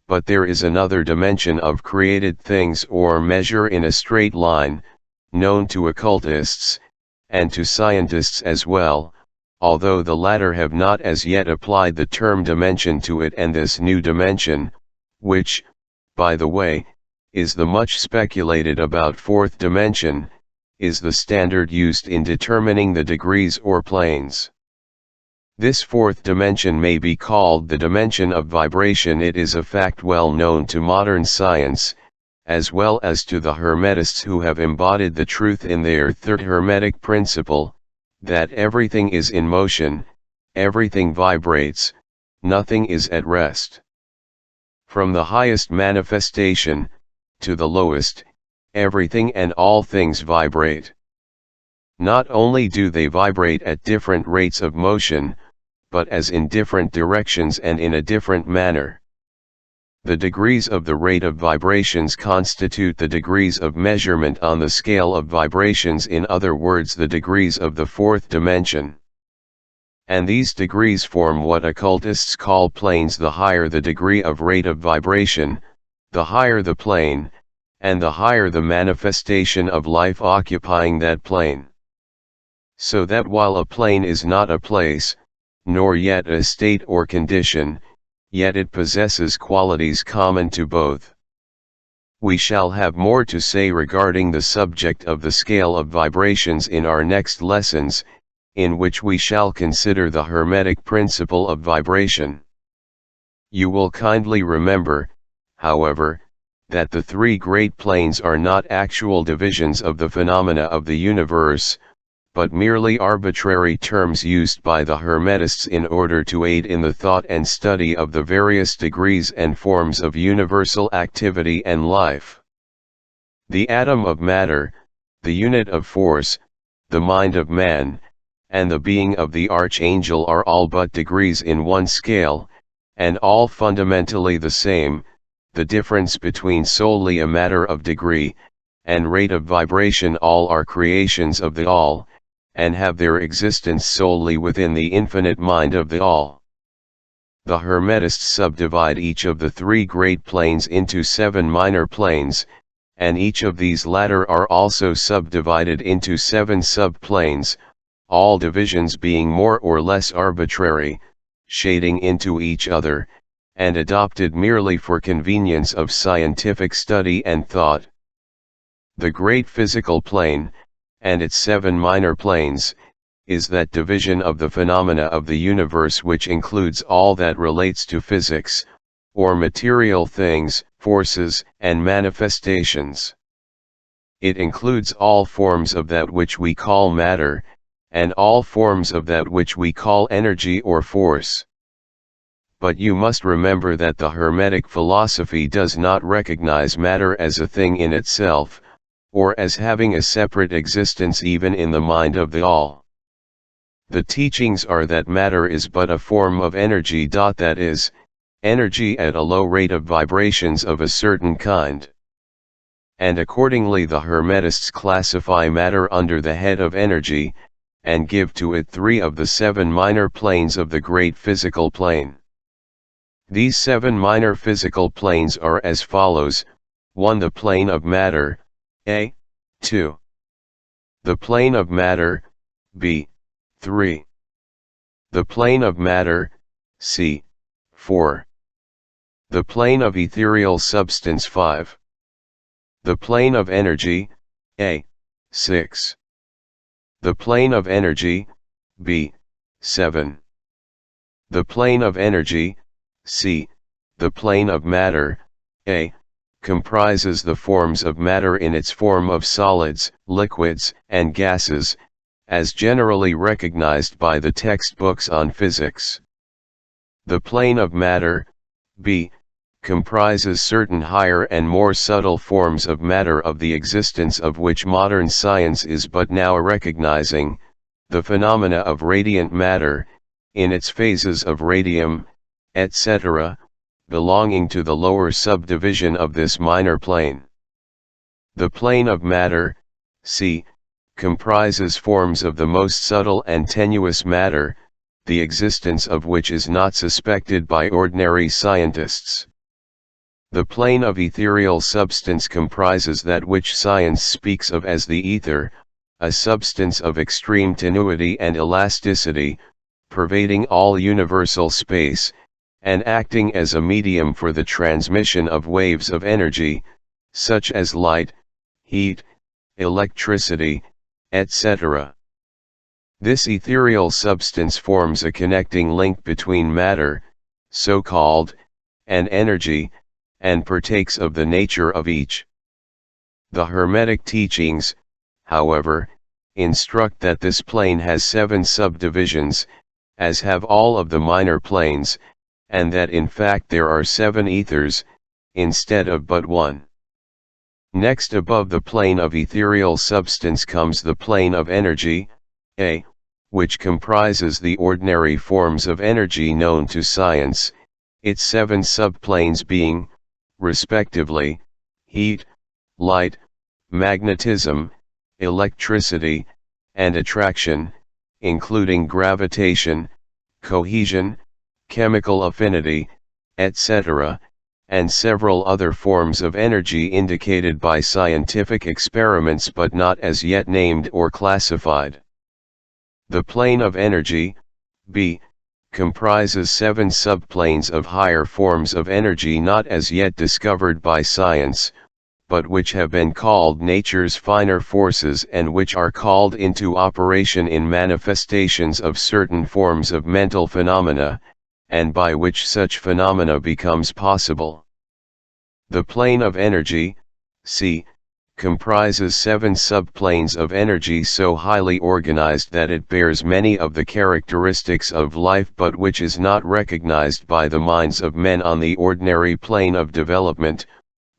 Speaker 1: But there is another dimension of created things or measure in a straight line, known to occultists, and to scientists as well, although the latter have not as yet applied the term dimension to it, and this new dimension, which, by the way, is the much speculated about fourth dimension, is the standard used in determining the degrees or planes. This fourth dimension may be called the dimension of vibration. It is a fact well known to modern science, as well as to the Hermetists who have embodied the truth in their third Hermetic principle, that everything is in motion, everything vibrates, nothing is at rest. From the highest manifestation, to the lowest, everything and all things vibrate. Not only do they vibrate at different rates of motion, but as in different directions and in a different manner. The degrees of the rate of vibrations constitute the degrees of measurement on the scale of vibrations, in other words the degrees of the fourth dimension. And these degrees form what occultists call planes. The higher the degree of rate of vibration, the higher the plane, and the higher the manifestation of life occupying that plane. So that while a plane is not a place, nor yet a state or condition, yet it possesses qualities common to both. We shall have more to say regarding the subject of the scale of vibrations in our next lessons, in which we shall consider the Hermetic principle of vibration. You will kindly remember, however, that the three great planes are not actual divisions of the phenomena of the universe, but merely arbitrary terms used by the Hermetists in order to aid in the thought and study of the various degrees and forms of universal activity and life. The atom of matter, the unit of force, the mind of man, and the being of the archangel are all but degrees in one scale, and all fundamentally the same. The difference between solely a matter of degree, and rate of vibration all are creations of the all, and have their existence solely within the infinite mind of the all. The Hermetists subdivide each of the three great planes into 7 minor planes, and each of these latter are also subdivided into 7 subplanes, all divisions being more or less arbitrary, shading into each other, and adopted merely for convenience of scientific study and thought. The great physical plane, and its 7 minor planes, is that division of the phenomena of the universe which includes all that relates to physics, or material things, forces, and manifestations. It includes all forms of that which we call matter, and all forms of that which we call energy or force. But you must remember that the Hermetic philosophy does not recognize matter as a thing in itself, or as having a separate existence even in the mind of the all. The teachings are that matter is but a form of energy. That is, energy at a low rate of vibrations of a certain kind. And accordingly the Hermetists classify matter under the head of energy, and give to it 3 of the 7 minor planes of the great physical plane. These 7 minor physical planes are as follows: 1. The plane of matter, A. 2. The plane of matter, B. 3. The plane of matter, C. 4. The plane of ethereal substance, 5. The plane of energy, A. 6. The plane of energy, B. 7. The plane of energy, C. The plane of matter, A. comprises the forms of matter in its form of solids, liquids, and gases, as generally recognized by the textbooks on physics. The plane of matter, B. comprises certain higher and more subtle forms of matter of the existence of which modern science is but now recognizing, the phenomena of radiant matter, in its phases of radium, etc., belonging to the lower subdivision of this minor plane. The plane of matter, C. comprises forms of the most subtle and tenuous matter, the existence of which is not suspected by ordinary scientists. The plane of ethereal substance comprises that which science speaks of as the ether, a substance of extreme tenuity and elasticity, pervading all universal space, and acting as a medium for the transmission of waves of energy, such as light, heat, electricity, etc. This ethereal substance forms a connecting link between matter, so-called, and energy, and partakes of the nature of each. The Hermetic teachings, however, instruct that this plane has 7 subdivisions, as have all of the minor planes, and that in fact there are 7 ethers, instead of but 1. Next above the plane of ethereal substance comes the plane of energy, A, which comprises the ordinary forms of energy known to science, its 7 subplanes being, respectively, heat, light, magnetism, electricity, and attraction, including gravitation, cohesion, chemical affinity, etc., and several other forms of energy indicated by scientific experiments but not as yet named or classified. The plane of energy, B, comprises 7 subplanes of higher forms of energy not as yet discovered by science, but which have been called nature's finer forces and which are called into operation in manifestations of certain forms of mental phenomena, and by which such phenomena becomes possible. The plane of energy, C, comprises 7 subplanes of energy so highly organized that it bears many of the characteristics of life but which is not recognized by the minds of men on the ordinary plane of development,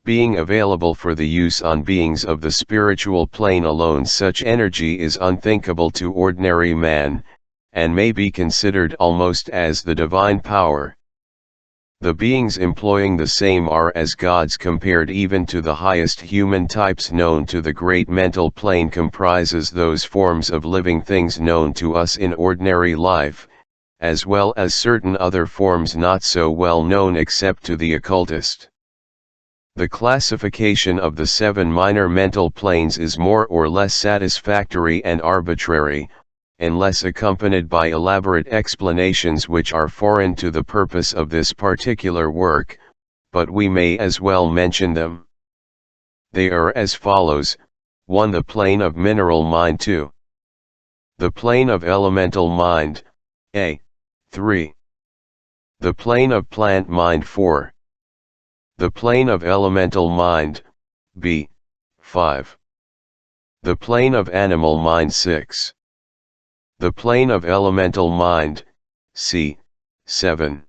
Speaker 1: being available for the use on beings of the spiritual plane alone. Such energy is unthinkable to ordinary man, and may be considered almost as the divine power. The beings employing the same are as gods compared even to the highest human types known to the great mental plane comprises those forms of living things known to us in ordinary life, as well as certain other forms not so well known except to the occultist. The classification of the 7 minor mental planes is more or less satisfactory and arbitrary, unless accompanied by elaborate explanations which are foreign to the purpose of this particular work, but we may as well mention them. They are as follows: 1. The plane of mineral mind. 2. The plane of elemental mind. A. 3. The plane of plant mind. 4. The plane of elemental mind. B. 5. The plane of animal mind. 6. The plane of elemental mind. C. 7.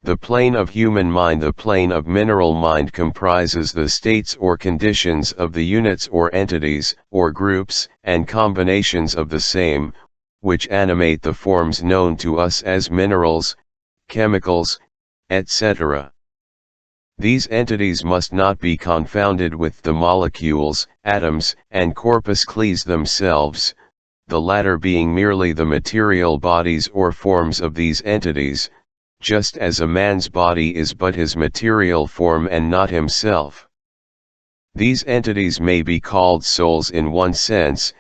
Speaker 1: The plane of human mind. The plane of mineral mind comprises the states or conditions of the units or entities, or groups, and combinations of the same, which animate the forms known to us as minerals, chemicals, etc. These entities must not be confounded with the molecules, atoms, and corpuscles themselves, the latter being merely the material bodies or forms of these entities, just as a man's body is but his material form and not himself. These entities may be called souls in one sense,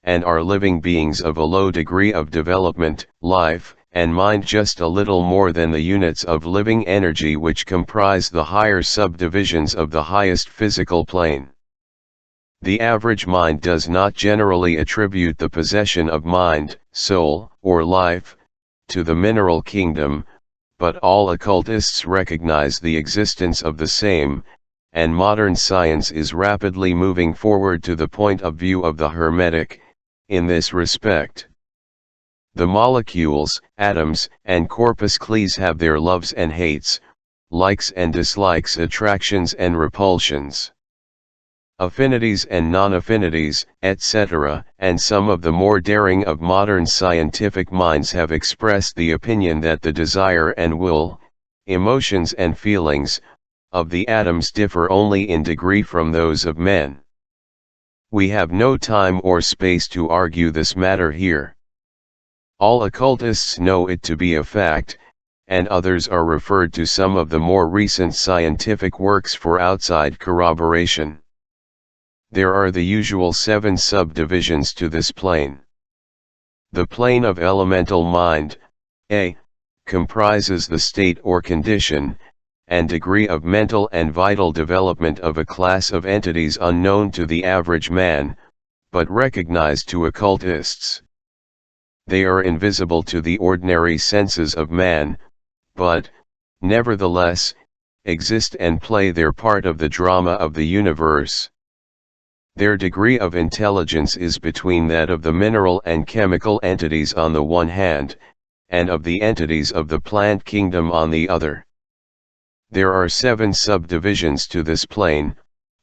Speaker 1: and are living beings of a low degree of development, life, and mind, just a little more than the units of living energy which comprise the higher subdivisions of the highest physical plane. The average mind does not generally attribute the possession of mind, soul, or life, to the mineral kingdom, but all occultists recognize the existence of the same, and modern science is rapidly moving forward to the point of view of the Hermetic, in this respect. The molecules, atoms, and corpuscles have their loves and hates, likes and dislikes, attractions and repulsions, affinities and non-affinities, etc., and some of the more daring of modern scientific minds have expressed the opinion that the desire and will, emotions and feelings, of the atoms differ only in degree from those of men. We have no time or space to argue this matter here. All occultists know it to be a fact, and others are referred to some of the more recent scientific works for outside corroboration. There are the usual 7 subdivisions to this plane. The plane of elemental mind, A, comprises the state or condition, and degree of mental and vital development of a class of entities unknown to the average man, but recognized to occultists. They are invisible to the ordinary senses of man, but, nevertheless, exist and play their part of the drama of the universe. Their degree of intelligence is between that of the mineral and chemical entities on the one hand, and of the entities of the plant kingdom on the other. There are 7 subdivisions to this plane,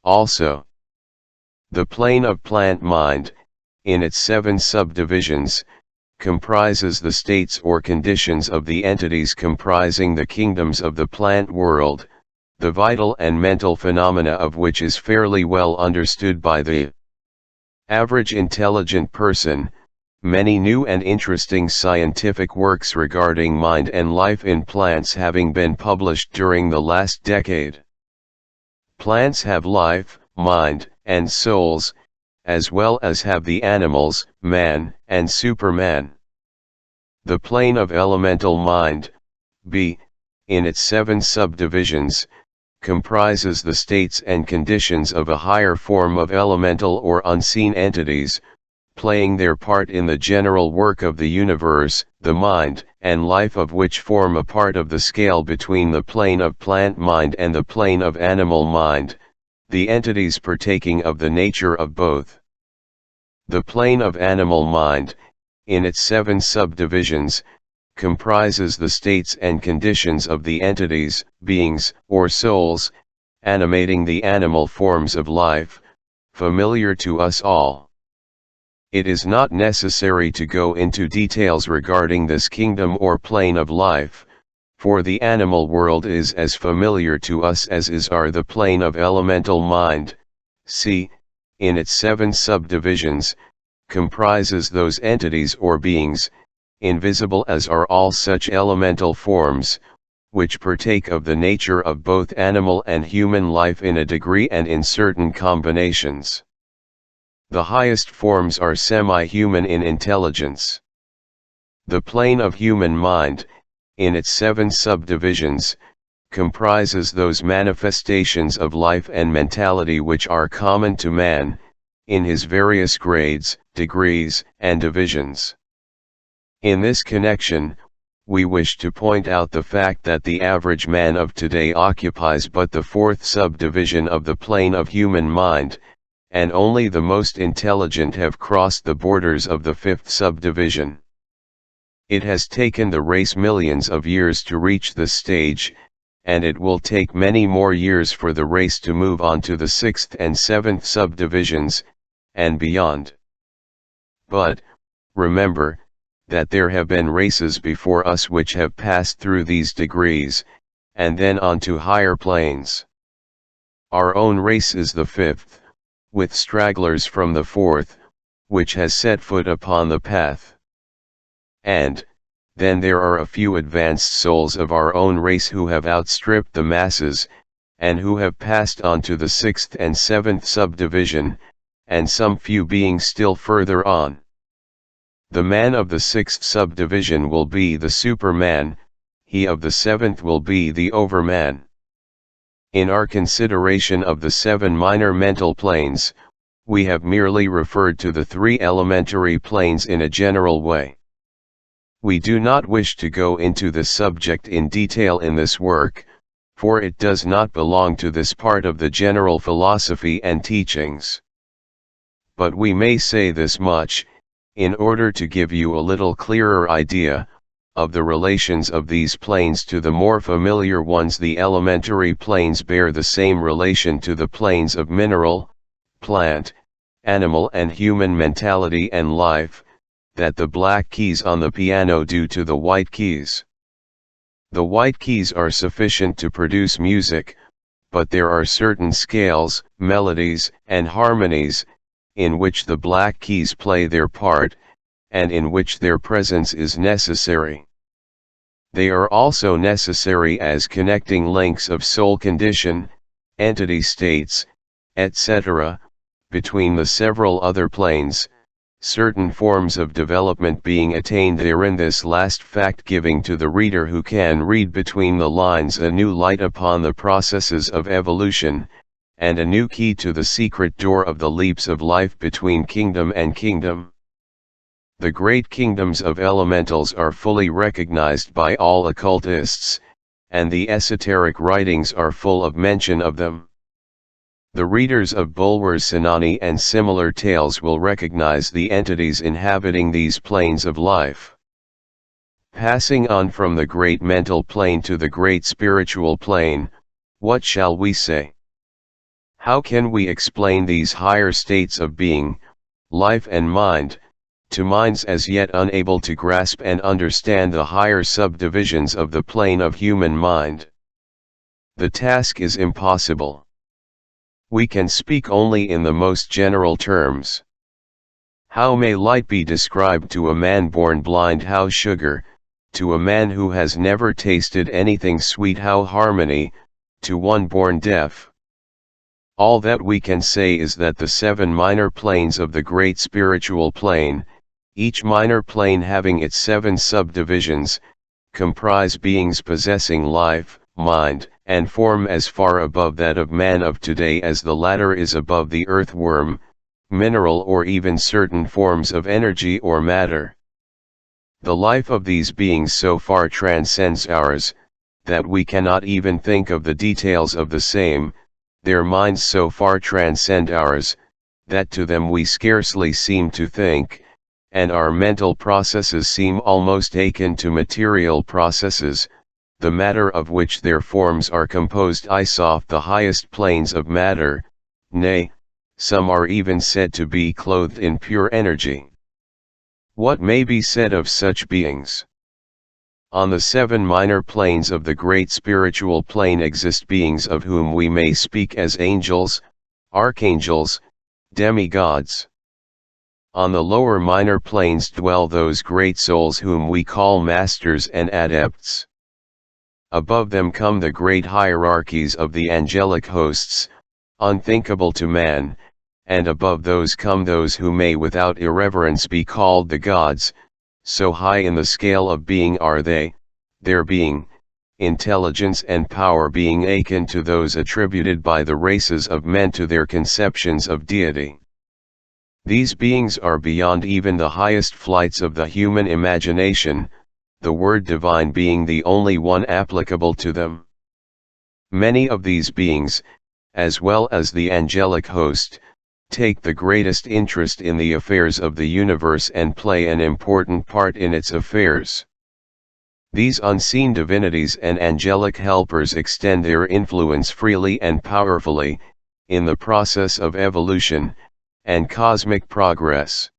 Speaker 1: also. The plane of plant mind, in its 7 subdivisions, comprises the states or conditions of the entities comprising the kingdoms of the plant world, the vital and mental phenomena of which is fairly well understood by the average intelligent person, many new and interesting scientific works regarding mind and life in plants having been published during the last decade. Plants have life, mind, and souls, as well as have the animals, man, and Superman. The plane of elemental mind, B, in its 7 subdivisions, comprises the states and conditions of a higher form of elemental or unseen entities, playing their part in the general work of the universe, the mind and life of which form a part of the scale between the plane of plant mind and the plane of animal mind, the entities partaking of the nature of both. The plane of animal mind, in its 7 subdivisions, comprises the states and conditions of the entities, beings, or souls, animating the animal forms of life, familiar to us all. It is not necessary to go into details regarding this kingdom or plane of life, for the animal world is as familiar to us as the plane of elemental mind, in its 7 subdivisions, comprises those entities or beings, invisible as are all such elemental forms, which partake of the nature of both animal and human life in a degree and in certain combinations. The highest forms are semi-human in intelligence. The plane of human mind, in its 7 subdivisions, comprises those manifestations of life and mentality which are common to man, in his various grades, degrees, and divisions. In this connection, we wish to point out the fact that the average man of today occupies but the 4th subdivision of the plane of human mind, and only the most intelligent have crossed the borders of the 5th subdivision. It has taken the race millions of years to reach this stage, and it will take many more years for the race to move on to the 6th and 7th subdivisions, and beyond. But, remember, that there have been races before us which have passed through these degrees, and then on to higher planes. Our own race is the 5th, with stragglers from the 4th, which has set foot upon the path. And, then there are a few advanced souls of our own race who have outstripped the masses, and who have passed on to the 6th and 7th subdivision, and some few being still further on. The man of the 6th subdivision will be the Superman, he of the 7th will be the Overman. In our consideration of the 7 minor mental planes, we have merely referred to the 3 elementary planes in a general way. We do not wish to go into this subject in detail in this work, for it does not belong to this part of the general philosophy and teachings. But we may say this much, in order to give you a little clearer idea of the relations of these planes to the more familiar ones. The elementary planes bear the same relation to the planes of mineral, plant, animal and human mentality and life, that the black keys on the piano do to the white keys. The white keys are sufficient to produce music, but there are certain scales, melodies, and harmonies, in which the black keys play their part, and in which their presence is necessary. They are also necessary as connecting links of soul condition, entity states, etc., between the several other planes, certain forms of development being attained therein. This last fact giving to the reader who can read between the lines a new light upon the processes of evolution, and a new key to the secret door of the leaps of life between kingdom and kingdom. The great kingdoms of elementals are fully recognized by all occultists, and the esoteric writings are full of mention of them. The readers of Bulwer's Sinani and similar tales will recognize the entities inhabiting these planes of life. Passing on from the great mental plane to the great spiritual plane, what shall we say? How can we explain these higher states of being, life and mind, to minds as yet unable to grasp and understand the higher subdivisions of the plane of human mind? The task is impossible. We can speak only in the most general terms. How may light be described to a man born blind? How sugar, to a man who has never tasted anything sweet? How harmony, to one born deaf? All that we can say is that the 7 minor planes of the great spiritual plane, each minor plane having its 7 subdivisions, comprise beings possessing life, mind, and form as far above that of man of today as the latter is above the earthworm, mineral or even certain forms of energy or matter. The life of these beings so far transcends ours, that we cannot even think of the details of the same, their minds so far transcend ours, that to them we scarcely seem to think, and our mental processes seem almost akin to material processes, the matter of which their forms are composed is off the highest planes of matter, nay, some are even said to be clothed in pure energy. What may be said of such beings? On the 7 minor planes of the great spiritual plane exist beings of whom we may speak as angels, archangels, demigods. On the lower minor planes dwell those great souls whom we call masters and adepts. Above them come the great hierarchies of the angelic hosts, unthinkable to man, and above those come those who may without irreverence be called the gods, so high in the scale of being are they, their being, intelligence and power being akin to those attributed by the races of men to their conceptions of deity. These beings are beyond even the highest flights of the human imagination, the word divine being the only one applicable to them. Many of these beings, as well as the angelic host, take the greatest interest in the affairs of the universe and play an important part in its affairs. These unseen divinities and angelic helpers extend their influence freely and powerfully, in the process of evolution, and cosmic progress.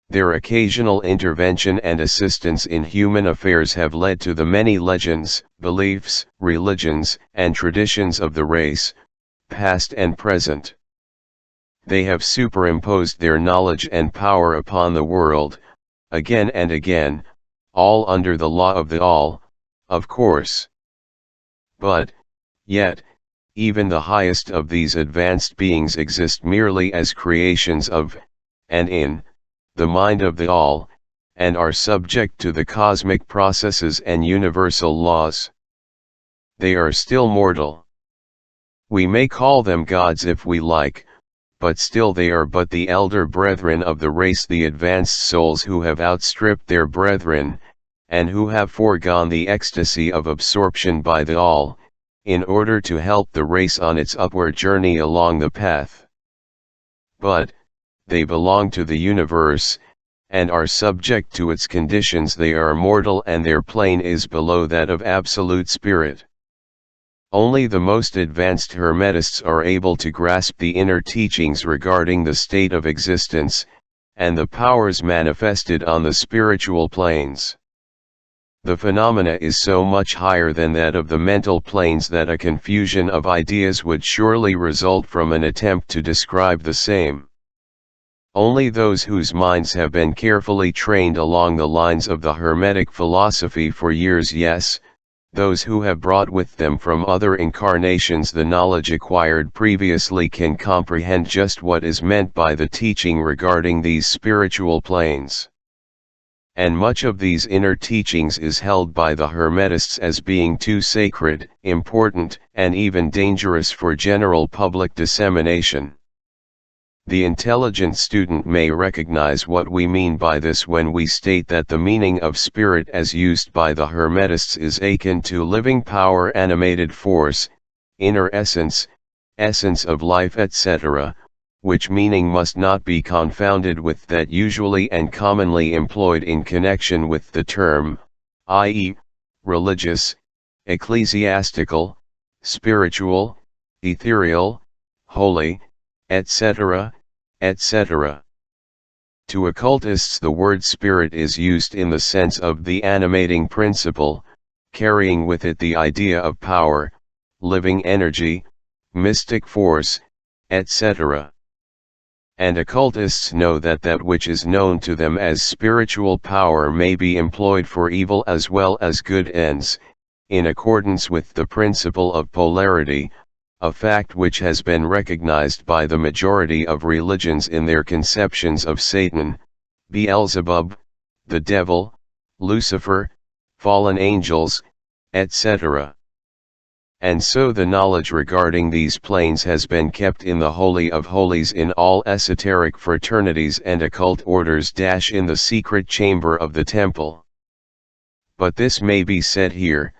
Speaker 1: Their occasional intervention and assistance in human affairs have led to the many legends, beliefs, religions, and traditions of the race, past and present. They have superimposed their knowledge and power upon the world, again and again, all under the law of the all, of course. But, yet, even the highest of these advanced beings exist merely as creations of, and in, the mind of the all, and are subject to the cosmic processes and universal laws. They are still mortal. We may call them gods if we like, but still they are but the elder brethren of the race, the advanced souls who have outstripped their brethren, and who have foregone the ecstasy of absorption by the all, in order to help the race on its upward journey along the path. But, they belong to the universe, and are subject to its conditions. They are mortal and their plane is below that of absolute spirit. Only the most advanced Hermetists are able to grasp the inner teachings regarding the state of existence, and the powers manifested on the spiritual planes. The phenomena is so much higher than that of the mental planes that a confusion of ideas would surely result from an attempt to describe the same. Only those whose minds have been carefully trained along the lines of the Hermetic philosophy for years, yes, those who have brought with them from other incarnations the knowledge acquired previously, can comprehend just what is meant by the teaching regarding these spiritual planes. And much of these inner teachings is held by the Hermetists as being too sacred, important, and even dangerous for general public dissemination. The intelligent student may recognize what we mean by this when we state that the meaning of spirit as used by the Hermetists is akin to living power, animated force, inner essence, essence of life, etc., which meaning must not be confounded with that usually and commonly employed in connection with the term, i.e., religious, ecclesiastical, spiritual, ethereal, holy, etc., etc. To occultists the word spirit is used in the sense of the animating principle, carrying with it the idea of power, living energy, mystic force, etc. And occultists know that that which is known to them as spiritual power may be employed for evil as well as good ends, in accordance with the principle of polarity, a fact which has been recognized by the majority of religions in their conceptions of Satan, Beelzebub, the devil, Lucifer, fallen angels, etc. And so the knowledge regarding these planes has been kept in the Holy of Holies in all esoteric fraternities and occult orders in the secret chamber of the temple. But this may be said here,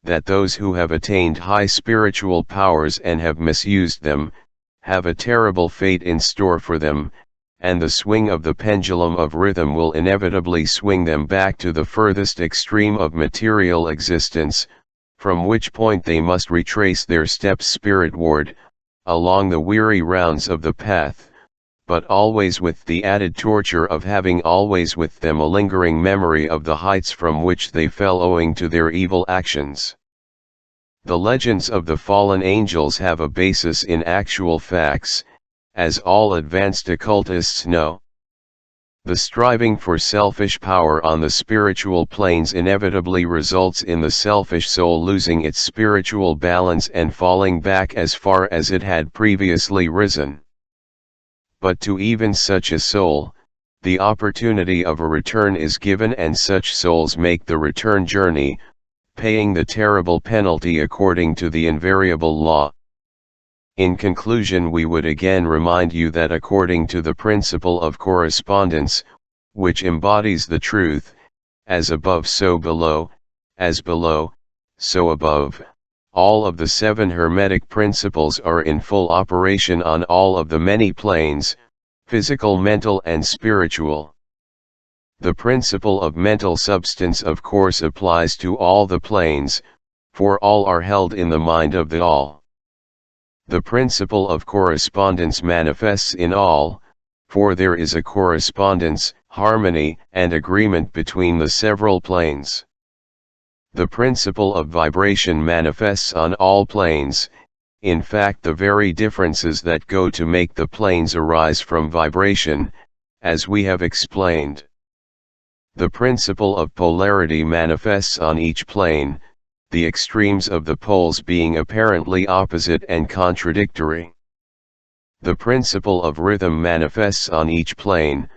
Speaker 1: that those who have attained high spiritual powers and have misused them, have a terrible fate in store for them, and the swing of the pendulum of rhythm will inevitably swing them back to the furthest extreme of material existence, from which point they must retrace their steps spiritward, along the weary rounds of the path, but always with the added torture of having always with them a lingering memory of the heights from which they fell owing to their evil actions. The legends of the fallen angels have a basis in actual facts, as all advanced occultists know. The striving for selfish power on the spiritual planes inevitably results in the selfish soul losing its spiritual balance and falling back as far as it had previously risen. But to even such a soul, the opportunity of a return is given, and such souls make the return journey, paying the terrible penalty according to the invariable law. In conclusion, we would again remind you that according to the principle of correspondence, which embodies the truth, as above so below, as below, so above, all of the 7 Hermetic principles are in full operation on all of the many planes, physical, mental and spiritual. The principle of mental substance of course applies to all the planes, for all are held in the mind of the all. The principle of correspondence manifests in all, for there is a correspondence, harmony, and agreement between the several planes. The principle of vibration manifests on all planes, in fact the very differences that go to make the planes arise from vibration, as we have explained. The principle of polarity manifests on each plane, the extremes of the poles being apparently opposite and contradictory. The principle of rhythm manifests on each plane,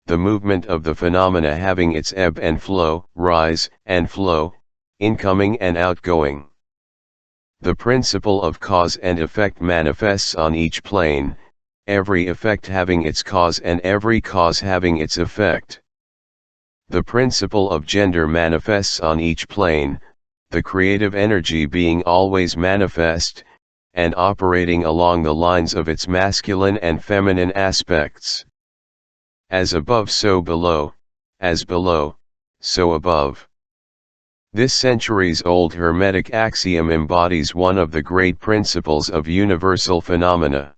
Speaker 1: the movement of the phenomena having its ebb and flow, rise and flow, incoming and outgoing. The principle of cause and effect manifests on each plane, every effect having its cause and every cause having its effect. The principle of gender manifests on each plane, the creative energy being always manifest, and operating along the lines of its masculine and feminine aspects. As above so below, as below, so above. This centuries-old Hermetic axiom embodies one of the great principles of universal phenomena.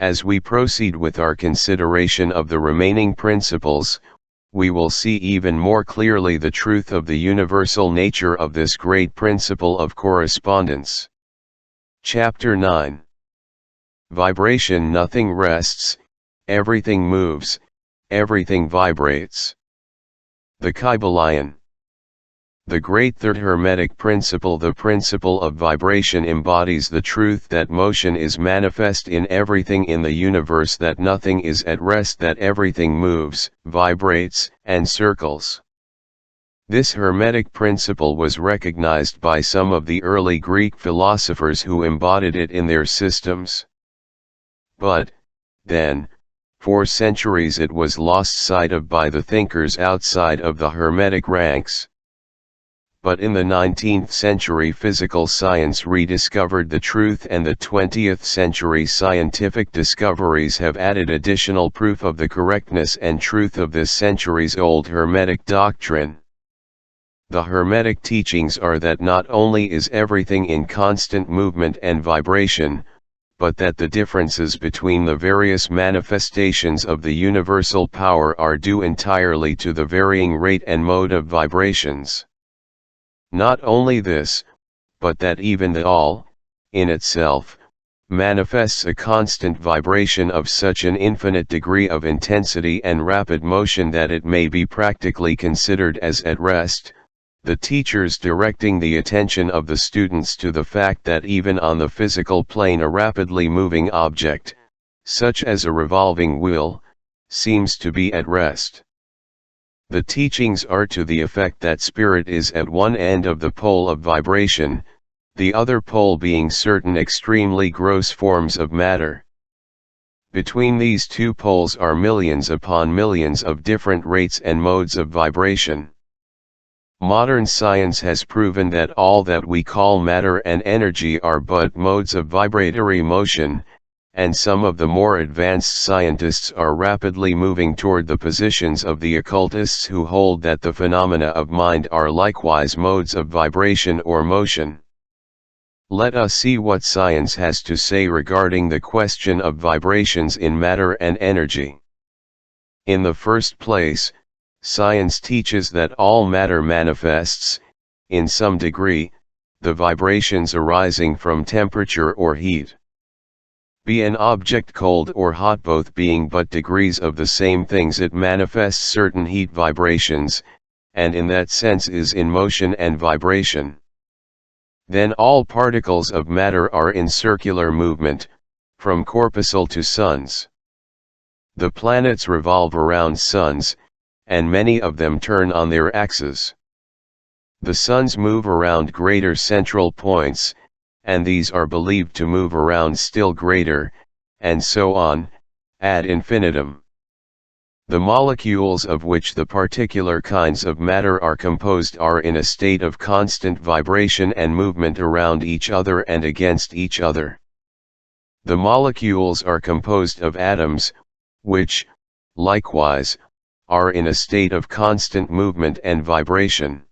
Speaker 1: As we proceed with our consideration of the remaining principles, we will see even more clearly the truth of the universal nature of this great principle of correspondence. Chapter 9. Vibration. Nothing rests, everything moves, everything vibrates. The Kybalion. The great third Hermetic principle, the principle of vibration, embodies the truth that motion is manifest in everything in the universe, that nothing is at rest, that everything moves, vibrates, and circles. This Hermetic principle was recognized by some of the early Greek philosophers who embodied it in their systems. But, then, for centuries it was lost sight of by the thinkers outside of the Hermetic ranks. But in the 19th century physical science rediscovered the truth, and the 20th century scientific discoveries have added additional proof of the correctness and truth of this centuries-old Hermetic doctrine. The Hermetic teachings are that not only is everything in constant movement and vibration, but that the differences between the various manifestations of the universal power are due entirely to the varying rate and mode of vibrations. Not only this, but that even the all, in itself, manifests a constant vibration of such an infinite degree of intensity and rapid motion that it may be practically considered as at rest, the teachers directing the attention of the students to the fact that even on the physical plane a rapidly moving object, such as a revolving wheel, seems to be at rest. The teachings are to the effect that spirit is at one end of the pole of vibration, the other pole being certain extremely gross forms of matter. Between these two poles are millions upon millions of different rates and modes of vibration. Modern science has proven that all that we call matter and energy are but modes of vibratory motion, and some of the more advanced scientists are rapidly moving toward the positions of the occultists who hold that the phenomena of mind are likewise modes of vibration or motion. Let us see what science has to say regarding the question of vibrations in matter and energy. In the first place, science teaches that all matter manifests, in some degree, the vibrations arising from temperature or heat. Be an object cold or hot, both being but degrees of the same things, it manifests certain heat vibrations, and in that sense is in motion and vibration. Then all particles of matter are in circular movement, from corpuscle to suns. The planets revolve around suns, and many of them turn on their axes. The suns move around greater central points, and these are believed to move around still greater, and so on, ad infinitum. The molecules of which the particular kinds of matter are composed are in a state of constant vibration and movement around each other and against each other. The molecules are composed of atoms, which, likewise, are in a state of constant movement and vibration.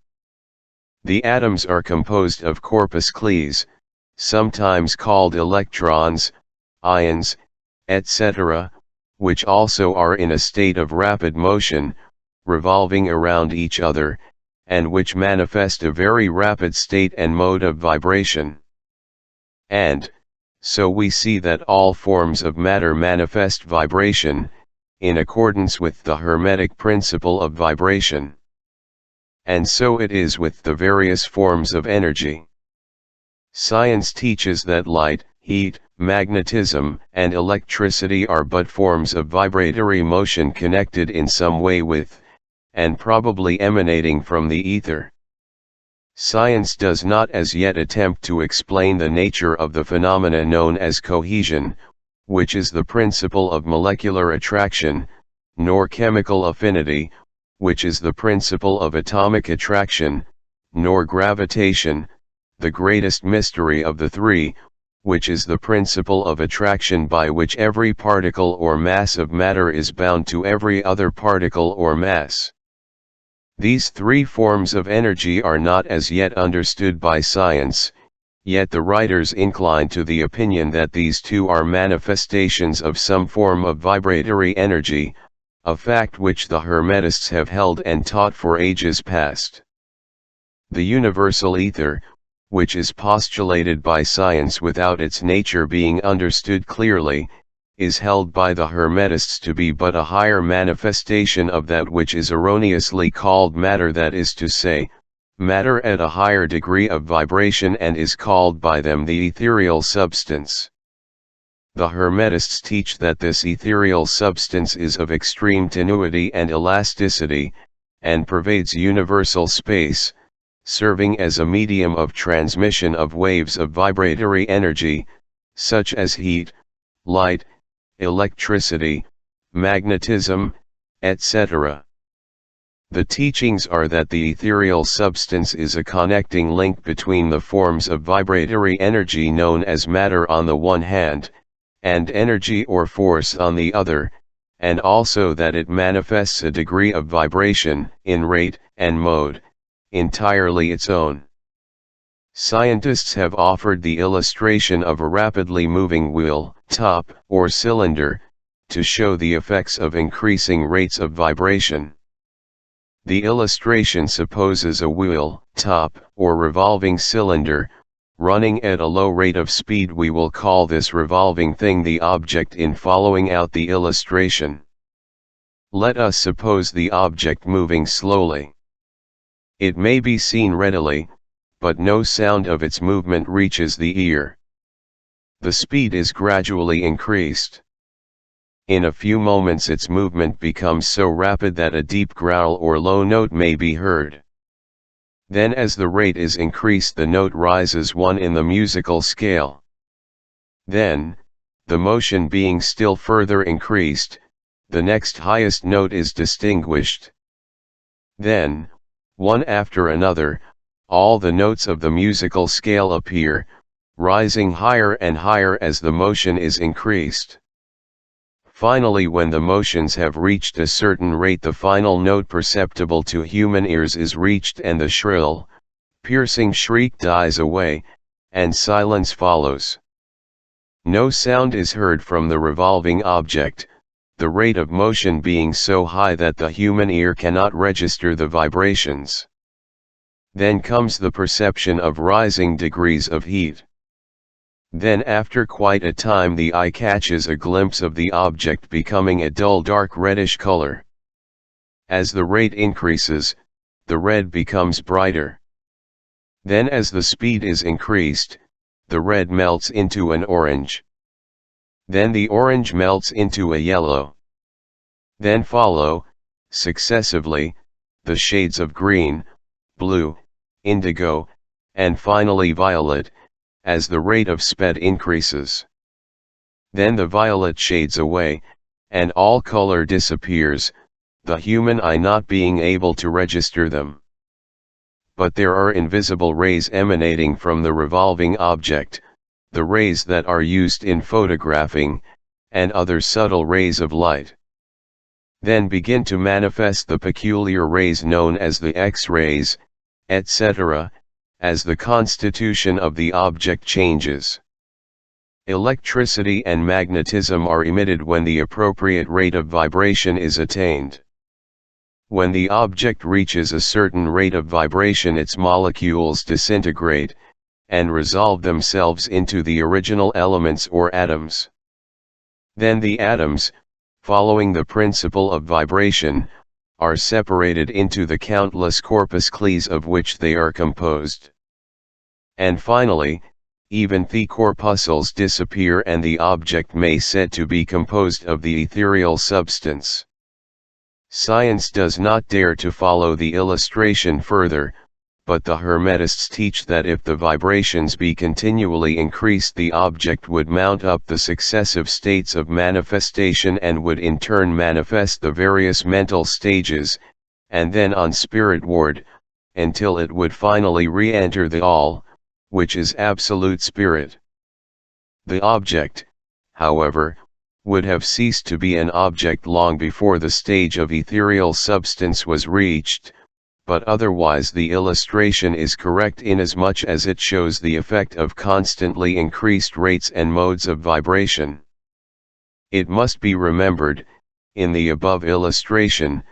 Speaker 1: The atoms are composed of corpuscles, sometimes called electrons, ions, etc., which also are in a state of rapid motion, revolving around each other, and which manifest a very rapid state and mode of vibration. And, so we see that all forms of matter manifest vibration, in accordance with the Hermetic principle of vibration. And so it is with the various forms of energy. Science teaches that light, heat, magnetism, and electricity are but forms of vibratory motion connected in some way with, and probably emanating from the ether. Science does not as yet attempt to explain the nature of the phenomena known as cohesion, which is the principle of molecular attraction, nor chemical affinity, which is the principle of atomic attraction, nor gravitation, the greatest mystery of the three, which is the principle of attraction by which every particle or mass of matter is bound to every other particle or mass. These three forms of energy are not as yet understood by science, yet the writers incline to the opinion that these two are manifestations of some form of vibratory energy, a fact which the Hermetists have held and taught for ages past. The universal ether, which is postulated by science without its nature being understood clearly, is held by the Hermetists to be but a higher manifestation of that which is erroneously called matter, that is to say, matter at a higher degree of vibration, and is called by them the ethereal substance. The Hermetists teach that this ethereal substance is of extreme tenuity and elasticity, and pervades universal space, serving as a medium of transmission of waves of vibratory energy, such as heat, light, electricity, magnetism, etc. The teachings are that the ethereal substance is a connecting link between the forms of vibratory energy known as matter on the one hand, and energy or force on the other, and also that it manifests a degree of vibration, in rate and mode, entirely its own. Scientists have offered the illustration of a rapidly moving wheel, top, or cylinder, to show the effects of increasing rates of vibration. The illustration supposes a wheel, top, or revolving cylinder, running at a low rate of speed. We will call this revolving thing the object in following out the illustration. Let us suppose the object moving slowly. It may be seen readily, but no sound of its movement reaches the ear. The speed is gradually increased. In a few moments its movement becomes so rapid that a deep growl or low note may be heard. Then as the rate is increased, the note rises one in the musical scale. Then, the motion being still further increased, the next highest note is distinguished. Then, One after another, all the notes of the musical scale appear, rising higher and higher as the motion is increased. Finally, when the motions have reached a certain rate, the final note perceptible to human ears is reached, and the shrill, piercing shriek dies away, and silence follows. No sound is heard from the revolving object, the rate of motion being so high that the human ear cannot register the vibrations. Then comes the perception of rising degrees of heat. Then after quite a time the eye catches a glimpse of the object becoming a dull dark reddish color. As the rate increases, the red becomes brighter. Then as the speed is increased, the red melts into an orange. Then the orange melts into a yellow. Then follow, successively, the shades of green, blue, indigo, and finally violet, as the rate of speed increases. Then the violet shades away, and all color disappears, the human eye not being able to register them. But there are invisible rays emanating from the revolving object, the rays that are used in photographing, and other subtle rays of light. Then begin to manifest the peculiar rays known as the X-rays, etc., as the constitution of the object changes. Electricity and magnetism are emitted when the appropriate rate of vibration is attained. When the object reaches a certain rate of vibration, its molecules disintegrate, and resolve themselves into the original elements or atoms. Then the atoms, following the principle of vibration, are separated into the countless corpuscles of which they are composed. And finally, even the corpuscles disappear and the object may said to be composed of the ethereal substance. Science does not dare to follow the illustration further, but the Hermetists teach that if the vibrations be continually increased, the object would mount up the successive states of manifestation and would in turn manifest the various mental stages, and then on spiritward, until it would finally re-enter the All, which is absolute spirit. The object, however, would have ceased to be an object long before the stage of ethereal substance was reached, but otherwise the illustration is correct inasmuch as it shows the effect of constantly increased rates and modes of vibration. It must be remembered, in the above illustration,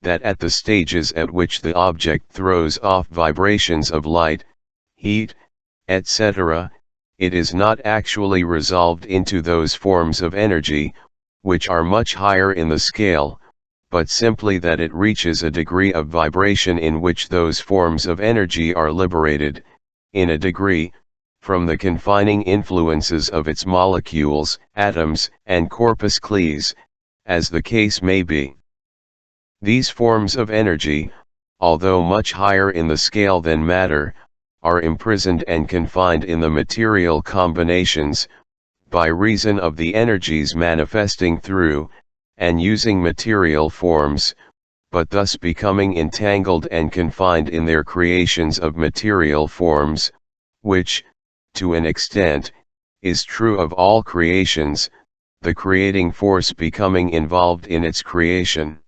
Speaker 1: that at the stages at which the object throws off vibrations of light, heat, etc., it is not actually resolved into those forms of energy, which are much higher in the scale, but simply that it reaches a degree of vibration in which those forms of energy are liberated, in a degree, from the confining influences of its molecules, atoms, and corpuscles, as the case may be. These forms of energy, although much higher in the scale than matter, are imprisoned and confined in the material combinations, by reason of the energies manifesting through, and using material forms, but thus becoming entangled and confined in their creations of material forms, which, to an extent, is true of all creations, the creating force becoming involved in its creation.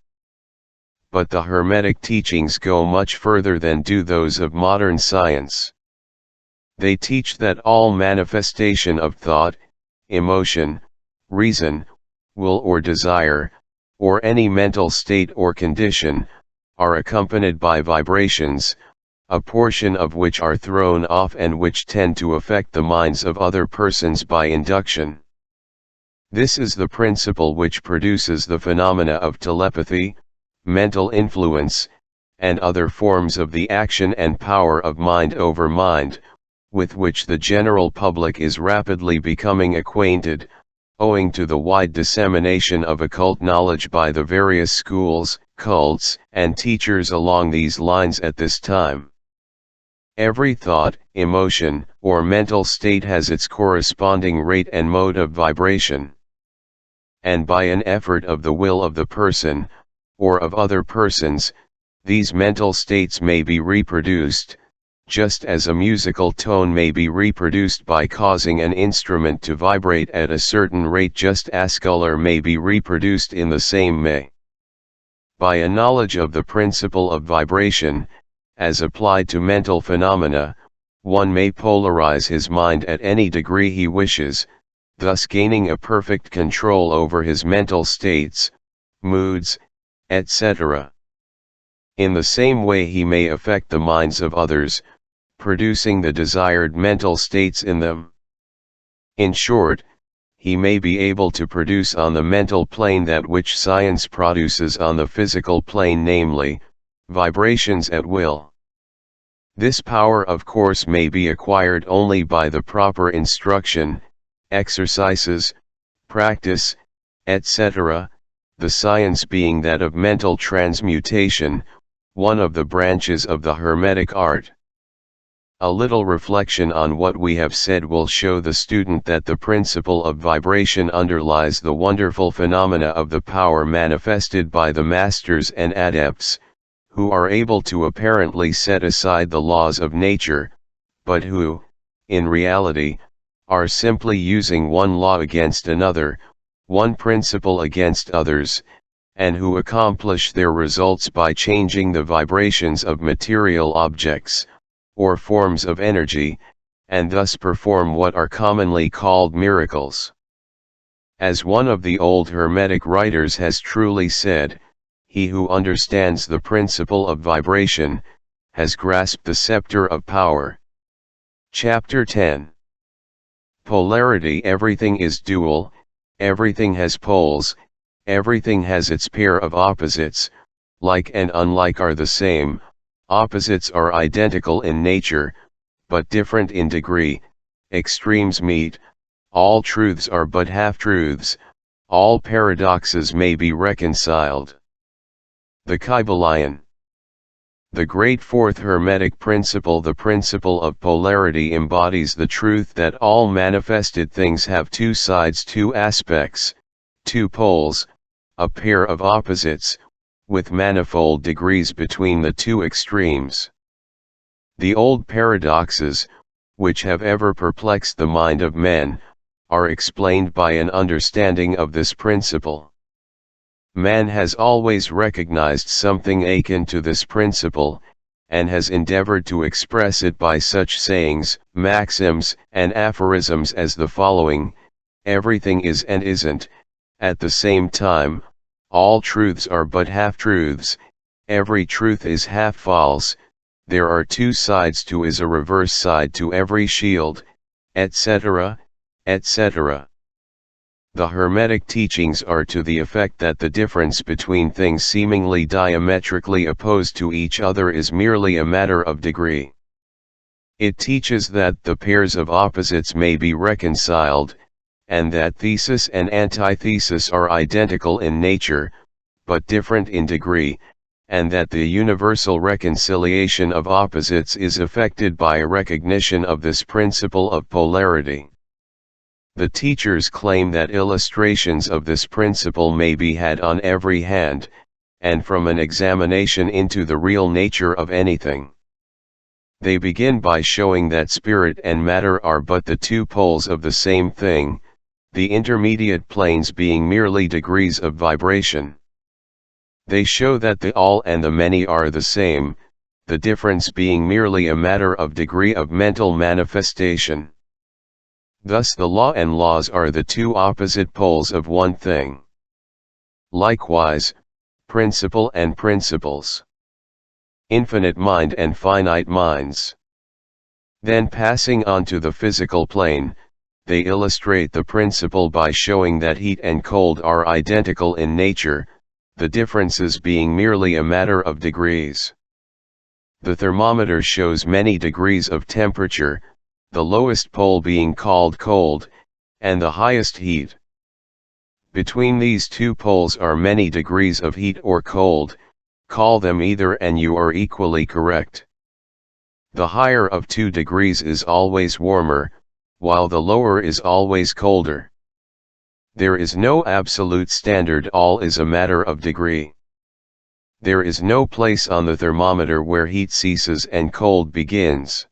Speaker 1: But the Hermetic teachings go much further than do those of modern science. They teach that all manifestation of thought, emotion, reason, will or desire, or any mental state or condition, are accompanied by vibrations, a portion of which are thrown off and which tend to affect the minds of other persons by induction. This is the principle which produces the phenomena of telepathy, mental influence, and other forms of the action and power of mind over mind, with which the general public is rapidly becoming acquainted, owing to the wide dissemination of occult knowledge by the various schools, cults, and teachers along these lines at this time. Every thought, emotion, or mental state has its corresponding rate and mode of vibration. And by an effort of the will of the person, or of other persons, these mental states may be reproduced, just as a musical tone may be reproduced by causing an instrument to vibrate at a certain rate, just as color may be reproduced in the same way. By a knowledge of the principle of vibration, as applied to mental phenomena, one may polarize his mind at any degree he wishes, thus gaining a perfect control over his mental states, moods, etc. In the same way he may affect the minds of others, producing the desired mental states in them. In short, he may be able to produce on the mental plane that which science produces on the physical plane, namely, vibrations at will. This power of course may be acquired only by the proper instruction, exercises, practice, etc., the science being that of mental transmutation, one of the branches of the Hermetic art. A little reflection on what we have said will show the student that the principle of vibration underlies the wonderful phenomena of the power manifested by the masters and adepts, who are able to apparently set aside the laws of nature, but who, in reality, are simply using one law against another, one principle against others, and who accomplish their results by changing the vibrations of material objects, or forms of energy, and thus perform what are commonly called miracles. As one of the old Hermetic writers has truly said, he who understands the principle of vibration, has grasped the scepter of power. Chapter 10. Polarity. Everything is dual, everything has poles, everything has its pair of opposites, like and unlike are the same, opposites are identical in nature, but different in degree, extremes meet, all truths are but half-truths, all paradoxes may be reconciled. The Kybalion. The great fourth Hermetic principle, the principle of polarity, embodies the truth that all manifested things have two sides, two aspects, two poles, a pair of opposites, with manifold degrees between the two extremes. The old paradoxes, which have ever perplexed the mind of men, are explained by an understanding of this principle. Man has always recognized something akin to this principle, and has endeavored to express it by such sayings, maxims, and aphorisms as the following: everything is and isn't, at the same time, all truths are but half-truths, every truth is half false, there are two sides to is a reverse side to every shield, etc., etc. The Hermetic teachings are to the effect that the difference between things seemingly diametrically opposed to each other is merely a matter of degree. It teaches that the pairs of opposites may be reconciled, and that thesis and antithesis are identical in nature, but different in degree, and that the universal reconciliation of opposites is effected by a recognition of this principle of polarity. The teachers claim that illustrations of this principle may be had on every hand, and from an examination into the real nature of anything. They begin by showing that spirit and matter are but the two poles of the same thing, the intermediate planes being merely degrees of vibration. They show that the all and the many are the same, the difference being merely a matter of degree of mental manifestation. Thus the law and laws are the two opposite poles of one thing. Likewise, principle and principles. Infinite mind and finite minds. Then passing on to the physical plane, they illustrate the principle by showing that heat and cold are identical in nature, the differences being merely a matter of degrees. The thermometer shows many degrees of temperature, the lowest pole being called cold, and the highest heat. Between these two poles are many degrees of heat or cold, call them either and you are equally correct. The higher of 2 degrees is always warmer, while the lower is always colder. There is no absolute standard, all is a matter of degree. There is no place on the thermometer where heat ceases and cold begins.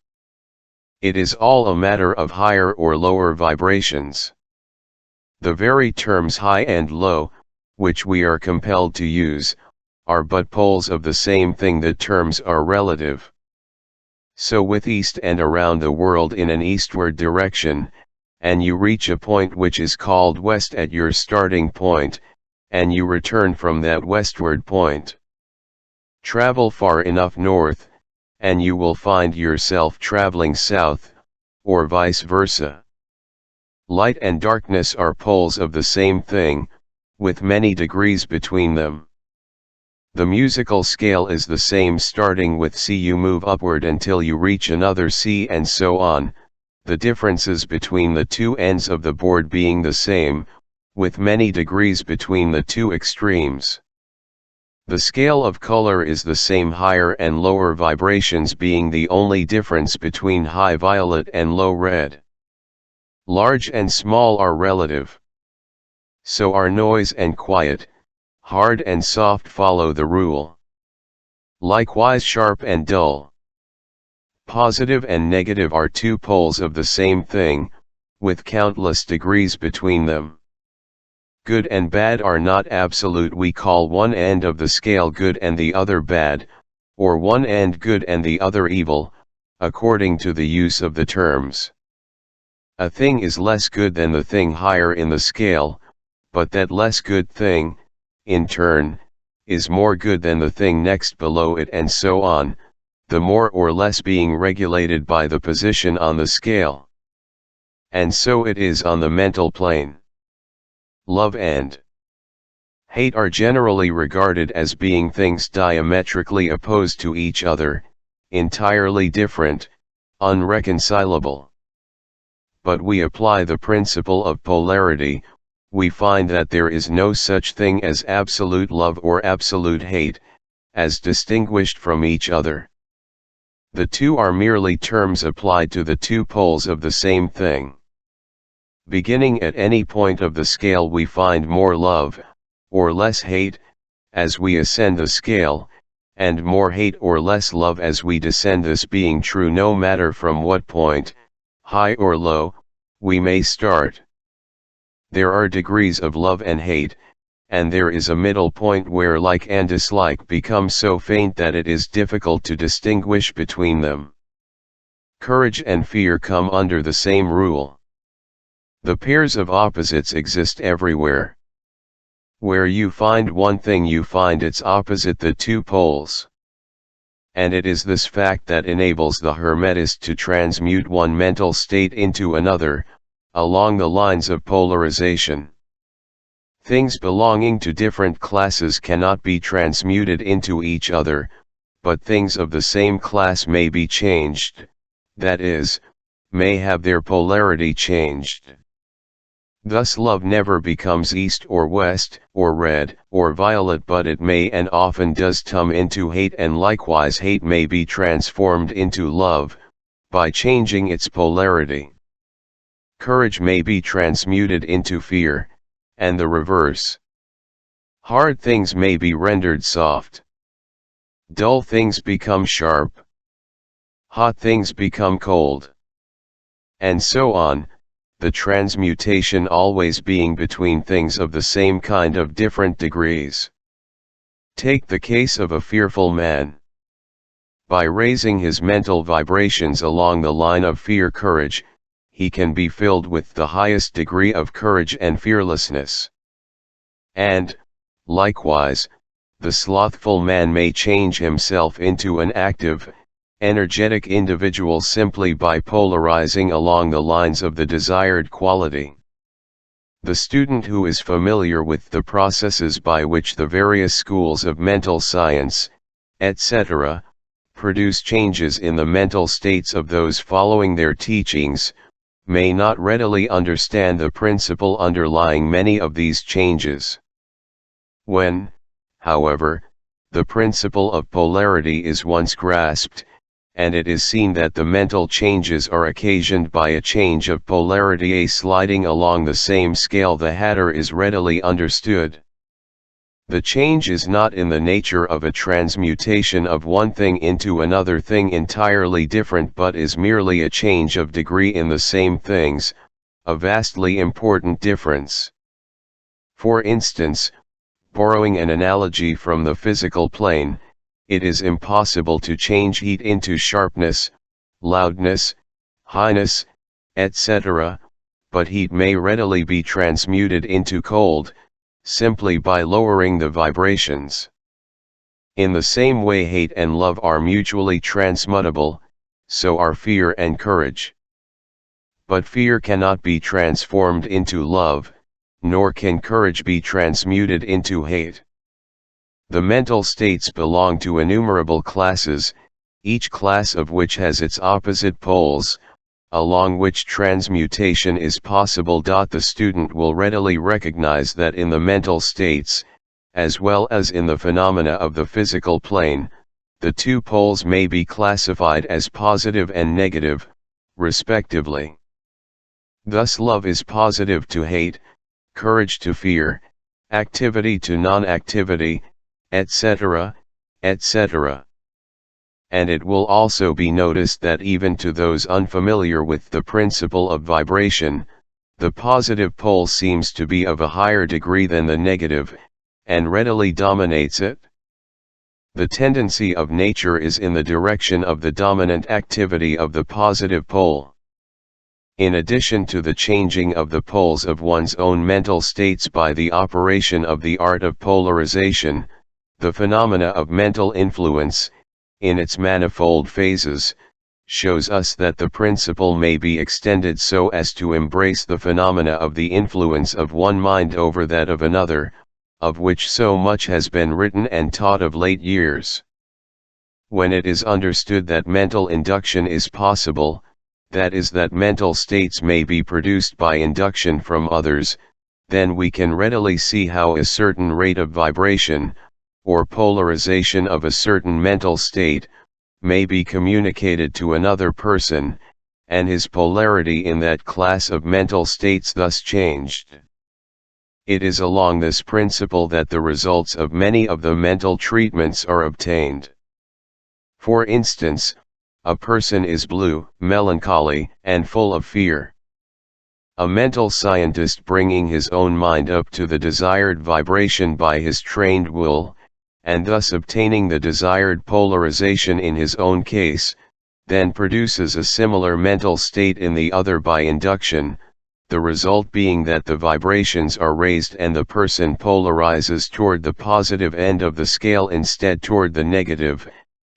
Speaker 1: It is all a matter of higher or lower vibrations. The very terms high and low, which we are compelled to use, are but poles of the same thing. The terms are relative. So with east and around the world in an eastward direction, and you reach a point which is called west at your starting point, and you return from that westward point. Travel far enough north, and you will find yourself traveling south, or vice versa. Light and darkness are poles of the same thing, with many degrees between them. The musical scale is the same. Starting with C you move upward until you reach another C and so on, the differences between the two ends of the board being the same, with many degrees between the two extremes. The scale of color is the same, higher and lower vibrations being the only difference between high violet and low red. Large and small are relative. So are noise and quiet, hard and soft follow the rule. Likewise sharp and dull. Positive and negative are two poles of the same thing, with countless degrees between them. Good and bad are not absolute. We call one end of the scale good and the other bad, or one end good and the other evil, according to the use of the terms. A thing is less good than the thing higher in the scale, but that less good thing, in turn, is more good than the thing next below it, and so on, the more or less being regulated by the position on the scale. And so it is on the mental plane. Love and hate are generally regarded as being things diametrically opposed to each other, entirely different, unreconcilable. But we apply the principle of polarity. We find that there is no such thing as absolute love or absolute hate, as distinguished from each other. The two are merely terms applied to the two poles of the same thing. Beginning at any point of the scale we find more love, or less hate, as we ascend the scale, and more hate or less love as we descend, this being true no matter from what point, high or low, we may start. There are degrees of love and hate, and there is a middle point where like and dislike become so faint that it is difficult to distinguish between them. Courage and fear come under the same rule. The pairs of opposites exist everywhere. Where you find one thing you find its opposite, the two poles. And it is this fact that enables the Hermetist to transmute one mental state into another, along the lines of polarization. Things belonging to different classes cannot be transmuted into each other, but things of the same class may be changed, that is, may have their polarity changed. Thus love never becomes east or west, or red, or violet, but it may and often does come into hate, and likewise hate may be transformed into love, by changing its polarity. Courage may be transmuted into fear, and the reverse. Hard things may be rendered soft. Dull things become sharp. Hot things become cold. And so on, the transmutation always being between things of the same kind of different degrees. Take the case of a fearful man. By raising his mental vibrations along the line of fear-courage, he can be filled with the highest degree of courage and fearlessness. And, likewise, the slothful man may change himself into an active, energetic individual simply by polarizing along the lines of the desired quality. The student who is familiar with the processes by which the various schools of mental science, etc., produce changes in the mental states of those following their teachings, may not readily understand the principle underlying many of these changes. When, however, the principle of polarity is once grasped, and it is seen that the mental changes are occasioned by a change of polarity, a sliding along the same scale, the hatter is readily understood. The change is not in the nature of a transmutation of one thing into another thing entirely different, but is merely a change of degree in the same things, a vastly important difference. For instance, borrowing an analogy from the physical plane, it is impossible to change heat into sharpness, loudness, highness, etc., but heat may readily be transmuted into cold, simply by lowering the vibrations. In the same way hate and love are mutually transmutable, so are fear and courage. But fear cannot be transformed into love, nor can courage be transmuted into hate. The mental states belong to innumerable classes, each class of which has its opposite poles, along which transmutation is possible. The student will readily recognize that in the mental states, as well as in the phenomena of the physical plane, the two poles may be classified as positive and negative, respectively. Thus love is positive to hate, courage to fear, activity to non-activity, etc., etc. And it will also be noticed that even to those unfamiliar with the principle of vibration, the positive pole seems to be of a higher degree than the negative, and readily dominates it. The tendency of nature is in the direction of the dominant activity of the positive pole. In addition to the changing of the poles of one's own mental states by the operation of the art of polarization, the phenomena of mental influence, in its manifold phases, shows us that the principle may be extended so as to embrace the phenomena of the influence of one mind over that of another, of which so much has been written and taught of late years. When it is understood that mental induction is possible, that is, that mental states may be produced by induction from others, then we can readily see how a certain rate of vibration, or polarization of a certain mental state, may be communicated to another person, and his polarity in that class of mental states thus changed. It is along this principle that the results of many of the mental treatments are obtained. For instance, a person is blue, melancholy, and full of fear. A mental scientist bringing his own mind up to the desired vibration by his trained will, and thus obtaining the desired polarization in his own case, then produces a similar mental state in the other by induction, the result being that the vibrations are raised and the person polarizes toward the positive end of the scale instead toward the negative,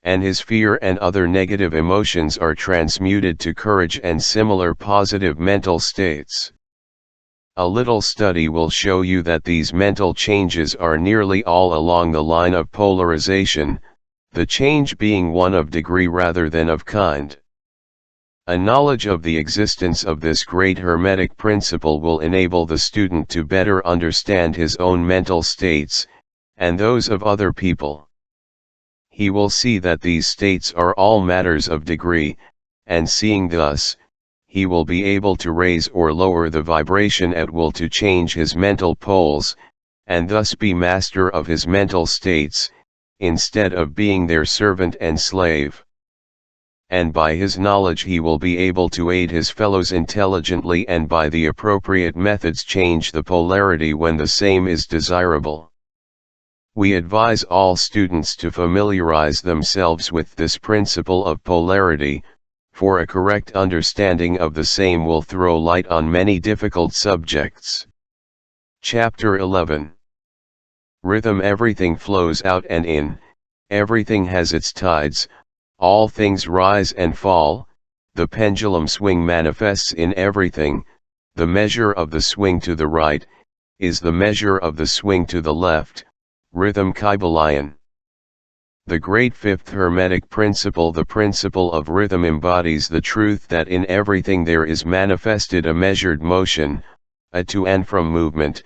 Speaker 1: and his fear and other negative emotions are transmuted to courage and similar positive mental states. A little study will show you that these mental changes are nearly all along the line of polarization, the change being one of degree rather than of kind. A knowledge of the existence of this great Hermetic principle will enable the student to better understand his own mental states, and those of other people. He will see that these states are all matters of degree, and seeing thus, he will be able to raise or lower the vibration at will to change his mental poles, and thus be master of his mental states, instead of being their servant and slave. And by his knowledge he will be able to aid his fellows intelligently and by the appropriate methods change the polarity when the same is desirable. We advise all students to familiarize themselves with this principle of polarity, for a correct understanding of the same will throw light on many difficult subjects. Chapter 11. Rhythm. Everything flows out and in, everything has its tides, all things rise and fall, the pendulum swing manifests in everything, the measure of the swing to the right, is the measure of the swing to the left, rhythm. Kybalion. The great fifth Hermetic principle, the principle of rhythm, embodies the truth that in everything there is manifested a measured motion, a to and from movement,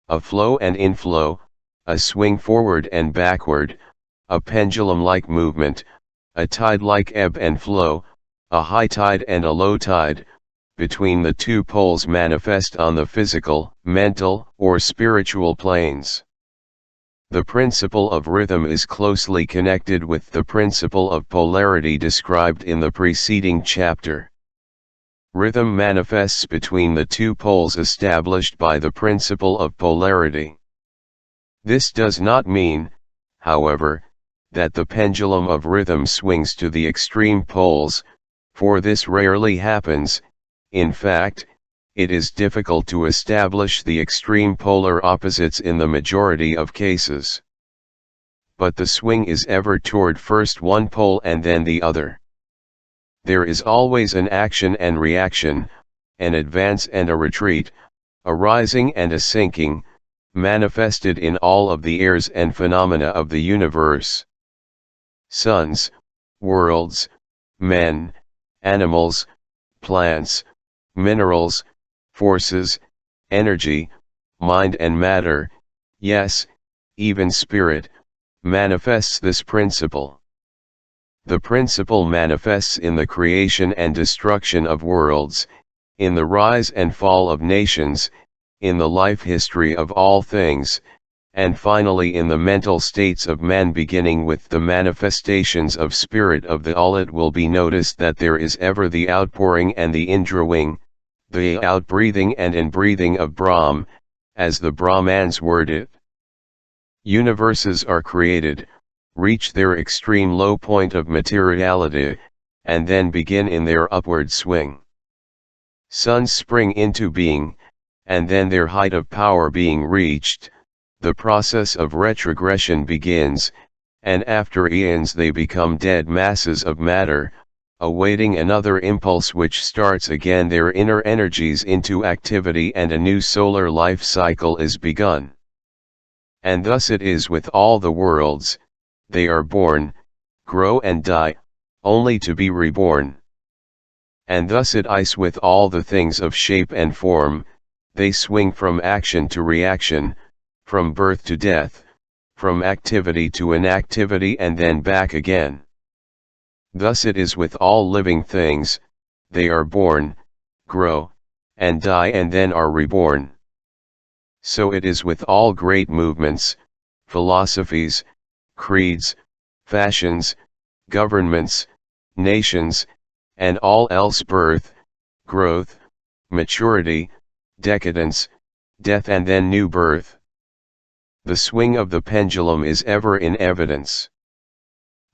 Speaker 1: a flow and inflow, a swing forward and backward, a pendulum-like movement, a tide-like ebb and flow, a high tide and a low tide, between the two poles manifest on the physical, mental, or spiritual planes. The principle of rhythm is closely connected with the principle of polarity described in the preceding chapter. Rhythm manifests between the two poles established by the principle of polarity. This does not mean, however, that the pendulum of rhythm swings to the extreme poles, for this rarely happens. In fact, it is difficult to establish the extreme polar opposites in the majority of cases. But the swing is ever toward first one pole and then the other. There is always an action and reaction, an advance and a retreat, a rising and a sinking, manifested in all of the airs and phenomena of the universe. Suns, worlds, men, animals, plants, minerals, forces, energy, mind and matter, yes, even spirit, manifests this principle. The principle manifests in the creation and destruction of worlds, in the rise and fall of nations, in the life history of all things, and finally in the mental states of man, beginning with the manifestations of spirit of the all. It will be noticed that there is ever the outpouring and the indrawing, the outbreathing and inbreathing of Brahm, as the Brahmans word it. Universes are created, reach their extreme low point of materiality, and then begin in their upward swing. Suns spring into being, and then their height of power being reached, the process of retrogression begins, and after eons they become dead masses of matter, awaiting another impulse which starts again their inner energies into activity, and a new solar life cycle is begun. And thus it is with all the worlds. They are born, grow and die, only to be reborn. And thus it is with all the things of shape and form. They swing from action to reaction, from birth to death, from activity to inactivity, and then back again. Thus it is with all living things. They are born, grow, and die, and then are reborn. So it is with all great movements, philosophies, creeds, fashions, governments, nations, and all else: birth, growth, maturity, decadence, death, and then new birth. The swing of the pendulum is ever in evidence.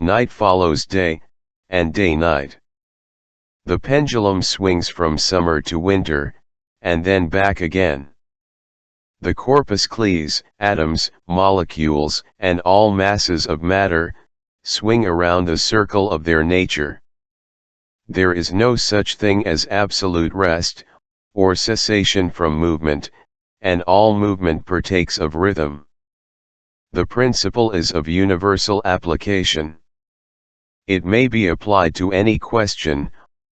Speaker 1: Night follows day, and day night. The pendulum swings from summer to winter, and then back again. The corpuscles, atoms, molecules, and all masses of matter, swing around the circle of their nature. There is no such thing as absolute rest, or cessation from movement, and all movement partakes of rhythm. The principle is of universal application. It may be applied to any question,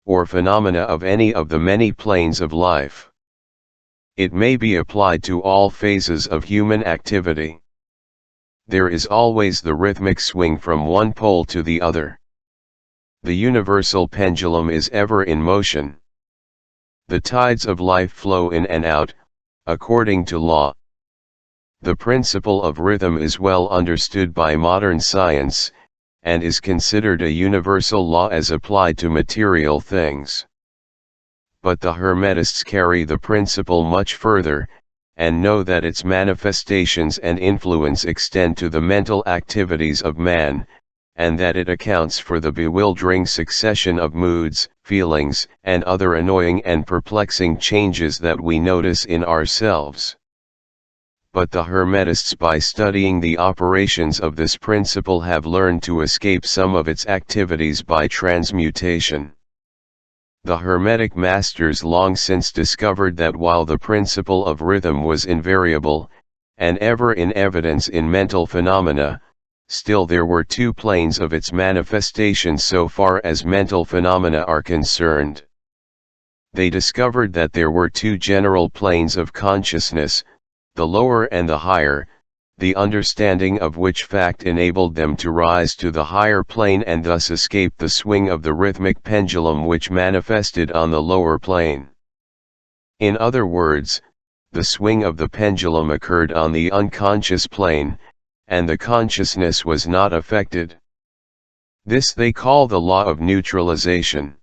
Speaker 1: or phenomena of any of the many planes of life. It may be applied to all phases of human activity. There is always the rhythmic swing from one pole to the other. The universal pendulum is ever in motion. The tides of life flow in and out, according to law. The principle of rhythm is well understood by modern science, and is considered a universal law as applied to material things. But the Hermetists carry the principle much further, and know that its manifestations and influence extend to the mental activities of man, and that it accounts for the bewildering succession of moods, feelings, and other annoying and perplexing changes that we notice in ourselves. But the Hermetists, by studying the operations of this principle, have learned to escape some of its activities by transmutation. The Hermetic masters long since discovered that while the principle of rhythm was invariable, and ever in evidence in mental phenomena, still there were two planes of its manifestation so far as mental phenomena are concerned. They discovered that there were two general planes of consciousness, the lower and the higher, the understanding of which fact enabled them to rise to the higher plane and thus escape the swing of the rhythmic pendulum which manifested on the lower plane. In other words, the swing of the pendulum occurred on the unconscious plane, and the consciousness was not affected. This they call the law of neutralization.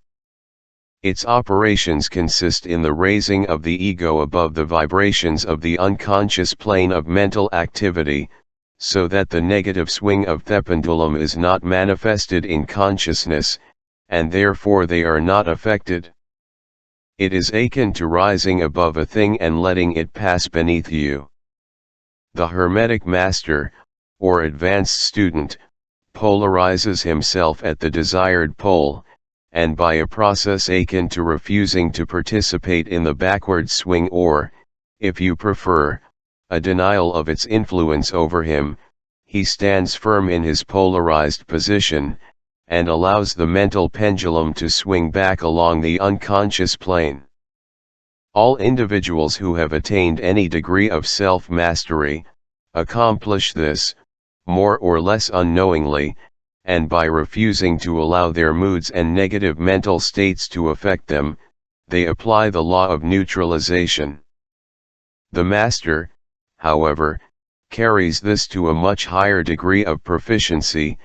Speaker 1: Its operations consist in the raising of the ego above the vibrations of the unconscious plane of mental activity, so that the negative swing of the pendulum is not manifested in consciousness, and therefore they are not affected. It is akin to rising above a thing and letting it pass beneath you. The Hermetic master, or advanced student, polarizes himself at the desired pole, and by a process akin to refusing to participate in the backward swing or, if you prefer, a denial of its influence over him, he stands firm in his polarized position, and allows the mental pendulum to swing back along the unconscious plane. All individuals who have attained any degree of self-mastery, accomplish this, more or less unknowingly, and by refusing to allow their moods and negative mental states to affect them, they apply the law of neutralization. The master, however, carries this to a much higher degree of proficiency,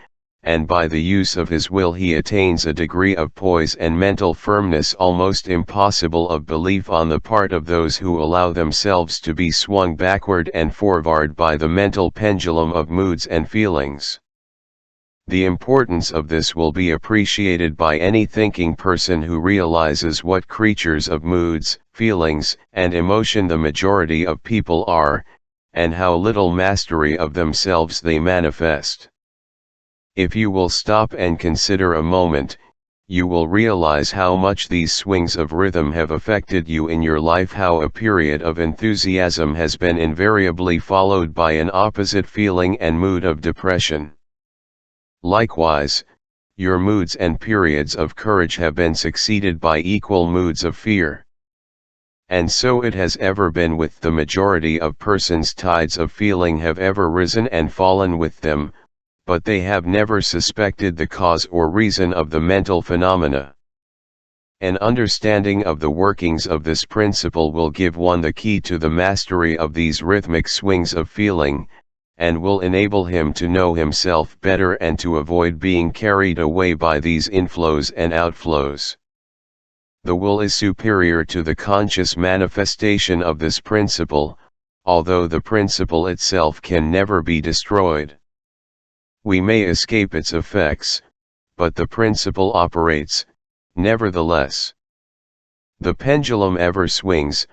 Speaker 1: and by the use of his will he attains a degree of poise and mental firmness almost impossible of belief on the part of those who allow themselves to be swung backward and forward by the mental pendulum of moods and feelings. The importance of this will be appreciated by any thinking person who realizes what creatures of moods, feelings, and emotion the majority of people are, and how little mastery of themselves they manifest. If you will stop and consider a moment, you will realize how much these swings of rhythm have affected you in your life, how a period of enthusiasm has been invariably followed by an opposite feeling and mood of depression. Likewise, your moods and periods of courage have been succeeded by equal moods of fear. And so it has ever been with the majority of persons. Tides of feeling have ever risen and fallen with them, but they have never suspected the cause or reason of the mental phenomena. An understanding of the workings of this principle will give one the key to the mastery of these rhythmic swings of feeling, and will enable him to know himself better and to avoid being carried away by these inflows and outflows. The will is superior to the conscious manifestation of this principle, although the principle itself can never be destroyed. We may escape its effects, but the principle operates, nevertheless. The pendulum ever swings,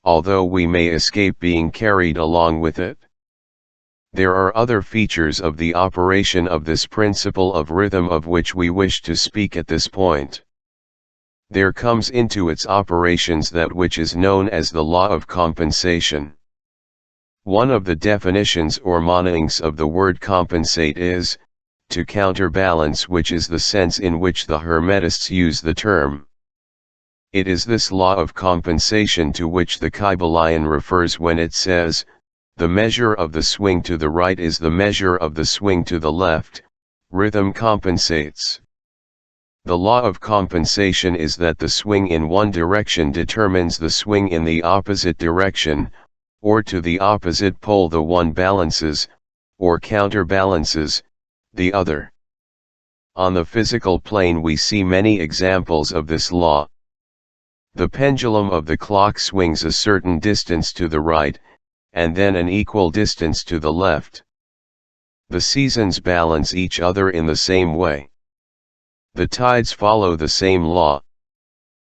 Speaker 1: although we may escape being carried along with it. There are other features of the operation of this principle of rhythm of which we wish to speak at this point. There comes into its operations that which is known as the law of compensation. One of the definitions or meanings of the word compensate is, to counterbalance, which is the sense in which the Hermetists use the term. It is this law of compensation to which the Kybalion refers when it says, the measure of the swing to the right is the measure of the swing to the left, rhythm compensates. The law of compensation is that the swing in one direction determines the swing in the opposite direction, or to the opposite pole the one balances, or counterbalances, the other. On the physical plane we see many examples of this law. The pendulum of the clock swings a certain distance to the right, and then an equal distance to the left. The seasons balance each other in the same way. The tides follow the same law.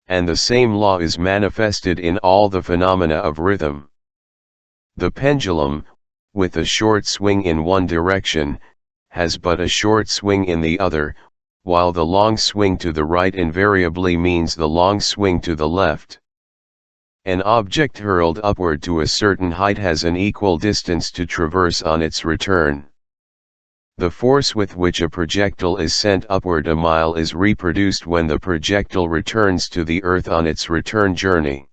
Speaker 1: And the same law is manifested in all the phenomena of rhythm. The pendulum, with a short swing in one direction, has but a short swing in the other, while the long swing to the right invariably means the long swing to the left. An object hurled upward to a certain height has an equal distance to traverse on its return. The force with which a projectile is sent upward a mile is reproduced when the projectile returns to the earth on its return journey.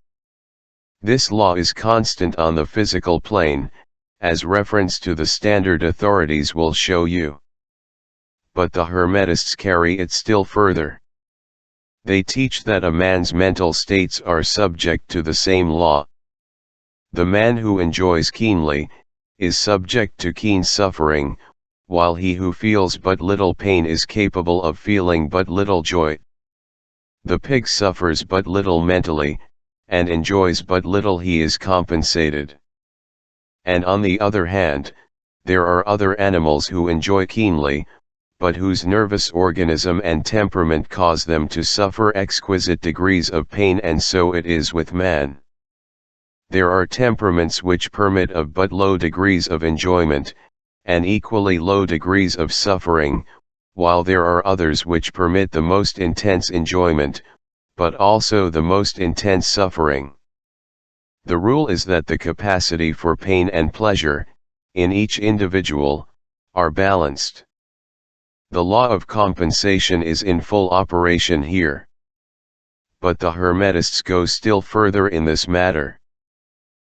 Speaker 1: This law is constant on the physical plane, as reference to the standard authorities will show you. But the Hermetists carry it still further. They teach that a man's mental states are subject to the same law. The man who enjoys keenly, is subject to keen suffering, while he who feels but little pain is capable of feeling but little joy. The pig suffers but little mentally, and enjoys but little. He is compensated. And on the other hand, there are other animals who enjoy keenly, but whose nervous organism and temperament cause them to suffer exquisite degrees of pain, and so it is with man. There are temperaments which permit of but low degrees of enjoyment, and equally low degrees of suffering, while there are others which permit the most intense enjoyment, but also the most intense suffering. The rule is that the capacity for pain and pleasure, in each individual, are balanced. The law of compensation is in full operation here. But the Hermetists go still further in this matter.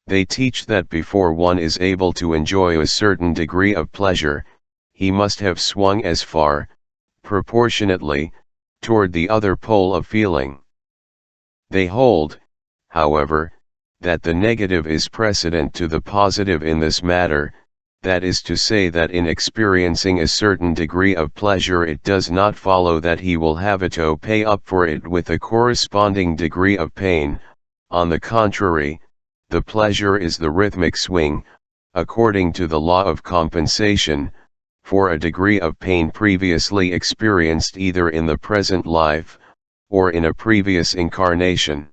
Speaker 1: They teach that before one is able to enjoy a certain degree of pleasure, he must have swung as far, proportionately, toward the other pole of feeling. They hold, however, that the negative is precedent to the positive in this matter, that is to say that in experiencing a certain degree of pleasure it does not follow that he will have to pay up for it with a corresponding degree of pain. On the contrary, the pleasure is the rhythmic swing, according to the law of compensation, for a degree of pain previously experienced either in the present life, or in a previous incarnation.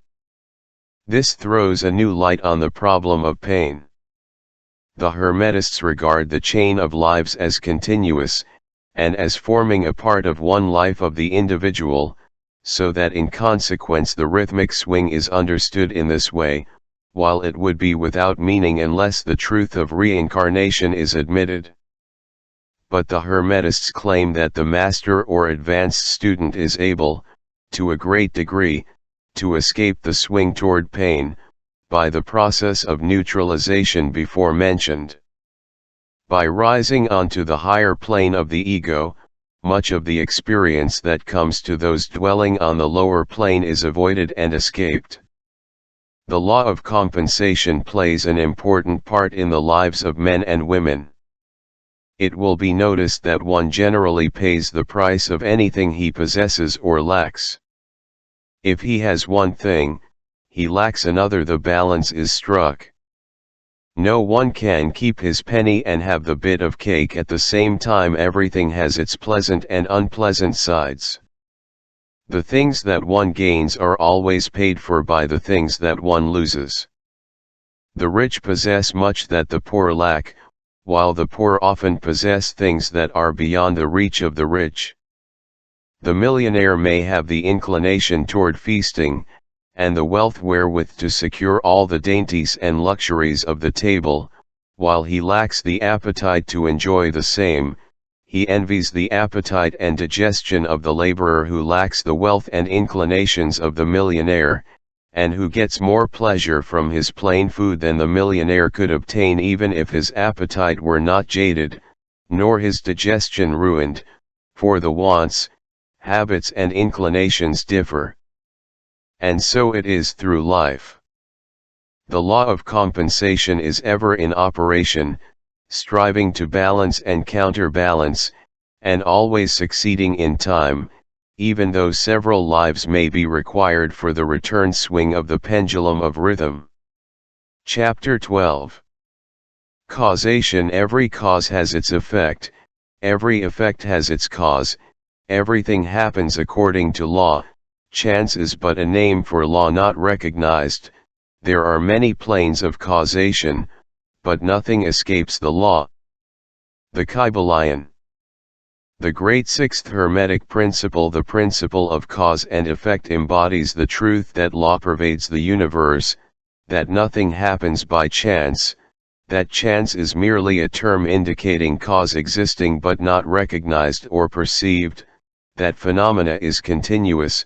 Speaker 1: This throws a new light on the problem of pain. The Hermetists regard the chain of lives as continuous, and as forming a part of one life of the individual, so that in consequence the rhythmic swing is understood in this way, while it would be without meaning unless the truth of reincarnation is admitted. But the Hermetists claim that the master or advanced student is able, to a great degree, to escape the swing toward pain, by the process of neutralization before mentioned. By rising onto the higher plane of the ego, much of the experience that comes to those dwelling on the lower plane is avoided and escaped. The law of compensation plays an important part in the lives of men and women. It will be noticed that one generally pays the price of anything he possesses or lacks. If he has one thing, he lacks another. The balance is struck. No one can keep his penny and have the bit of cake at the same time. Everything has its pleasant and unpleasant sides. The things that one gains are always paid for by the things that one loses. The rich possess much that the poor lack, while the poor often possess things that are beyond the reach of the rich. The millionaire may have the inclination toward feasting, and the wealth wherewith to secure all the dainties and luxuries of the table, while he lacks the appetite to enjoy the same. He envies the appetite and digestion of the laborer who lacks the wealth and inclinations of the millionaire, and who gets more pleasure from his plain food than the millionaire could obtain even if his appetite were not jaded, nor his digestion ruined, for the wants, habits and inclinations differ. And so it is through life. The law of compensation is ever in operation, striving to balance and counterbalance, and always succeeding in time, even though several lives may be required for the return swing of the pendulum of rhythm. Chapter 12. Causation. Every cause has its effect, every effect has its cause, everything happens according to law. Chance is but a name for law not recognized. There are many planes of causation, but nothing escapes the law. The Kybalion. The great sixth Hermetic principle, the principle of cause and effect, embodies the truth that law pervades the universe, that nothing happens by chance, that chance is merely a term indicating cause existing but not recognized or perceived, that phenomena is continuous,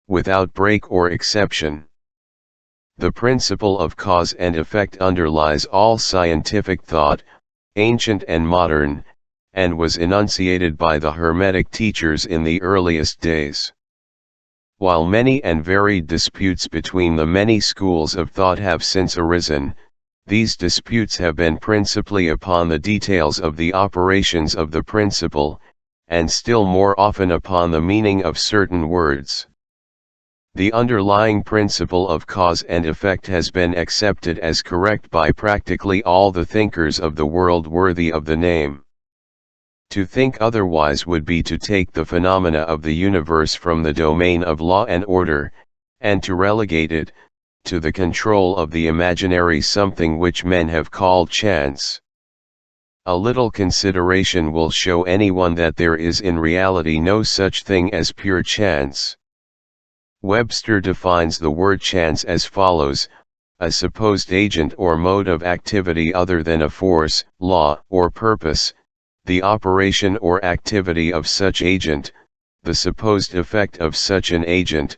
Speaker 1: without break or exception. The principle of cause and effect underlies all scientific thought, ancient and modern, and was enunciated by the Hermetic teachers in the earliest days. While many and varied disputes between the many schools of thought have since arisen, These disputes have been principally upon the details of the operations of the principle, and still more often upon the meaning of certain words. The underlying principle of cause and effect has been accepted as correct by practically all the thinkers of the world worthy of the name. To think otherwise would be to take the phenomena of the universe from the domain of law and order, and to relegate it to the control of the imaginary something which men have called chance. A little consideration will show anyone that there is in reality no such thing as pure chance. Webster defines the word chance as follows: a supposed agent or mode of activity other than a force, law, or purpose, the operation or activity of such agent, the supposed effect of such an agent,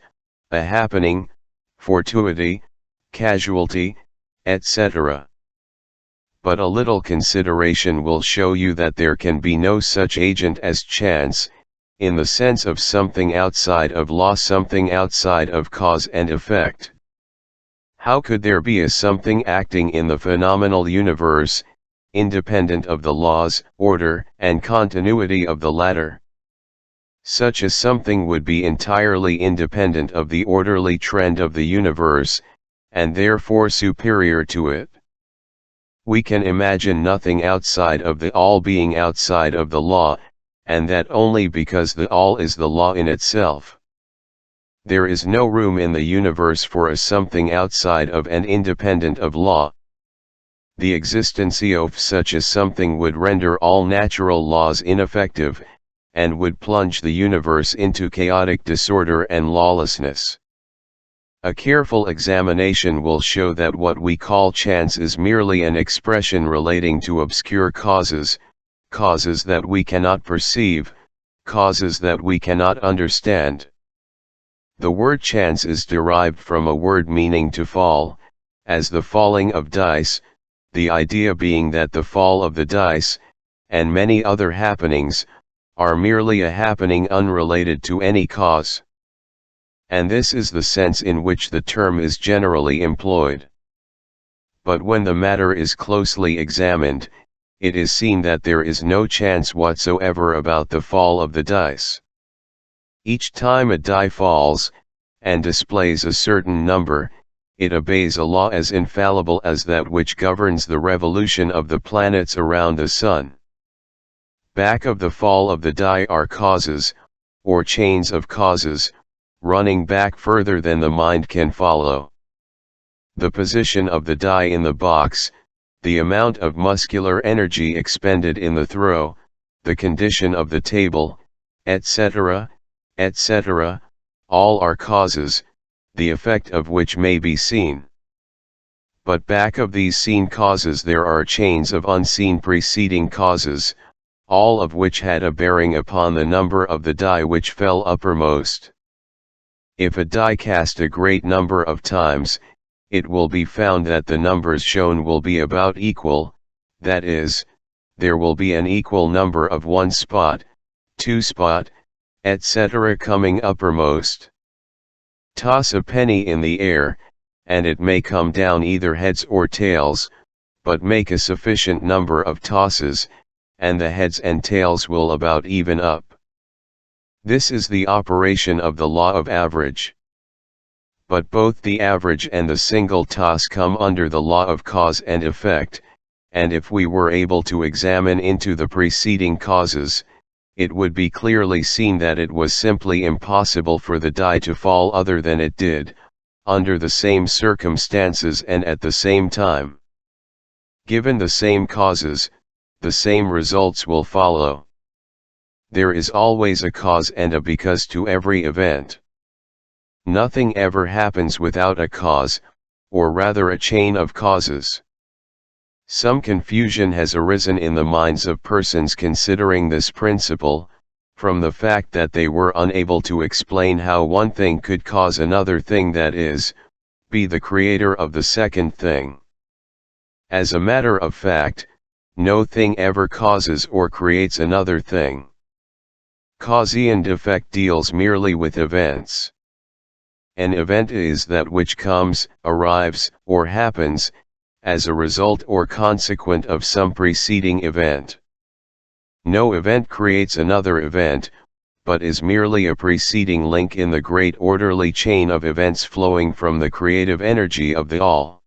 Speaker 1: a happening, fortuity, casualty, etc. But a little consideration will show you that there can be no such agent as chance, in the sense of something outside of law, something outside of cause and effect. How could there be a something acting in the phenomenal universe, independent of the laws, order, and continuity of the latter? Such a something would be entirely independent of the orderly trend of the universe, and therefore superior to it. We can imagine nothing outside of the all being outside of the law, and that only because the all is the law in itself. There is no room in the universe for a something outside of and independent of law. The existence of such a something would render all natural laws ineffective, and would plunge the universe into chaotic disorder and lawlessness. A careful examination will show that what we call chance is merely an expression relating to obscure causes, causes that we cannot perceive, causes that we cannot understand. The word chance is derived from a word meaning to fall, as the falling of dice, the idea being that the fall of the dice, and many other happenings, are merely a happening unrelated to any cause. And this is the sense in which the term is generally employed. But when the matter is closely examined, it is seen that there is no chance whatsoever about the fall of the dice. Each time a die falls, and displays a certain number, it obeys a law as infallible as that which governs the revolution of the planets around the sun. Back of the fall of the die are causes, or chains of causes, running back further than the mind can follow. The position of the die in the box, the amount of muscular energy expended in the throw, the condition of the table, etc., etc., all are causes, the effect of which may be seen. But back of these seen causes there are chains of unseen preceding causes, all of which had a bearing upon the number of the die which fell uppermost. If a die cast a great number of times, it will be found that the numbers shown will be about equal, that is, there will be an equal number of 1 spot, 2 spot, etc. coming uppermost. Toss a penny in the air, and it may come down either heads or tails, but make a sufficient number of tosses, and the heads and tails will about even up. This is the operation of the law of average. But both the average and the single toss come under the law of cause and effect, and if we were able to examine into the preceding causes, it would be clearly seen that it was simply impossible for the die to fall other than it did, under the same circumstances and at the same time. Given the same causes, the same results will follow. There is always a cause and a because to every event. Nothing ever happens without a cause, or rather a chain of causes. Some confusion has arisen in the minds of persons considering this principle, from the fact that they were unable to explain how one thing could cause another thing, that is, be the creator of the second thing. As a matter of fact, no thing ever causes or creates another thing. Cause and effect deals merely with events. An event is that which comes, arrives, or happens, as a result or consequent of some preceding event. No event creates another event, but is merely a preceding link in the great orderly chain of events flowing from the creative energy of the All.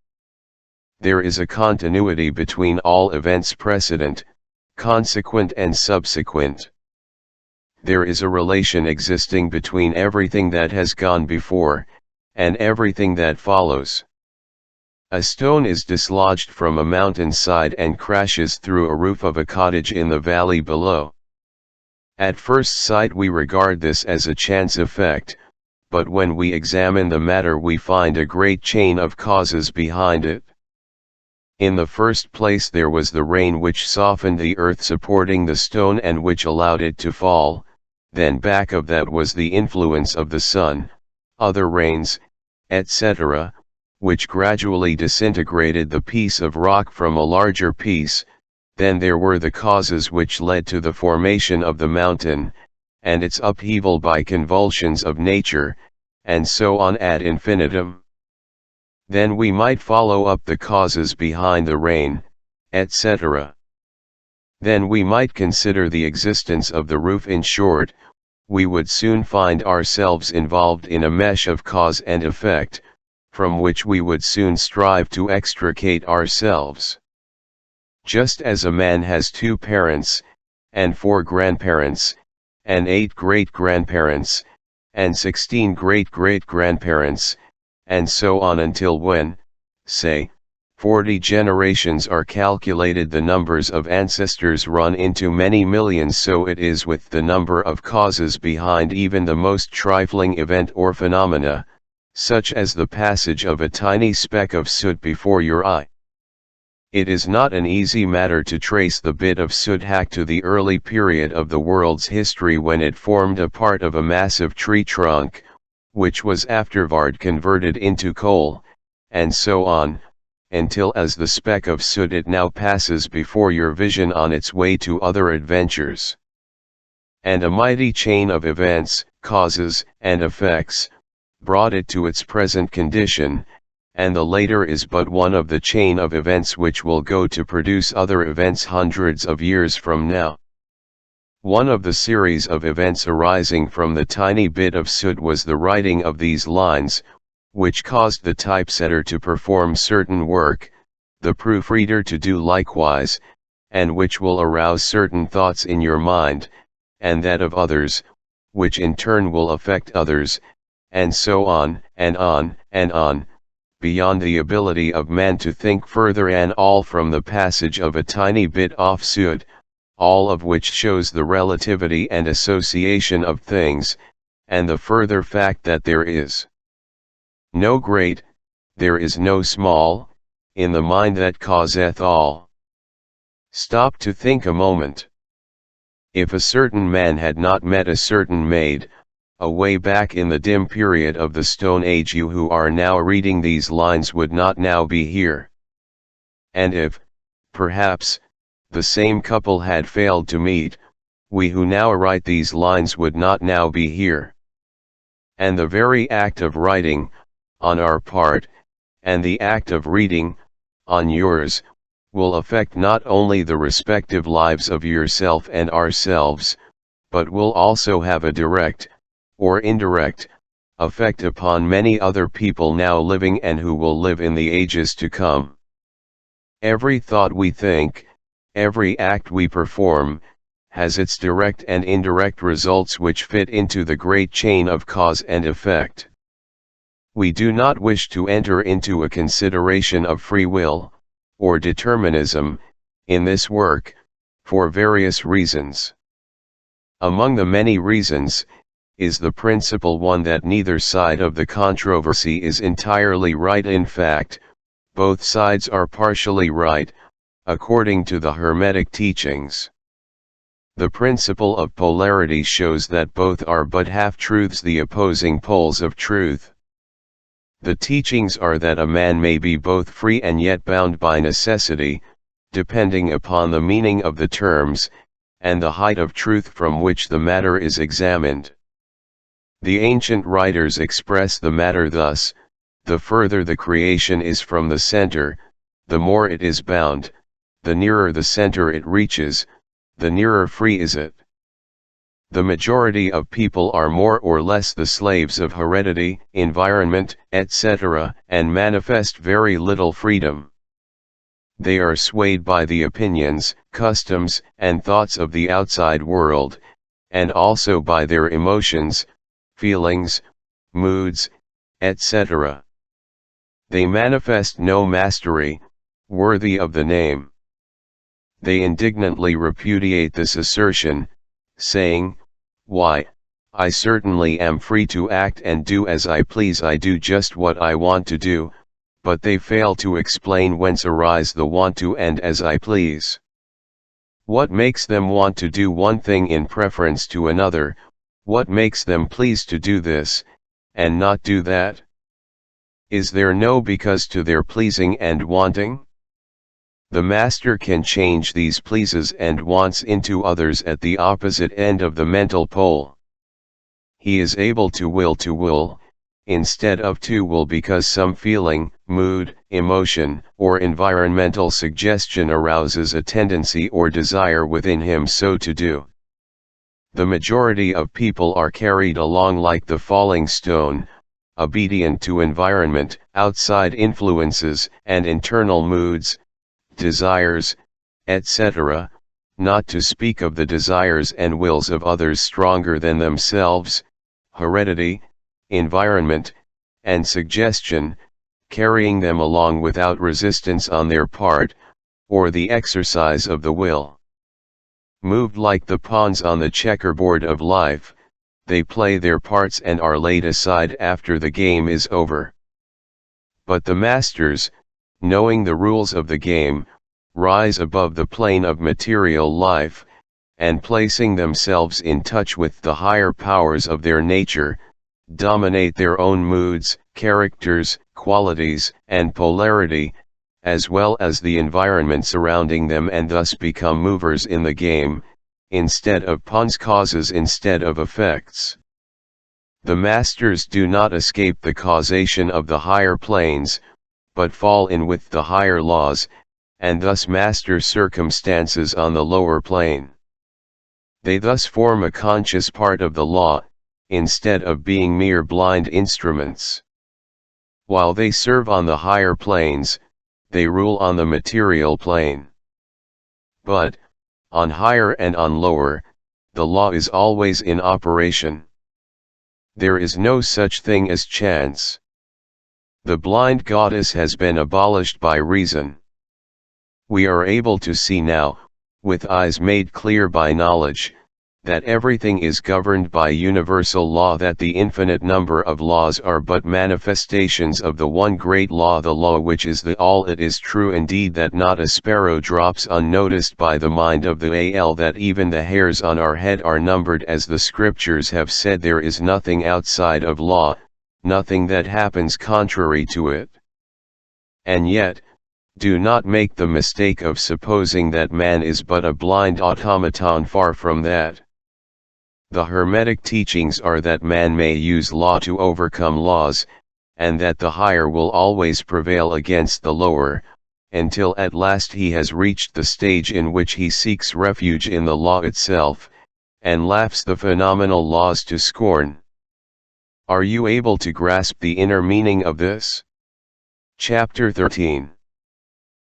Speaker 1: There is a continuity between all events precedent, consequent and subsequent. There is a relation existing between everything that has gone before, and everything that follows. A stone is dislodged from a mountainside and crashes through a roof of a cottage in the valley below. At first sight we regard this as a chance effect, but when we examine the matter we find a great chain of causes behind it. In the first place there was the rain which softened the earth supporting the stone and which allowed it to fall, then back of that was the influence of the sun, other rains, etc., which gradually disintegrated the piece of rock from a larger piece. Then there were the causes which led to the formation of the mountain, and its upheaval by convulsions of nature, and so on ad infinitum. Then we might follow up the causes behind the rain, etc. Then we might consider the existence of the roof. In short, we would soon find ourselves involved in a mesh of cause and effect, from which we would soon strive to extricate ourselves. Just as a man has 2 parents, and 4 grandparents, and 8 great-grandparents, and 16 great-great-grandparents, and so on until when, say, 40 generations are calculated, the numbers of ancestors run into many millions. So it is with the number of causes behind even the most trifling event or phenomena, such as the passage of a tiny speck of soot before your eye. It is not an easy matter to trace the bit of soot hack to the early period of the world's history when it formed a part of a massive tree trunk, which was afterward converted into coal, and so on, until as the speck of soot it now passes before your vision on its way to other adventures. And a mighty chain of events, causes, and effects, brought it to its present condition, and the later is but one of the chain of events which will go to produce other events hundreds of years from now. One of the series of events arising from the tiny bit of soot was the writing of these lines, which caused the typesetter to perform certain work, the proofreader to do likewise, and which will arouse certain thoughts in your mind, and that of others, which in turn will affect others, and so on, and on, and on, beyond the ability of man to think further, and all from the passage of a tiny bit of soot, all of which shows the relativity and association of things, and the further fact that there is no great, there is no small, in the mind that causeth all. Stop to think a moment. If a certain man had not met a certain maid, away back in the dim period of the Stone Age, you who are now reading these lines would not now be here. And if, perhaps, the same couple had failed to meet, we who now write these lines would not now be here. And the very act of writing, on our part, and the act of reading, on yours, will affect not only the respective lives of yourself and ourselves, but will also have a direct, or indirect, effect upon many other people now living and who will live in the ages to come. Every thought we think, every act we perform, has its direct and indirect results which fit into the great chain of cause and effect. We do not wish to enter into a consideration of free will, or determinism, in this work, for various reasons. Among the many reasons, is the principal one that neither side of the controversy is entirely right. In fact, both sides are partially right, according to the Hermetic teachings. The principle of polarity shows that both are but half-truths, the opposing poles of truth. The teachings are that a man may be both free and yet bound by necessity, depending upon the meaning of the terms, and the height of truth from which the matter is examined. The ancient writers express the matter thus: the further the creation is from the center, the more it is bound, the nearer the center it reaches, the nearer free is it. The majority of people are more or less the slaves of heredity, environment, etc., and manifest very little freedom. They are swayed by the opinions, customs, and thoughts of the outside world, and also by their emotions, feelings, moods, etc. They manifest no mastery, worthy of the name. They indignantly repudiate this assertion, saying, "Why, I certainly am free to act and do as I please, I do just what I want to do," but they fail to explain whence arise the want to and as I please. What makes them want to do one thing in preference to another? What makes them please to do this, and not do that? Is there no because to their pleasing and wanting? The master can change these pleases and wants into others at the opposite end of the mental pole. He is able to will, instead of to will, because some feeling, mood, emotion, or environmental suggestion arouses a tendency or desire within him so to do. The majority of people are carried along like the falling stone, obedient to environment, outside influences, and internal moods, desires, etc., not to speak of the desires and wills of others stronger than themselves, heredity, environment, and suggestion, carrying them along without resistance on their part, or the exercise of the will. Moved like the pawns on the checkerboard of life, they play their parts and are laid aside after the game is over. But the masters, knowing the rules of the game, rise above the plane of material life, and placing themselves in touch with the higher powers of their nature, dominate their own moods, characters, qualities, and polarity, as well as the environment surrounding them, and thus become movers in the game, instead of pawns, causes instead of effects. The masters do not escape the causation of the higher planes, but fall in with the higher laws, and thus master circumstances on the lower plane. They thus form a conscious part of the law, instead of being mere blind instruments. While they serve on the higher planes, they rule on the material plane. But, on higher and on lower, the law is always in operation. There is no such thing as chance. The blind goddess has been abolished by reason. We are able to see now, with eyes made clear by knowledge, that everything is governed by universal law, that the infinite number of laws are but manifestations of the one great law, the law which is the all. It is true indeed that not a sparrow drops unnoticed by the mind of the Al, that even the hairs on our head are numbered, as the scriptures have said. There is nothing outside of law, nothing that happens contrary to it. And yet, do not make the mistake of supposing that man is but a blind automaton. Far from that. The Hermetic teachings are that man may use law to overcome laws, and that the higher will always prevail against the lower, until at last he has reached the stage in which he seeks refuge in the law itself, and laughs the phenomenal laws to scorn. Are you able to grasp the inner meaning of this? Chapter 13.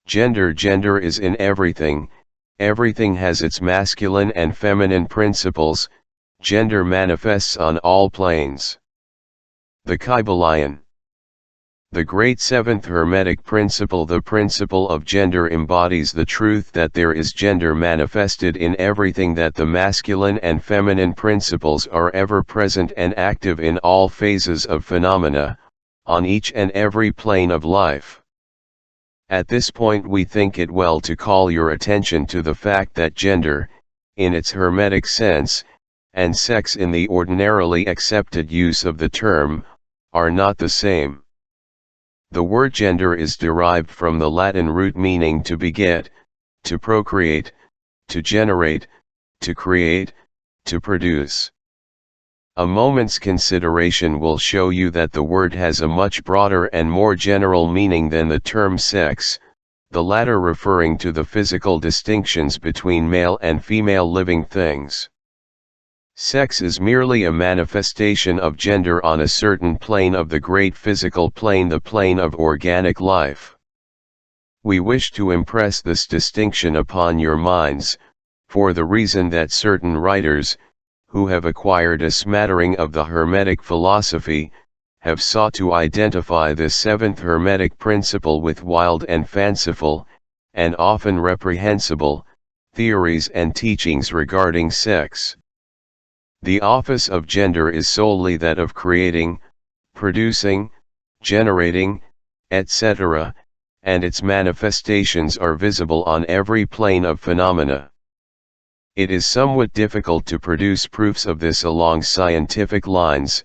Speaker 1: Gender is in everything, everything has its masculine and feminine principles, gender manifests on all planes. The Kybalion. The great seventh Hermetic principle, the principle of gender, embodies the truth that there is gender manifested in everything, that the masculine and feminine principles are ever present and active in all phases of phenomena, on each and every plane of life. At this point we think it well to call your attention to the fact that gender, in its Hermetic sense, and sex in the ordinarily accepted use of the term, are not the same. The word gender is derived from the Latin root meaning to beget, to procreate, to generate, to create, to produce. A moment's consideration will show you that the word has a much broader and more general meaning than the term sex, the latter referring to the physical distinctions between male and female living things. Sex is merely a manifestation of gender on a certain plane of the great physical plane, the plane of organic life. We wish to impress this distinction upon your minds, for the reason that certain writers, who have acquired a smattering of the Hermetic philosophy, have sought to identify this seventh Hermetic principle with wild and fanciful, and often reprehensible, theories and teachings regarding sex. The office of gender is solely that of creating, producing, generating, etc., and its manifestations are visible on every plane of phenomena. It is somewhat difficult to produce proofs of this along scientific lines,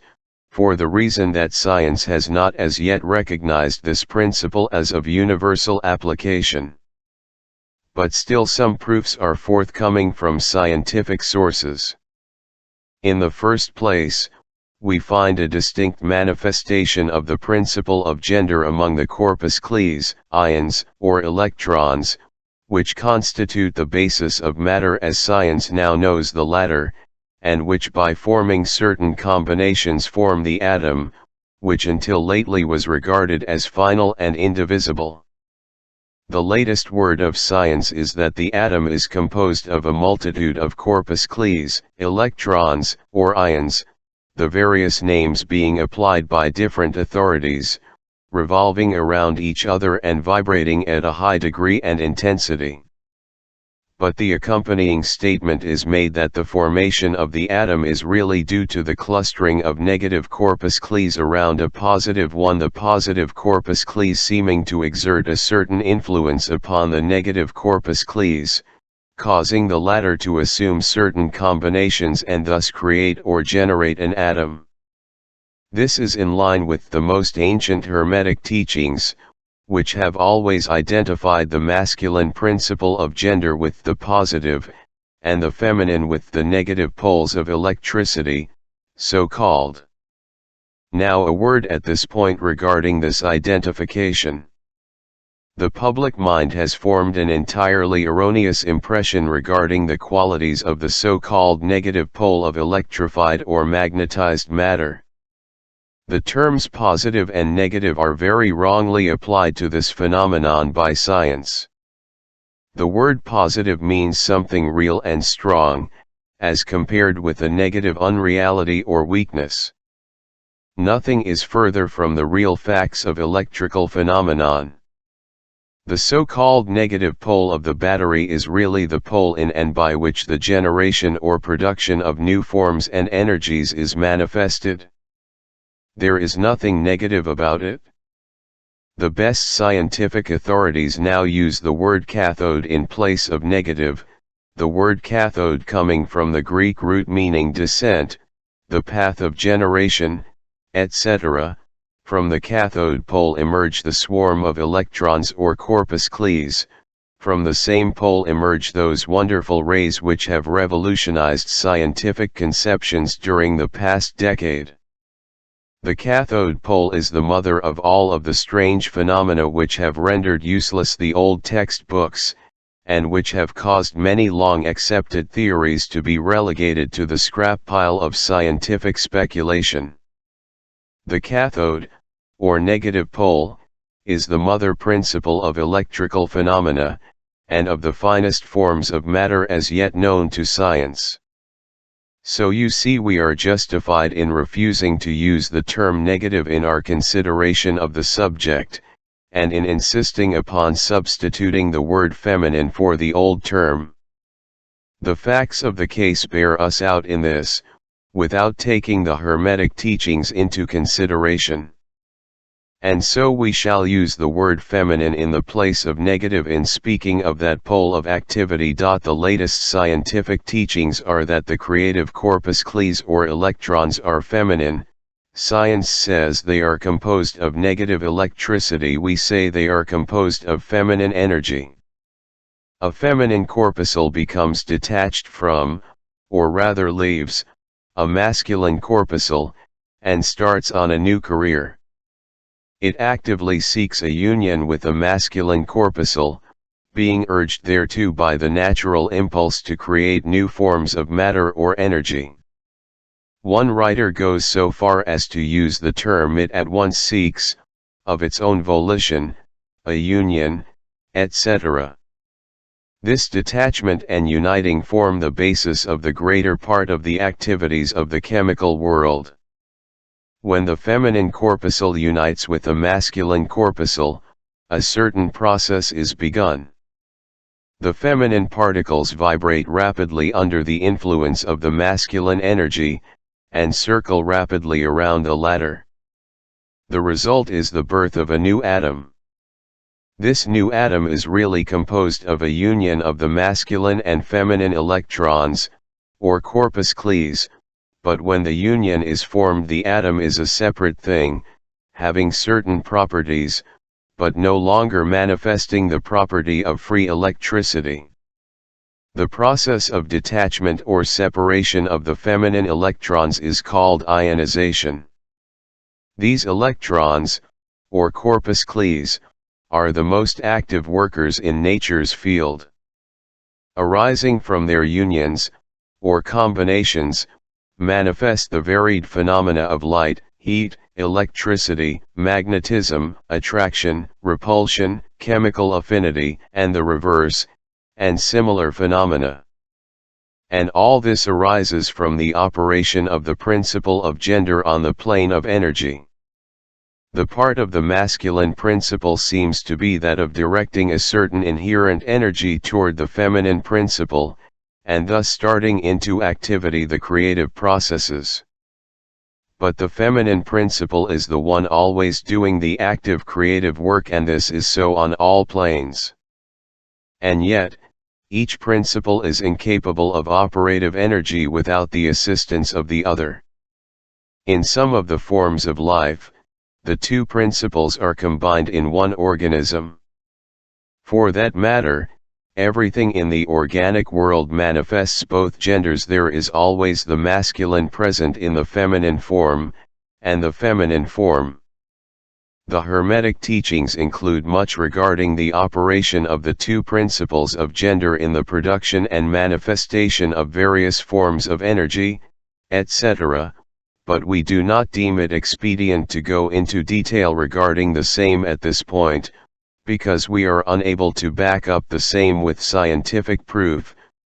Speaker 1: for the reason that science has not as yet recognized this principle as of universal application. But still some proofs are forthcoming from scientific sources. In the first place, we find a distinct manifestation of the principle of gender among the corpuscles, ions, or electrons, which constitute the basis of matter as science now knows the latter, and which by forming certain combinations form the atom, which until lately was regarded as final and indivisible. The latest word of science is that the atom is composed of a multitude of corpuscles, electrons, or ions, the various names being applied by different authorities, revolving around each other and vibrating at a high degree and intensity. But the accompanying statement is made that the formation of the atom is really due to the clustering of negative corpuscles around a positive one, the positive corpuscles seeming to exert a certain influence upon the negative corpuscles, causing the latter to assume certain combinations and thus create or generate an atom. This is in line with the most ancient Hermetic teachings, which have always identified the masculine principle of gender with the positive, and the feminine with the negative poles of electricity, so called. Now a word at this point regarding this identification. The public mind has formed an entirely erroneous impression regarding the qualities of the so-called negative pole of electrified or magnetized matter. The terms positive and negative are very wrongly applied to this phenomenon by science. The word positive means something real and strong, as compared with a negative unreality or weakness. Nothing is further from the real facts of electrical phenomenon. The so-called negative pole of the battery is really the pole in and by which the generation or production of new forms and energies is manifested. There is nothing negative about it. The best scientific authorities now use the word cathode in place of negative, the word cathode coming from the Greek root meaning descent, the path of generation, etc. From the cathode pole emerge the swarm of electrons or corpuscles, from the same pole emerge those wonderful rays which have revolutionized scientific conceptions during the past decade. The cathode pole is the mother of all of the strange phenomena which have rendered useless the old textbooks, and which have caused many long accepted theories to be relegated to the scrap pile of scientific speculation. The cathode, or negative pole, is the mother principle of electrical phenomena, and of the finest forms of matter as yet known to science. So you see we are justified in refusing to use the term negative in our consideration of the subject, and in insisting upon substituting the word feminine for the old term. The facts of the case bear us out in this, without taking the Hermetic teachings into consideration. And so we shall use the word feminine in the place of negative in speaking of that pole of activity. The latest scientific teachings are that the creative corpuscles or electrons are feminine. Science says they are composed of negative electricity. We say they are composed of feminine energy. A feminine corpuscle becomes detached from, or rather leaves, a masculine corpuscle, and starts on a new career. It actively seeks a union with a masculine corpuscle, being urged thereto by the natural impulse to create new forms of matter or energy. One writer goes so far as to use the term it at once seeks, of its own volition, a union, etc. This detachment and uniting form the basis of the greater part of the activities of the chemical world. When the feminine corpuscle unites with the masculine corpuscle, a certain process is begun. The feminine particles vibrate rapidly under the influence of the masculine energy, and circle rapidly around the latter. The result is the birth of a new atom. This new atom is really composed of a union of the masculine and feminine electrons, or corpuscles, but when the union is formed the atom is a separate thing, having certain properties, but no longer manifesting the property of free electricity. The process of detachment or separation of the feminine electrons is called ionization. These electrons, or corpuscles, are the most active workers in nature's field. Arising from their unions, or combinations, manifest the varied phenomena of light, heat, electricity, magnetism, attraction, repulsion, chemical affinity, and the reverse, and similar phenomena. And all this arises from the operation of the principle of gender on the plane of energy. The part of the masculine principle seems to be that of directing a certain inherent energy toward the feminine principle, and thus starting into activity the creative processes. But the feminine principle is the one always doing the active creative work, and this is so on all planes. And yet, each principle is incapable of operative energy without the assistance of the other. In some of the forms of life, the two principles are combined in one organism. For that matter, everything in the organic world manifests both genders. There is always the masculine present in the feminine form, and the feminine form. The Hermetic teachings include much regarding the operation of the two principles of gender in the production and manifestation of various forms of energy, etc., but we do not deem it expedient to go into detail regarding the same at this point, because we are unable to back up the same with scientific proof,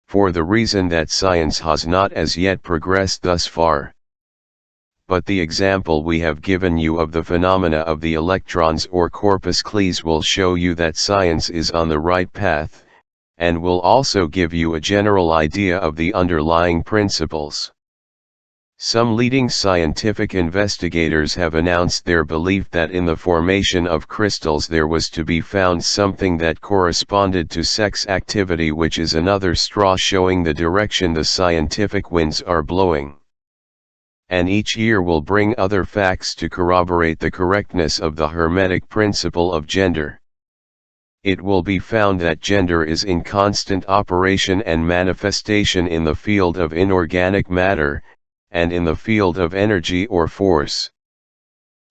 Speaker 1: for the reason that science has not as yet progressed thus far. But the example we have given you of the phenomena of the electrons or corpuscles will show you that science is on the right path, and will also give you a general idea of the underlying principles. Some leading scientific investigators have announced their belief that in the formation of crystals there was to be found something that corresponded to sex activity, which is another straw showing the direction the scientific winds are blowing. And each year will bring other facts to corroborate the correctness of the Hermetic principle of gender. It will be found that gender is in constant operation and manifestation in the field of inorganic matter, and in the field of energy or force.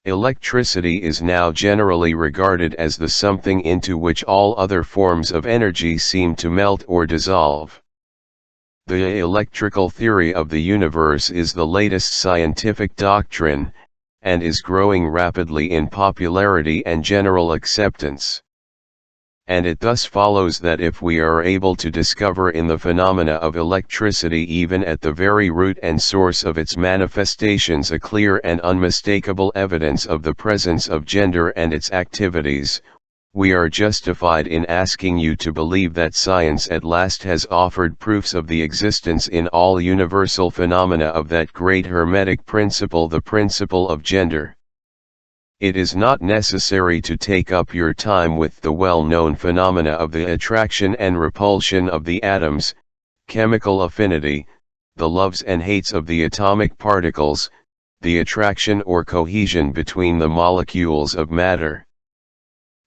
Speaker 1: Electricity is now generally regarded as the something into which all other forms of energy seem to melt or dissolve. The electrical theory of the universe is the latest scientific doctrine, and is growing rapidly in popularity and general acceptance. And it thus follows that if we are able to discover in the phenomena of electricity, even at the very root and source of its manifestations, a clear and unmistakable evidence of the presence of gender and its activities, we are justified in asking you to believe that science at last has offered proofs of the existence in all universal phenomena of that great Hermetic principle, the principle of gender. It is not necessary to take up your time with the well-known phenomena of the attraction and repulsion of the atoms, chemical affinity, the loves and hates of the atomic particles, the attraction or cohesion between the molecules of matter.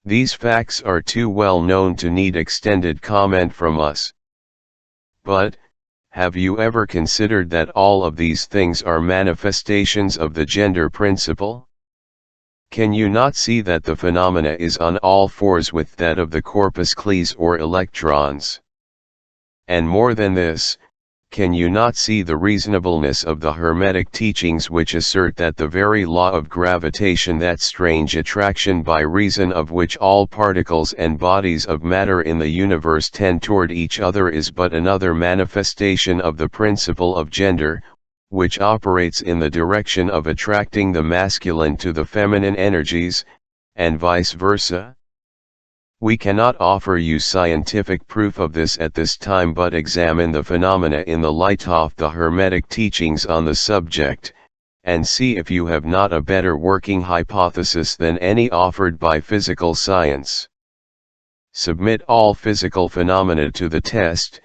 Speaker 1: These facts are too well known to need extended comment from us. But, have you ever considered that all of these things are manifestations of the gender principle? Can you not see that the phenomena is on all fours with that of the corpuscles or electrons? And more than this, can you not see the reasonableness of the Hermetic teachings which assert that the very law of gravitation, that strange attraction by reason of which all particles and bodies of matter in the universe tend toward each other, is but another manifestation of the principle of gender, which operates in the direction of attracting the masculine to the feminine energies, and vice versa? We cannot offer you scientific proof of this at this time, but examine the phenomena in the light of the Hermetic teachings on the subject, and see if you have not a better working hypothesis than any offered by physical science. Submit all physical phenomena to the test,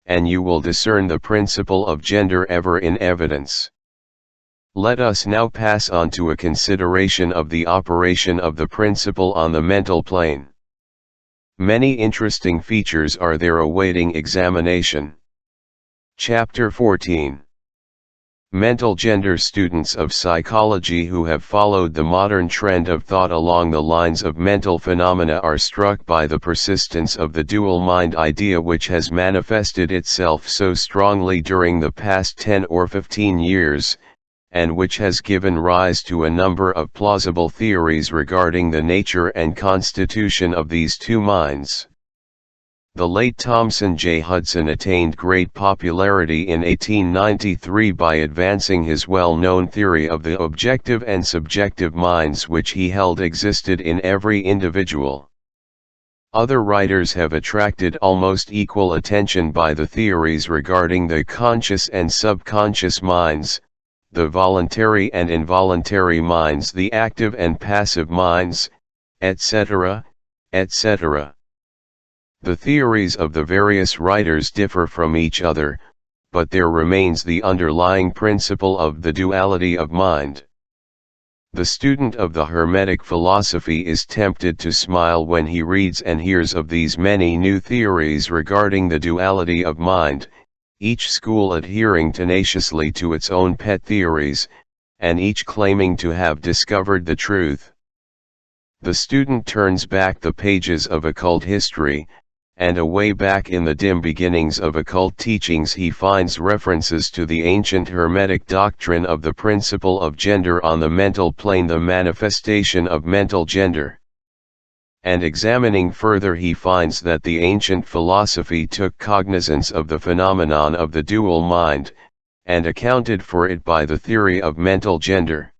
Speaker 1: and you will discern the principle of gender ever in evidence. Let us now pass on to a consideration of the operation of the principle on the mental plane. Many interesting features are there awaiting examination. Chapter 14. Mental gender. Students of psychology who have followed the modern trend of thought along the lines of mental phenomena are struck by the persistence of the dual mind idea, which has manifested itself so strongly during the past 10 or 15 years, and which has given rise to a number of plausible theories regarding the nature and constitution of these two minds. The late Thomson J. Hudson attained great popularity in 1893 by advancing his well-known theory of the objective and subjective minds, which he held existed in every individual. Other writers have attracted almost equal attention by the theories regarding the conscious and subconscious minds, the voluntary and involuntary minds, the active and passive minds, etc., etc. The theories of the various writers differ from each other, but there remains the underlying principle of the duality of mind. The student of the Hermetic philosophy is tempted to smile when he reads and hears of these many new theories regarding the duality of mind, each school adhering tenaciously to its own pet theories, and each claiming to have discovered the truth. The student turns back the pages of occult history, and away back in the dim beginnings of occult teachings he finds references to the ancient Hermetic doctrine of the principle of gender on the mental plane, the manifestation of mental gender. And examining further, he finds that the ancient philosophy took cognizance of the phenomenon of the dual mind, and accounted for it by the theory of mental gender.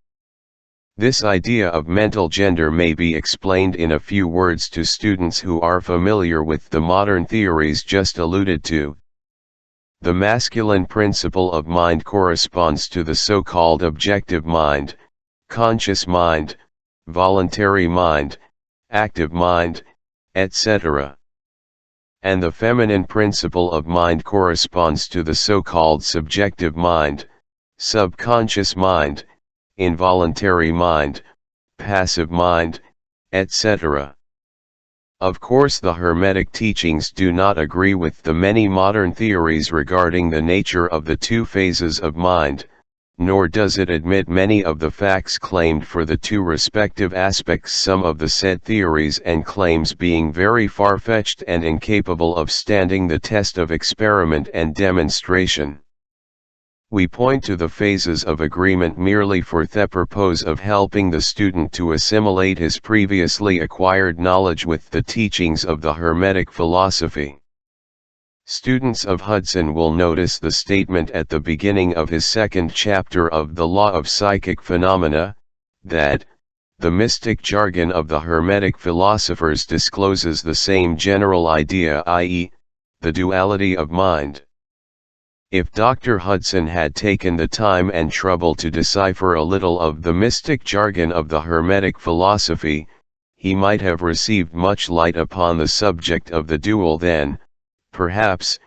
Speaker 1: This idea of mental gender may be explained in a few words to students who are familiar with the modern theories just alluded to. The masculine principle of mind corresponds to the so-called objective mind, conscious mind, voluntary mind, active mind, etc. And the feminine principle of mind corresponds to the so-called subjective mind, subconscious mind, involuntary mind, passive mind, etc. Of course, the Hermetic teachings do not agree with the many modern theories regarding the nature of the two phases of mind, nor does it admit many of the facts claimed for the two respective aspects, some of the said theories and claims being very far-fetched and incapable of standing the test of experiment and demonstration. We point to the phases of agreement merely for the purpose of helping the student to assimilate his previously acquired knowledge with the teachings of the Hermetic philosophy. Students of Hudson will notice the statement at the beginning of his second chapter of The Law of Psychic Phenomena, that the mystic jargon of the Hermetic philosophers discloses the same general idea, i.e., the duality of mind. If Dr. Hudson had taken the time and trouble to decipher a little of the mystic jargon of the Hermetic philosophy, he might have received much light upon the subject of the dual. Then, perhaps,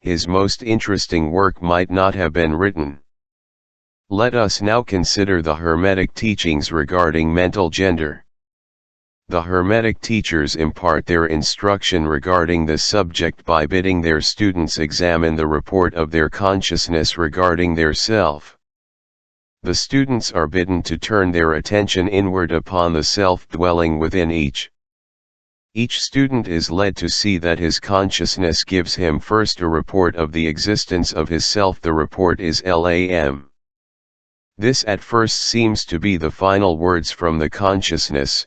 Speaker 1: his most interesting work might not have been written. Let us now consider the Hermetic teachings regarding mental gender. The Hermetic teachers impart their instruction regarding this subject by bidding their students examine the report of their consciousness regarding their self. The students are bidden to turn their attention inward upon the self dwelling within each. Each student is led to see that his consciousness gives him first a report of the existence of his self. The report is LAM. This at first seems to be the final words from the consciousness,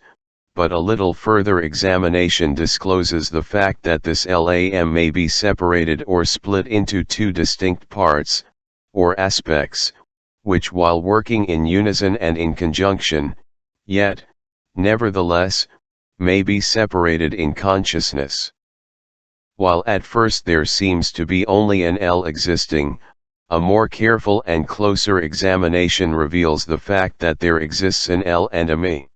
Speaker 1: but a little further examination discloses the fact that this LAM may be separated or split into two distinct parts, or aspects, which while working in unison and in conjunction, yet, nevertheless, may be separated in consciousness. While at first there seems to be only an L existing, a more careful and closer examination reveals the fact that there exists an L and a me.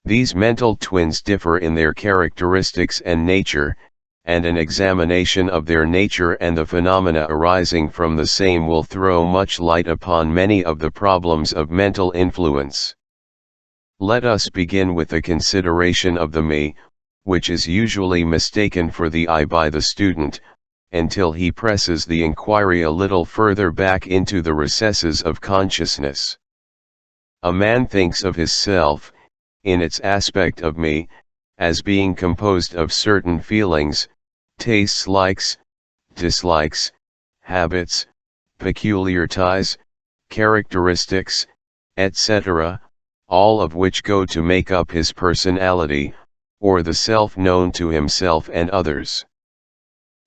Speaker 1: These mental twins differ in their characteristics and nature, and an examination of their nature and the phenomena arising from the same will throw much light upon many of the problems of mental influence. Let us begin with a consideration of the me, which is usually mistaken for the I by the student, until he presses the inquiry a little further back into the recesses of consciousness. A man thinks of his self, in its aspect of me, as being composed of certain feelings, tastes, likes, dislikes, habits, peculiarities, characteristics, etc., all of which go to make up his personality, or the self known to himself and others.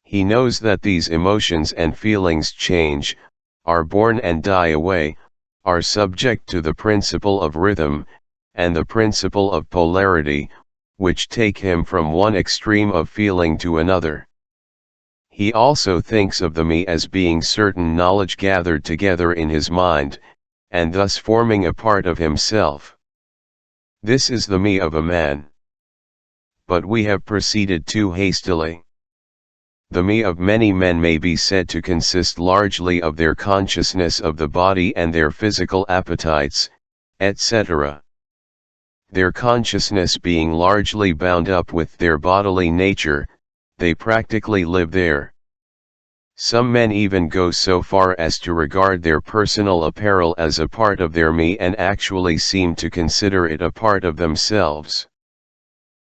Speaker 1: He knows that these emotions and feelings change, are born and die away, are subject to the principle of rhythm, and the principle of polarity, which take him from one extreme of feeling to another. He also thinks of the me as being certain knowledge gathered together in his mind, and thus forming a part of himself. This is the me of a man. But we have proceeded too hastily. The me of many men may be said to consist largely of their consciousness of the body and their physical appetites, etc. Their consciousness being largely bound up with their bodily nature, they practically live there. Some men even go so far as to regard their personal apparel as a part of their me and actually seem to consider it a part of themselves.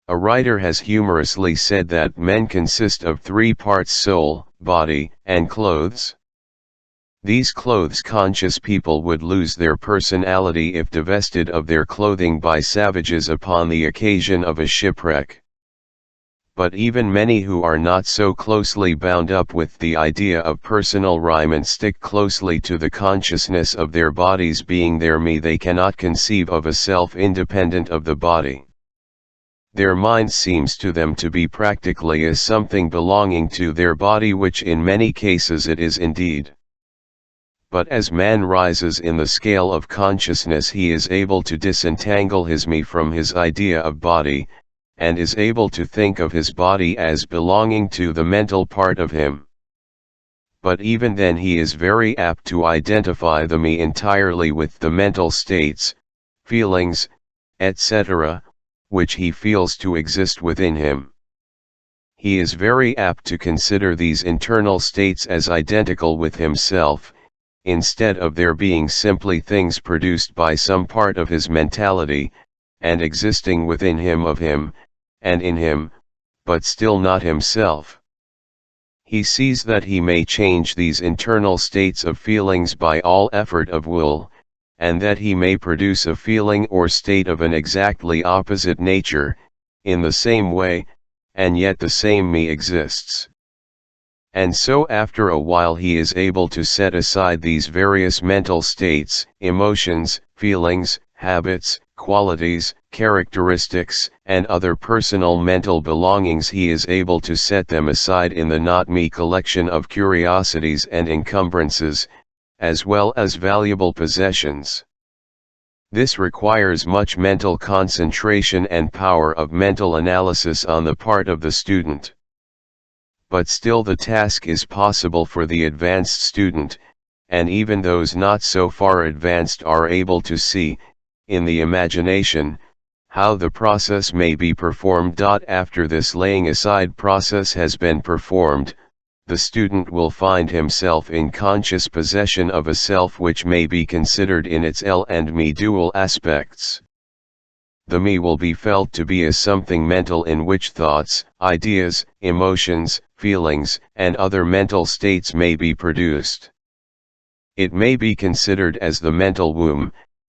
Speaker 1: A writer has humorously said that men consist of three parts: soul, body, and clothes. These clothes-conscious people would lose their personality if divested of their clothing by savages upon the occasion of a shipwreck. But even many who are not so closely bound up with the idea of personal rhyme and stick closely to the consciousness of their bodies being their me, they cannot conceive of a self independent of the body. Their mind seems to them to be practically as something belonging to their body, which in many cases it is indeed. But as man rises in the scale of consciousness, he is able to disentangle his me from his idea of body, and is able to think of his body as belonging to the mental part of him. But even then he is very apt to identify the me entirely with the mental states, feelings, etc., which he feels to exist within him. He is very apt to consider these internal states as identical with himself, instead of their being simply things produced by some part of his mentality, and existing within him, of him, and in him, but still not himself. He sees that he may change these internal states of feelings by all effort of will, and that he may produce a feeling or state of an exactly opposite nature, in the same way, and yet the same me exists. And so after a while he is able to set aside these various mental states, emotions, feelings, habits, qualities, characteristics, and other personal mental belongings. He is able to set them aside in the not me collection of curiosities and encumbrances, as well as valuable possessions. This requires much mental concentration and power of mental analysis on the part of the student. But still the task is possible for the advanced student, and even those not so far advanced are able to see, in the imagination, how the process may be performed. After this laying aside process has been performed, the student will find himself in conscious possession of a self which may be considered in its L and me dual aspects. The me will be felt to be as something mental in which thoughts, ideas, emotions, feelings, and other mental states may be produced. It may be considered as the mental womb,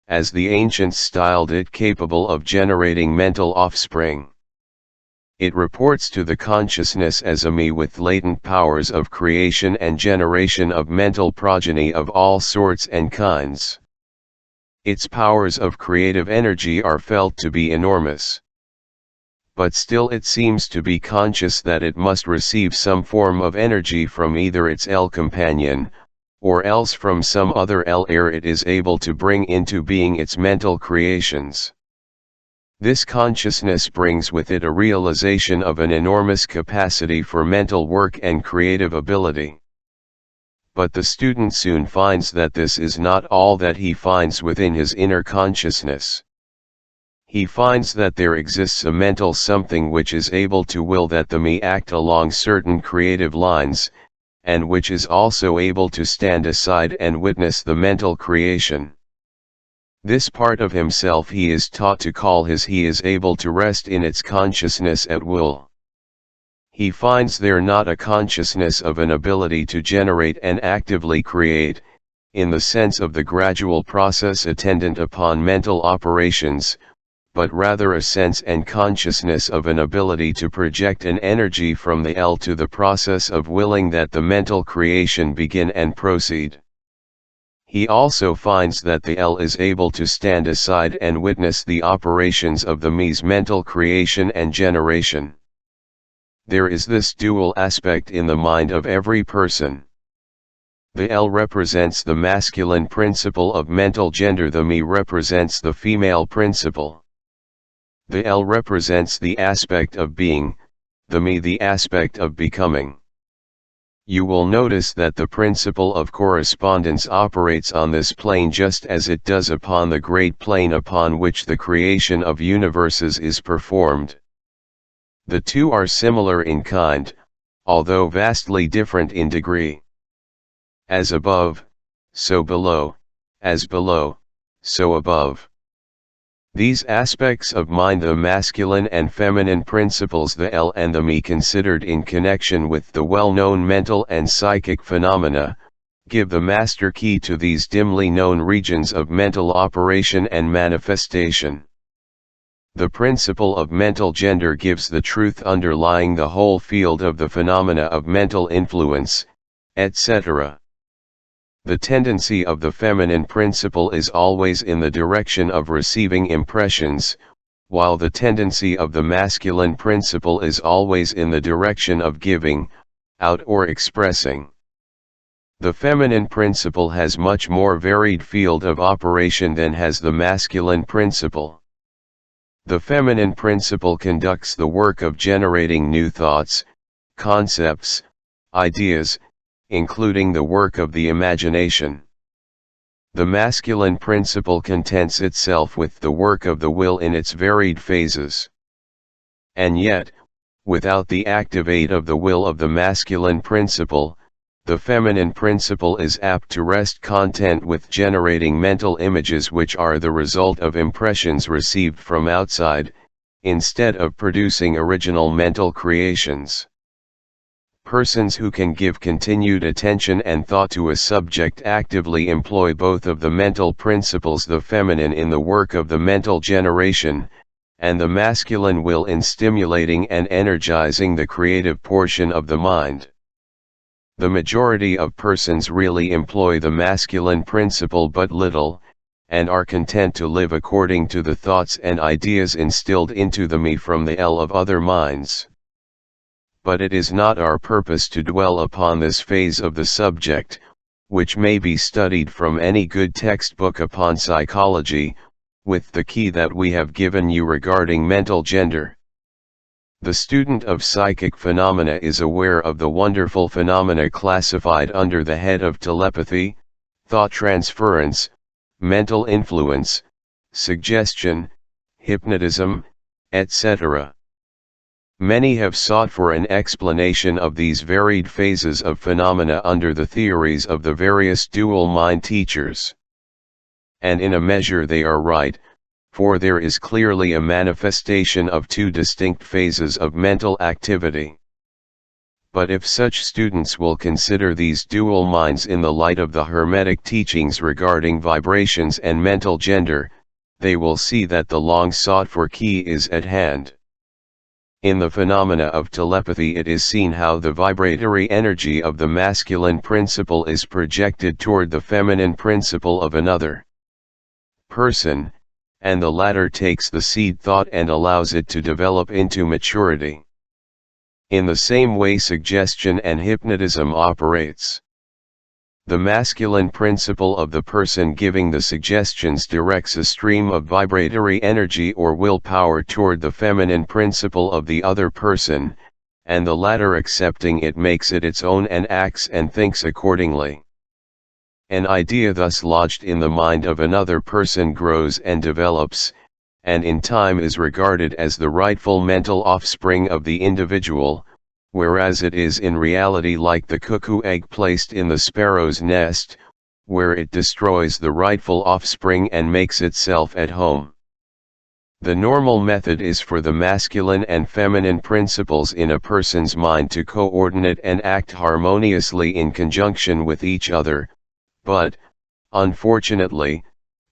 Speaker 1: as the ancients styled it, capable of generating mental offspring. It reports to the consciousness as a me with latent powers of creation and generation of mental progeny of all sorts and kinds. Its powers of creative energy are felt to be enormous. But still it seems to be conscious that it must receive some form of energy from either its L companion, or else from some other L ere it is able to bring into being its mental creations. This consciousness brings with it a realization of an enormous capacity for mental work and creative ability. But the student soon finds that this is not all that he finds within his inner consciousness. He finds that there exists a mental something which is able to will that the me act along certain creative lines, and which is also able to stand aside and witness the mental creation. This part of himself he is taught to call his. He is able to rest in its consciousness at will. He finds there not a consciousness of an ability to generate and actively create, in the sense of the gradual process attendant upon mental operations, but rather a sense and consciousness of an ability to project an energy from the L to the process of willing that the mental creation begin and proceed. He also finds that the L is able to stand aside and witness the operations of the me's mental creation and generation. There is this dual aspect in the mind of every person. The L represents the masculine principle of mental gender, the me represents the female principle. The L represents the aspect of being, the me the aspect of becoming. You will notice that the principle of correspondence operates on this plane just as it does upon the great plane upon which the creation of universes is performed. The two are similar in kind, although vastly different in degree. As above, so below, as below, so above. These aspects of mind, the masculine and feminine principles, the L and the me, considered in connection with the well-known mental and psychic phenomena, give the master key to these dimly known regions of mental operation and manifestation. The principle of mental gender gives the truth underlying the whole field of the phenomena of mental influence, etc. The tendency of the feminine principle is always in the direction of receiving impressions, while the tendency of the masculine principle is always in the direction of giving out or expressing. The feminine principle has much more varied field of operation than has the masculine principle. The feminine principle conducts the work of generating new thoughts, concepts, ideas, including the work of the imagination. The masculine principle contents itself with the work of the will in its varied phases. And yet, without the active aid of the will of the masculine principle, the feminine principle is apt to rest content with generating mental images which are the result of impressions received from outside, instead of producing original mental creations. Persons who can give continued attention and thought to a subject actively employ both of the mental principles, the feminine in the work of the mental generation, and the masculine will in stimulating and energizing the creative portion of the mind. The majority of persons really employ the masculine principle but little, and are content to live according to the thoughts and ideas instilled into the me from the L of other minds. But it is not our purpose to dwell upon this phase of the subject, which may be studied from any good textbook upon psychology, with the key that we have given you regarding mental gender. The student of psychic phenomena is aware of the wonderful phenomena classified under the head of telepathy, thought transference, mental influence, suggestion, hypnotism, etc. Many have sought for an explanation of these varied phases of phenomena under the theories of the various dual mind teachers. And in a measure they are right, for there is clearly a manifestation of two distinct phases of mental activity. But if such students will consider these dual minds in the light of the Hermetic teachings regarding vibrations and mental gender, they will see that the long sought for key is at hand. In the phenomena of telepathy it is seen how the vibratory energy of the masculine principle is projected toward the feminine principle of another person, and the latter takes the seed thought and allows it to develop into maturity. In the same way suggestion and hypnotism operates. The masculine principle of the person giving the suggestions directs a stream of vibratory energy or willpower toward the feminine principle of the other person, and the latter accepting it makes it its own and acts and thinks accordingly. An idea thus lodged in the mind of another person grows and develops, and in time is regarded as the rightful mental offspring of the individual, whereas it is in reality like the cuckoo egg placed in the sparrow's nest, where it destroys the rightful offspring and makes itself at home. The normal method is for the masculine and feminine principles in a person's mind to coordinate and act harmoniously in conjunction with each other, but, unfortunately,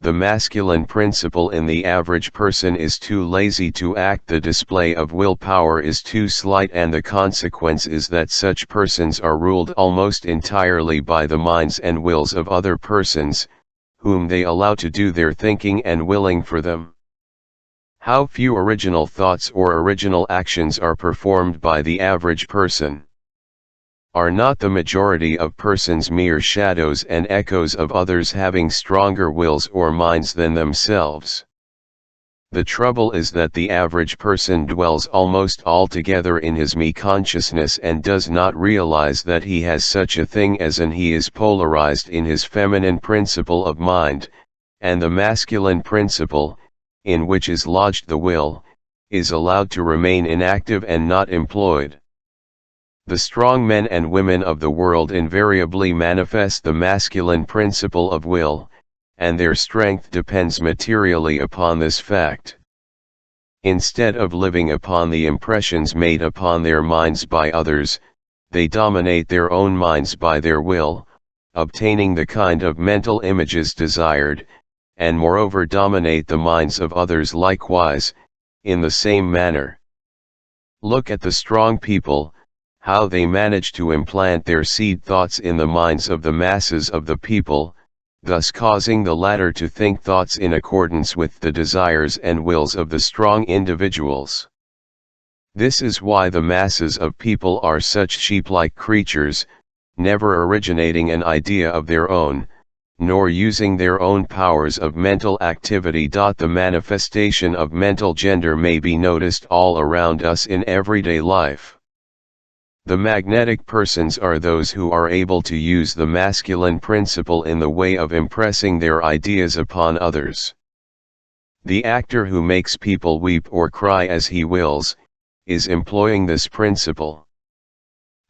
Speaker 1: the masculine principle in the average person is too lazy to act. The display of willpower is too slight, and the consequence is that such persons are ruled almost entirely by the minds and wills of other persons, whom they allow to do their thinking and willing for them. How few original thoughts or original actions are performed by the average person. Are not the majority of persons mere shadows and echoes of others having stronger wills or minds than themselves? The trouble is that the average person dwells almost altogether in his me consciousness and does not realize that he has such a thing as an he is polarized in his feminine principle of mind, and the masculine principle, in which is lodged the will, is allowed to remain inactive and not employed. The strong men and women of the world invariably manifest the masculine principle of will, and their strength depends materially upon this fact. Instead of living upon the impressions made upon their minds by others, they dominate their own minds by their will, obtaining the kind of mental images desired, and moreover dominate the minds of others likewise, in the same manner. Look at the strong people, how they manage to implant their seed thoughts in the minds of the masses of the people, thus causing the latter to think thoughts in accordance with the desires and wills of the strong individuals. This is why the masses of people are such sheep-like creatures, never originating an idea of their own, nor using their own powers of mental activity. The manifestation of mental gender may be noticed all around us in everyday life. The magnetic persons are those who are able to use the masculine principle in the way of impressing their ideas upon others. The actor who makes people weep or cry as he wills, is employing this principle.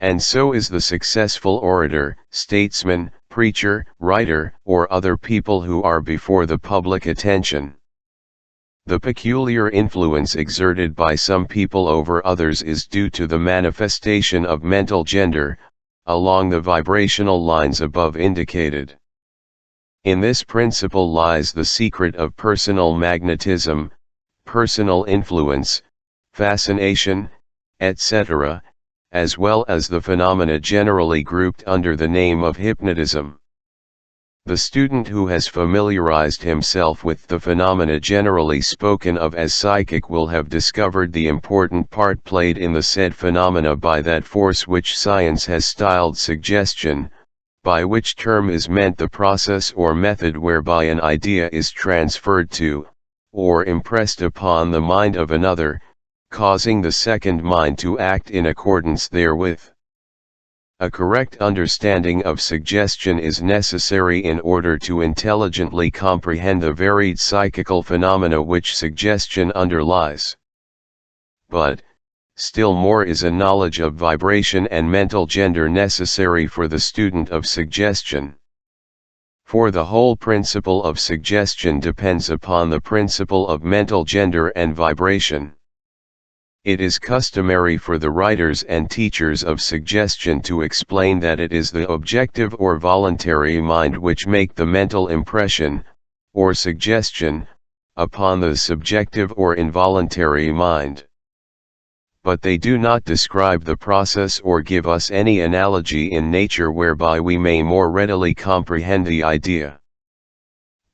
Speaker 1: And so is the successful orator, statesman, preacher, writer, or other people who are before the public attention. The peculiar influence exerted by some people over others is due to the manifestation of mental gender, along the vibrational lines above indicated. In this principle lies the secret of personal magnetism, personal influence, fascination, etc., as well as the phenomena generally grouped under the name of hypnotism. The student who has familiarized himself with the phenomena generally spoken of as psychic will have discovered the important part played in the said phenomena by that force which science has styled suggestion, by which term is meant the process or method whereby an idea is transferred to, or impressed upon the mind of another, causing the second mind to act in accordance therewith. A correct understanding of suggestion is necessary in order to intelligently comprehend the varied psychical phenomena which suggestion underlies. But, Still more is a knowledge of vibration and mental gender necessary for the student of suggestion. For the whole principle of suggestion depends upon the principle of mental gender and vibration. It is customary for the writers and teachers of suggestion to explain that it is the objective or voluntary mind which make the mental impression, or suggestion, upon the subjective or involuntary mind. But they do not describe the process or give us any analogy in nature whereby we may more readily comprehend the idea.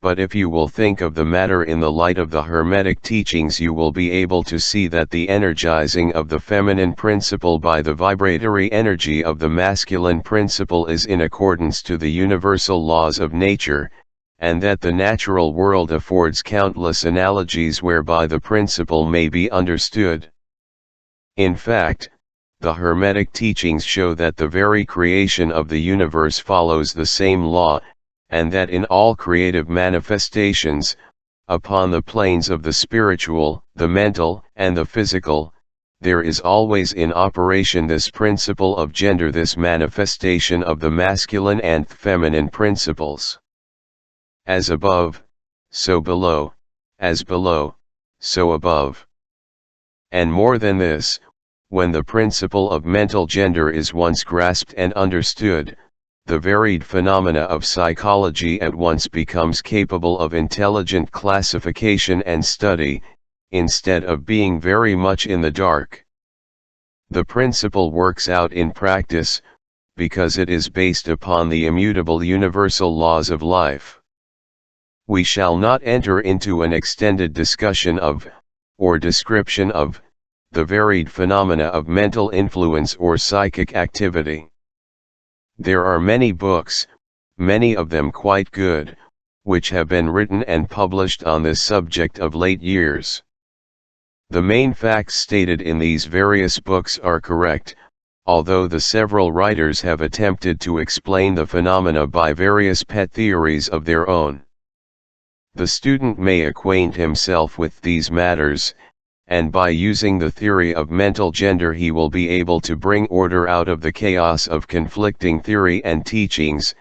Speaker 1: But if you will think of the matter in the light of the Hermetic teachings, you will be able to see that the energizing of the feminine principle by the vibratory energy of the masculine principle is in accordance to the universal laws of nature, and that the natural world affords countless analogies whereby the principle may be understood. In fact, the Hermetic teachings show that the very creation of the universe follows the same law, and that in all creative manifestations, upon the planes of the spiritual, the mental, and the physical, there is always in operation this principle of gender, this manifestation of the masculine and feminine principles. As above, so below; as below, so above. And more than this, when the principle of mental gender is once grasped and understood, the varied phenomena of psychology at once becomes capable of intelligent classification and study, instead of being very much in the dark. The principle works out in practice, because it is based upon the immutable universal laws of life. We shall not enter into an extended discussion of, or description of, the varied phenomena of mental influence or psychic activity. There are many books, many of them quite good, which have been written and published on this subject of late years. The main facts stated in these various books are correct, although the several writers have attempted to explain the phenomena by various pet theories of their own. The student may acquaint himself with these matters, and by using the theory of mental gender he will be able to bring order out of the chaos of conflicting theory and teachings,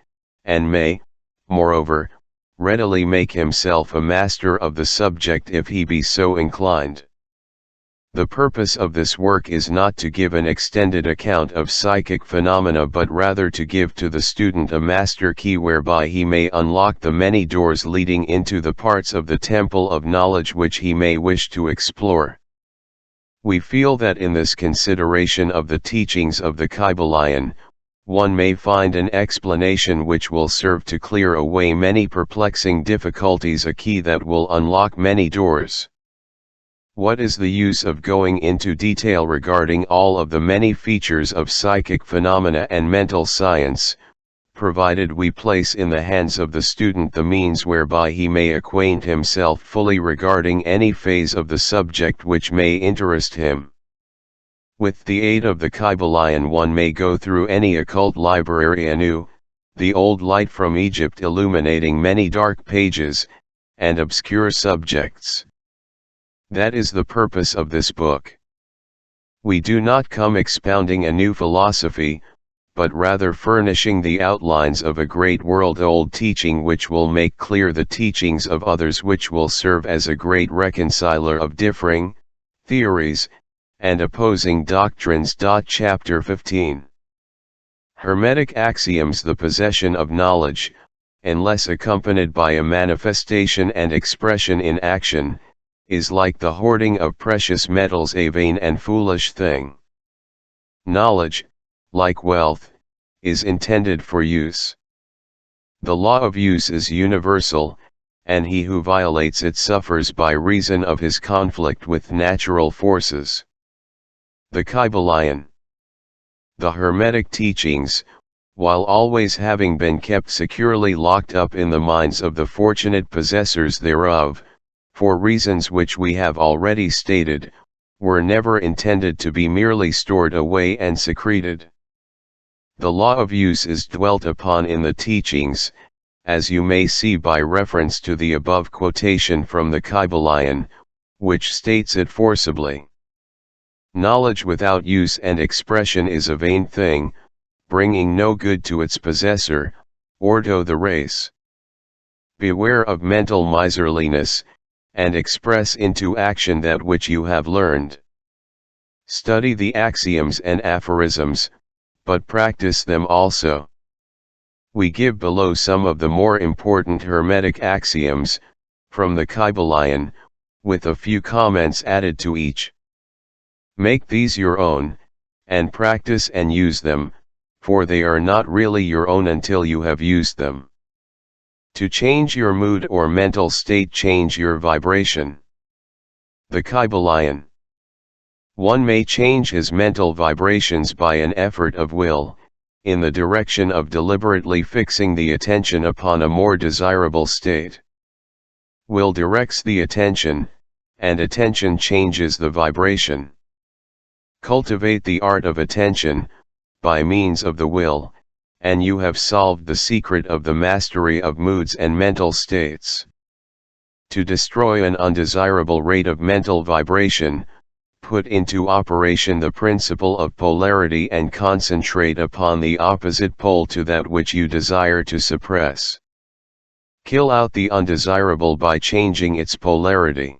Speaker 1: and may, moreover, readily make himself a master of the subject if he be so inclined. The purpose of this work is not to give an extended account of psychic phenomena, but rather to give to the student a master key whereby he may unlock the many doors leading into the parts of the temple of knowledge which he may wish to explore. We feel that in this consideration of the teachings of the Kybalion, one may find an explanation which will serve to clear away many perplexing difficulties, a key that will unlock many doors. What is the use of going into detail regarding all of the many features of psychic phenomena and mental science, provided we place in the hands of the student the means whereby he may acquaint himself fully regarding any phase of the subject which may interest him? With the aid of the Kybalion one may go through any occult library anew, the old light from Egypt illuminating many dark pages, and obscure subjects. That is the purpose of this book. We do not come expounding a new philosophy, but rather furnishing the outlines of a great world-old teaching which will make clear the teachings of others, which will serve as a great reconciler of differing theories and opposing doctrines. Chapter 15. Hermetic axioms. The possession of knowledge, unless accompanied by a manifestation and expression in action, is like the hoarding of precious metals, a vain and foolish thing. Knowledge, like wealth, is intended for use. The law of use is universal, and he who violates it suffers by reason of his conflict with natural forces. The Kybalion. The Hermetic teachings, while always having been kept securely locked up in the minds of the fortunate possessors thereof, for reasons which we have already stated, were never intended to be merely stored away and secreted. The law of use is dwelt upon in the teachings, as you may see by reference to the above quotation from the Kybalion, which states it forcibly. Knowledge without use and expression is a vain thing, bringing no good to its possessor, ordo the race. Beware of mental miserliness, and express into action that which you have learned. Study the axioms and aphorisms, but practice them also. We give below some of the more important Hermetic axioms, from the Kybalion, with a few comments added to each. Make these your own, and practice and use them, for they are not really your own until you have used them. To change your mood or mental state, change your vibration. The Kybalion. One may change his mental vibrations by an effort of will, in the direction of deliberately fixing the attention upon a more desirable state. Will directs the attention, and attention changes the vibration. Cultivate the art of attention, by means of the will, and you have solved the secret of the mastery of moods and mental states. To destroy an undesirable rate of mental vibration, put into operation the principle of polarity and concentrate upon the opposite pole to that which you desire to suppress. Kill out the undesirable by changing its polarity.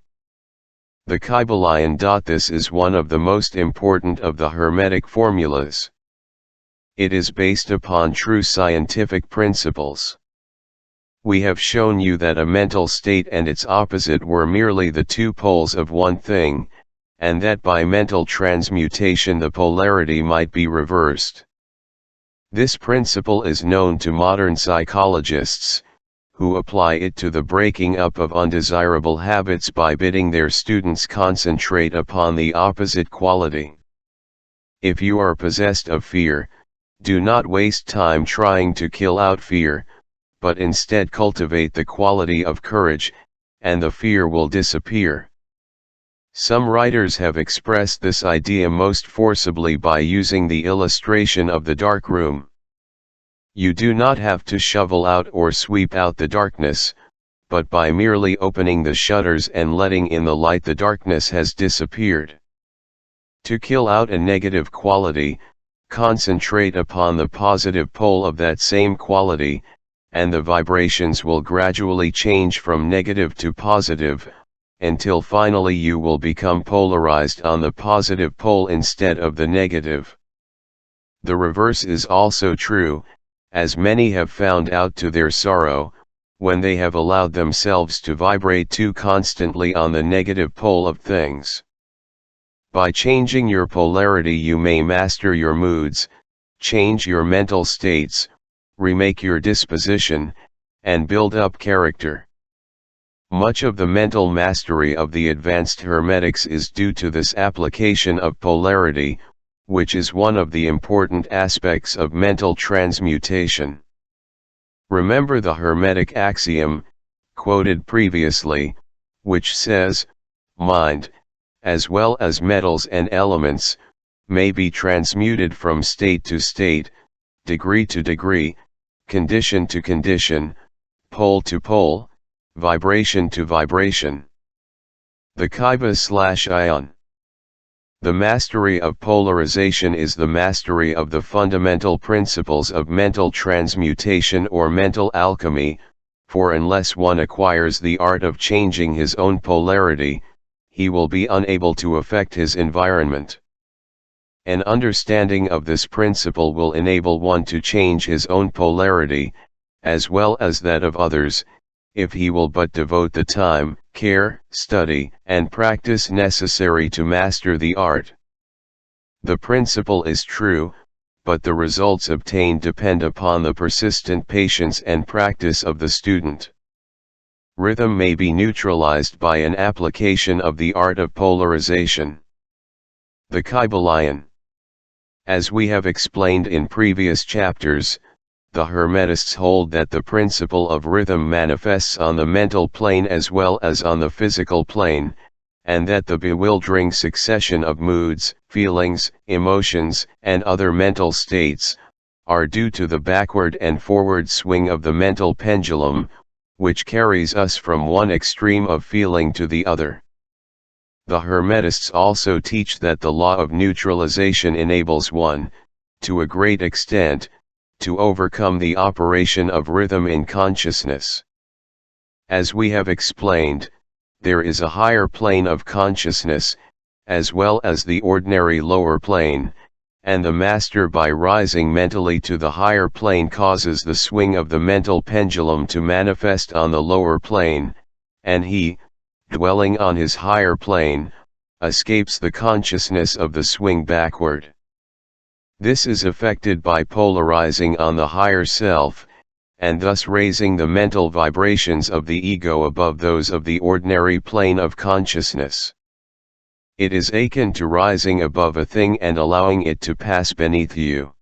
Speaker 1: The Kybalion. This is one of the most important of the Hermetic formulas. It is based upon true scientific principles. We have shown you that a mental state and its opposite were merely the two poles of one thing, and that by mental transmutation the polarity might be reversed. This principle is known to modern psychologists, who apply it to the breaking up of undesirable habits by bidding their students concentrate upon the opposite quality. If you are possessed of fear, do not waste time trying to kill out fear, but instead cultivate the quality of courage, and the fear will disappear. Some writers have expressed this idea most forcibly by using the illustration of the dark room. You do not have to shovel out or sweep out the darkness, but by merely opening the shutters and letting in the light, the darkness has disappeared. To kill out a negative quality, concentrate upon the positive pole of that same quality, and the vibrations will gradually change from negative to positive, until finally you will become polarized on the positive pole instead of the negative. The reverse is also true, as many have found out to their sorrow, when they have allowed themselves to vibrate too constantly on the negative pole of things. By changing your polarity you may master your moods, change your mental states, remake your disposition, and build up character. Much of the mental mastery of the advanced Hermetics is due to this application of polarity, which is one of the important aspects of mental transmutation. Remember the Hermetic axiom, quoted previously, which says, mind, as well as metals and elements, may be transmuted from state to state, degree to degree, condition to condition, pole to pole, vibration to vibration. The Kybalion. The mastery of polarization is the mastery of the fundamental principles of mental transmutation or mental alchemy, for unless one acquires the art of changing his own polarity, he will be unable to affect his environment. An understanding of this principle will enable one to change his own polarity, as well as that of others, if he will but devote the time, care, study, and practice necessary to master the art. The principle is true, but the results obtained depend upon the persistent patience and practice of the student. Rhythm may be neutralized by an application of the art of polarization. The Kybalion. As we have explained in previous chapters, the Hermetists hold that the principle of rhythm manifests on the mental plane as well as on the physical plane, and that the bewildering succession of moods, feelings, emotions, and other mental states, are due to the backward and forward swing of the mental pendulum, which carries us from one extreme of feeling to the other. The Hermetists also teach that the law of neutralization enables one, to a great extent, to overcome the operation of rhythm in consciousness. As we have explained, there is a higher plane of consciousness, as well as the ordinary lower plane, and the master by rising mentally to the higher plane causes the swing of the mental pendulum to manifest on the lower plane, and he, dwelling on his higher plane, escapes the consciousness of the swing backward. This is effected by polarizing on the higher self, and thus raising the mental vibrations of the ego above those of the ordinary plane of consciousness. It is akin to rising above a thing and allowing it to pass beneath you.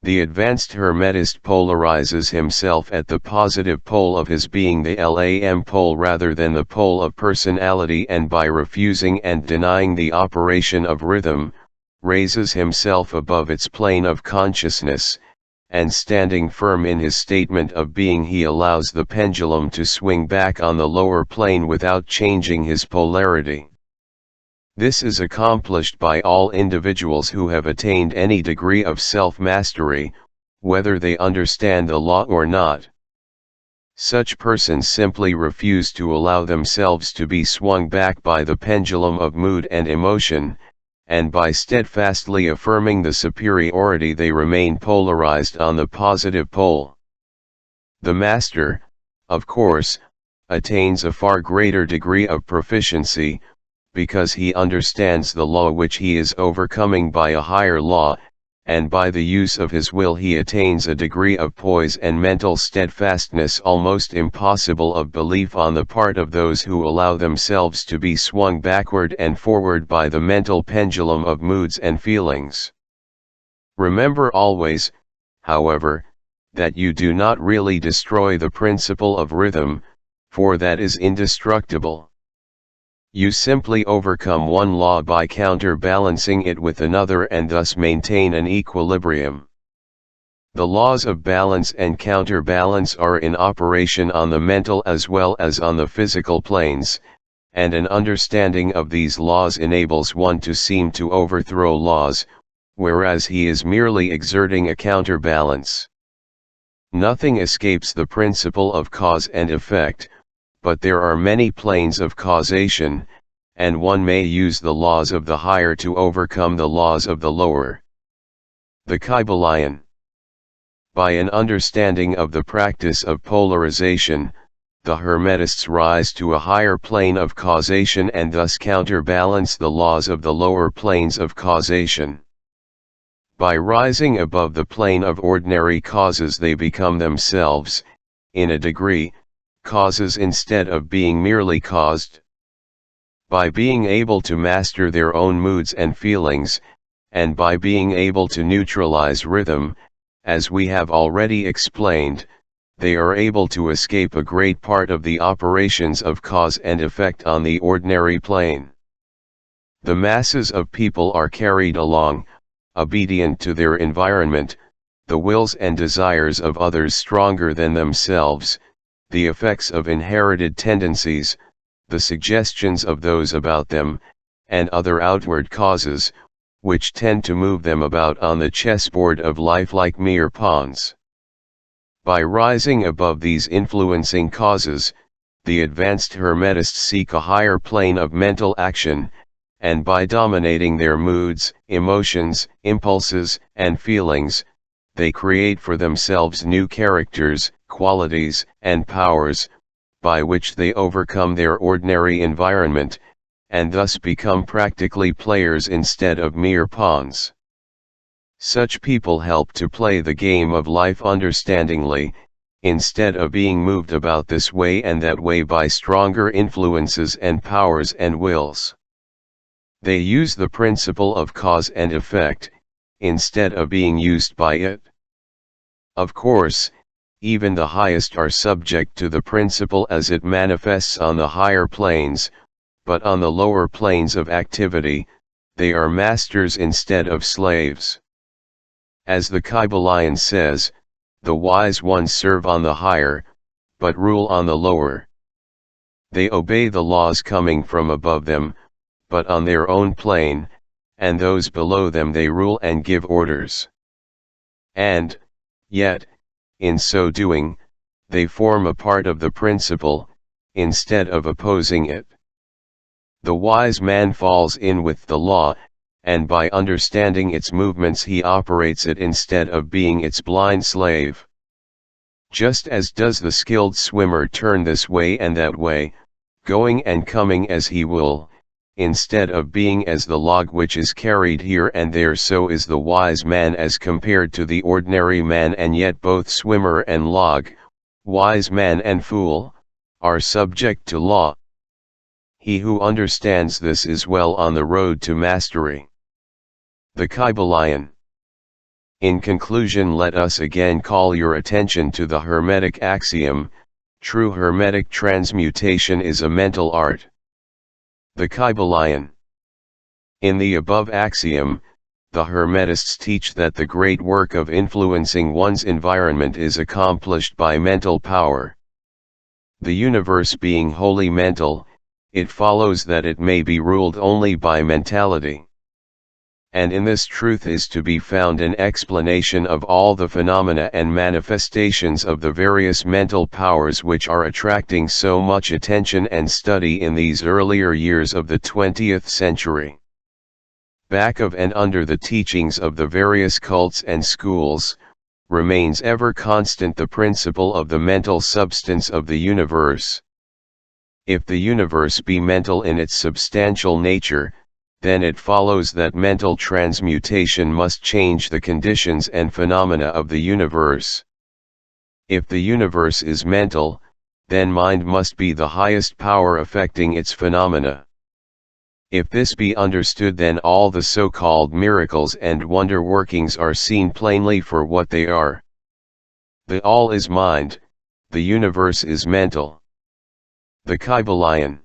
Speaker 1: The advanced Hermetist polarizes himself at the positive pole of his being, the LAM pole, rather than the pole of personality, and by refusing and denying the operation of rhythm, raises himself above its plane of consciousness, and standing firm in his statement of being, he allows the pendulum to swing back on the lower plane without changing his polarity. This is accomplished by all individuals who have attained any degree of self-mastery, whether they understand the law or not. Such persons simply refuse to allow themselves to be swung back by the pendulum of mood and emotion, and by steadfastly affirming the superiority they remain polarized on the positive pole. The master, of course, attains a far greater degree of proficiency, because he understands the law which he is overcoming by a higher law, and by the use of his will he attains a degree of poise and mental steadfastness almost impossible of belief on the part of those who allow themselves to be swung backward and forward by the mental pendulum of moods and feelings. Remember always, however, that you do not really destroy the principle of rhythm, for that is indestructible. You simply overcome one law by counterbalancing it with another and thus maintain an equilibrium. The laws of balance and counterbalance are in operation on the mental as well as on the physical planes, and an understanding of these laws enables one to seem to overthrow laws, whereas he is merely exerting a counterbalance. Nothing escapes the principle of cause and effect, but there are many planes of causation, and one may use the laws of the higher to overcome the laws of the lower. The Kybalion. By an understanding of the practice of polarization, the Hermetists rise to a higher plane of causation and thus counterbalance the laws of the lower planes of causation. By rising above the plane of ordinary causes they become themselves, in a degree, causes instead of being merely caused. By being able to master their own moods and feelings, and by being able to neutralize rhythm, as we have already explained, they are able to escape a great part of the operations of cause and effect on the ordinary plane. The masses of people are carried along, obedient to their environment, the wills and desires of others stronger than themselves, the effects of inherited tendencies, the suggestions of those about them, and other outward causes, which tend to move them about on the chessboard of life like mere pawns. By rising above these influencing causes, the advanced Hermetists seek a higher plane of mental action, and by dominating their moods, emotions, impulses, and feelings, they create for themselves new characters, qualities, and powers, by which they overcome their ordinary environment, and thus become practically players instead of mere pawns. Such people help to play the game of life understandingly, instead of being moved about this way and that way by stronger influences and powers and wills. They use the principle of cause and effect, instead of being used by it. Of course, even the highest are subject to the principle as it manifests on the higher planes, but on the lower planes of activity, they are masters instead of slaves. As the Kybalion says, the wise ones serve on the higher, but rule on the lower. They obey the laws coming from above them, but on their own plane, and those below them they rule and give orders. And, yet, in so doing, they form a part of the principle, instead of opposing it. The wise man falls in with the law, and by understanding its movements he operates it instead of being its blind slave. Just as does the skilled swimmer turn this way and that way, going and coming as he will, instead of being as the log which is carried here and there, so is the wise man as compared to the ordinary man, and yet both swimmer and log, wise man and fool, are subject to law. He who understands this is well on the road to mastery. The Kybalion. In conclusion, let us again call your attention to the Hermetic axiom: true Hermetic transmutation is a mental art. The Kybalion. In the above axiom, the Hermetists teach that the great work of influencing one's environment is accomplished by mental power. The universe being wholly mental, it follows that it may be ruled only by mentality. And in this truth is to be found an explanation of all the phenomena and manifestations of the various mental powers which are attracting so much attention and study in these earlier years of the 20th century. Back of and under the teachings of the various cults and schools, remains ever constant the principle of the mental substance of the universe. If the universe be mental in its substantial nature, then it follows that mental transmutation must change the conditions and phenomena of the universe. If the universe is mental, then mind must be the highest power affecting its phenomena. If this be understood, then all the so-called miracles and wonder workings are seen plainly for what they are. The all is mind, the universe is mental. The Kybalion.